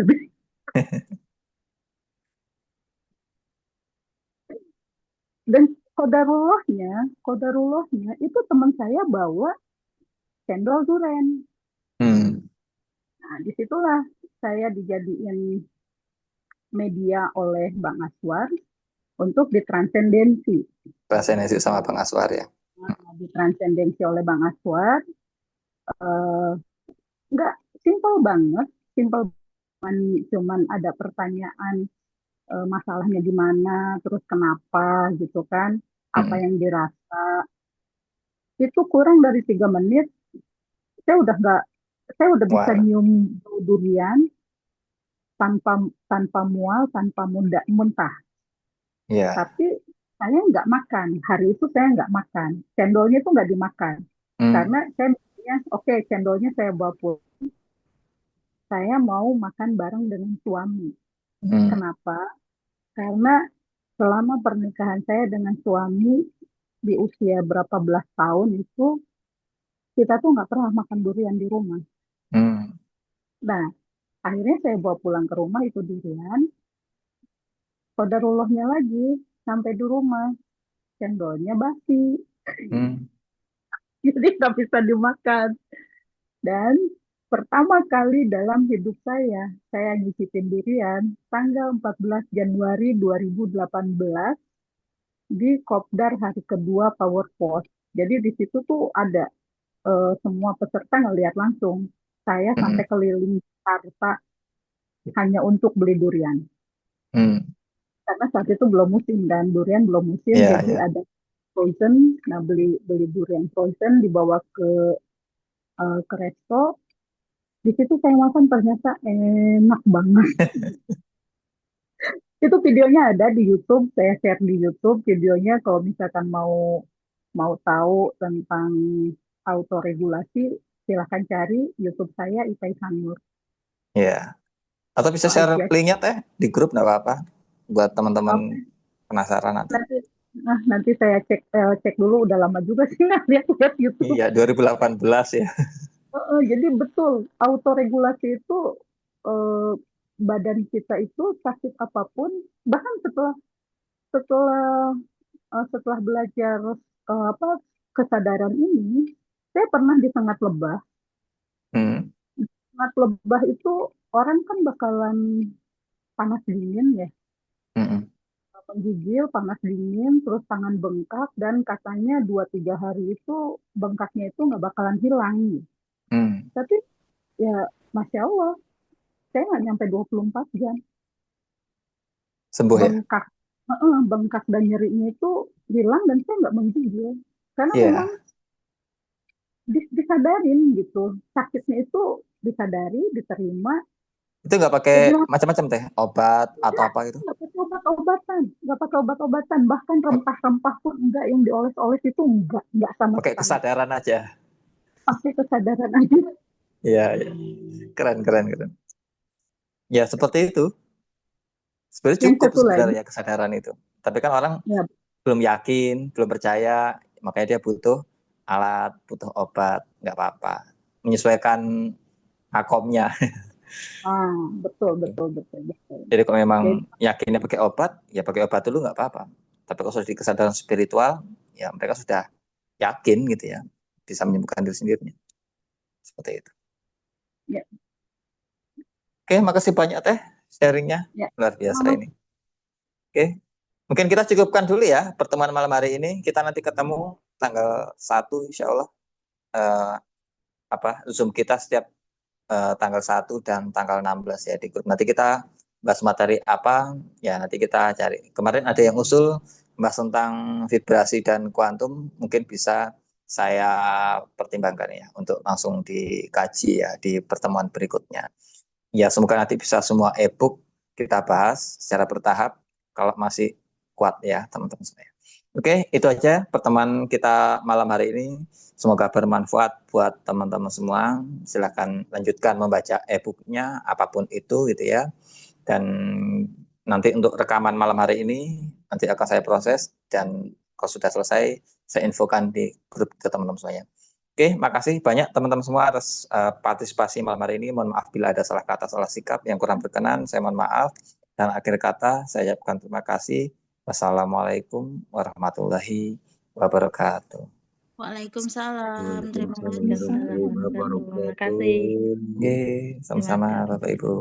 Dan kodarullahnya itu teman saya bawa cendol durian. Nah, disitulah saya dijadiin media oleh Bang Aswar untuk ditransendensi. Transendensi sama Bang Aswar ya. Nah, ditransendensi oleh Bang Aswar. Nggak simple banget, cuman ada pertanyaan masalahnya di mana, terus kenapa gitu kan, apa yang dirasa. Itu kurang dari 3 menit, saya udah bisa nyium bau durian tanpa mual, tanpa muntah. Yeah. Tapi saya nggak makan. Hari itu saya nggak makan. Cendolnya itu nggak dimakan. Karena saya mikirnya, oke, cendolnya saya bawa pulang. Saya mau makan bareng dengan suami. Kenapa? Karena selama pernikahan saya dengan suami di usia berapa belas tahun itu, kita tuh nggak pernah makan durian di rumah. Nah, akhirnya saya bawa pulang ke rumah itu durian. Qadarullahnya lagi, sampai di rumah, cendolnya basi. Jadi nggak bisa dimakan. Dan pertama kali dalam hidup saya nyicipin durian tanggal 14 Januari 2018 di Kopdar hari kedua Power Force. Jadi di situ tuh ada semua peserta ngelihat langsung. Saya sampai keliling Jakarta hanya untuk beli durian. Karena saat itu belum musim dan durian belum musim, jadi ada frozen. Nah beli durian frozen dibawa ke resto. Di situ saya makan ternyata enak banget. Itu videonya ada di YouTube, saya share di YouTube videonya kalau misalkan mau tahu tentang autoregulasi, silahkan cari YouTube saya Ipai Sanur. Ya. Atau bisa share linknya teh di grup nggak apa-apa buat teman-teman penasaran nanti. Nanti saya cek dulu, udah lama juga sih nggak lihat YouTube. Iya, 2018 ya. Jadi betul, autoregulasi itu badan kita itu sakit apapun, bahkan setelah setelah belajar kesadaran ini, saya pernah di Sengat Lebah. Sengat Lebah itu orang kan bakalan panas dingin ya, menggigil, panas dingin, terus tangan bengkak, dan katanya 2-3 hari itu bengkaknya itu nggak bakalan hilang. Tapi ya Masya Allah, saya nggak nyampe 24 jam. Sembuh ya? Bengkak dan nyerinya itu hilang dan saya nggak menggigil. Karena Iya. memang disadarin gitu. Sakitnya itu disadari, diterima. Itu nggak pakai macam-macam teh, obat atau apa gitu? Nggak pakai obat-obatan, bahkan rempah-rempah pun enggak, yang dioles-oles itu enggak sama Pakai sekali. kesadaran aja. Pakai kesadaran aja. Iya, iya. Keren. Ya seperti itu. Sebenarnya Yang cukup satu lagi, sebenarnya kesadaran itu. Tapi kan orang ya, belum yakin, belum percaya, makanya dia butuh alat, butuh obat, nggak apa-apa. Menyesuaikan akomnya. betul. Jadi kalau memang Jadi, yakinnya pakai obat, ya pakai obat dulu nggak apa-apa. Tapi kalau sudah di kesadaran spiritual, ya mereka sudah yakin gitu ya, bisa menyembuhkan diri sendirinya. Seperti itu. ya, Oke, makasih banyak teh sharingnya, ya. luar biasa ini. Oke, mungkin kita cukupkan dulu ya pertemuan malam hari ini. Kita nanti ketemu tanggal 1 insya Allah. Zoom kita setiap tanggal 1 dan tanggal 16 ya di grup. Nanti kita bahas materi apa, ya nanti kita cari. Kemarin ada yang usul bahas tentang vibrasi dan kuantum, mungkin bisa saya pertimbangkan ya untuk langsung dikaji ya di pertemuan berikutnya. Ya semoga nanti bisa semua e-book kita bahas secara bertahap kalau masih kuat ya teman-teman saya. Oke, itu aja pertemuan kita malam hari ini. Semoga bermanfaat buat teman-teman semua. Silakan lanjutkan membaca e-booknya apapun itu gitu ya. Dan nanti untuk rekaman malam hari ini nanti akan saya proses dan kalau sudah selesai saya infokan di grup ke teman-teman semuanya. Oke, makasih banyak teman-teman semua atas partisipasi malam hari ini. Mohon maaf bila ada salah kata, salah sikap yang kurang berkenan. Saya mohon maaf. Dan akhir kata, saya ucapkan terima kasih. Wassalamualaikum warahmatullahi wabarakatuh. Waalaikumsalam. Terima kasih. Waalaikumsalam warahmatullahi Terima kasih. wabarakatuh. Oke, sama-sama Terima kasih. Bapak Ibu.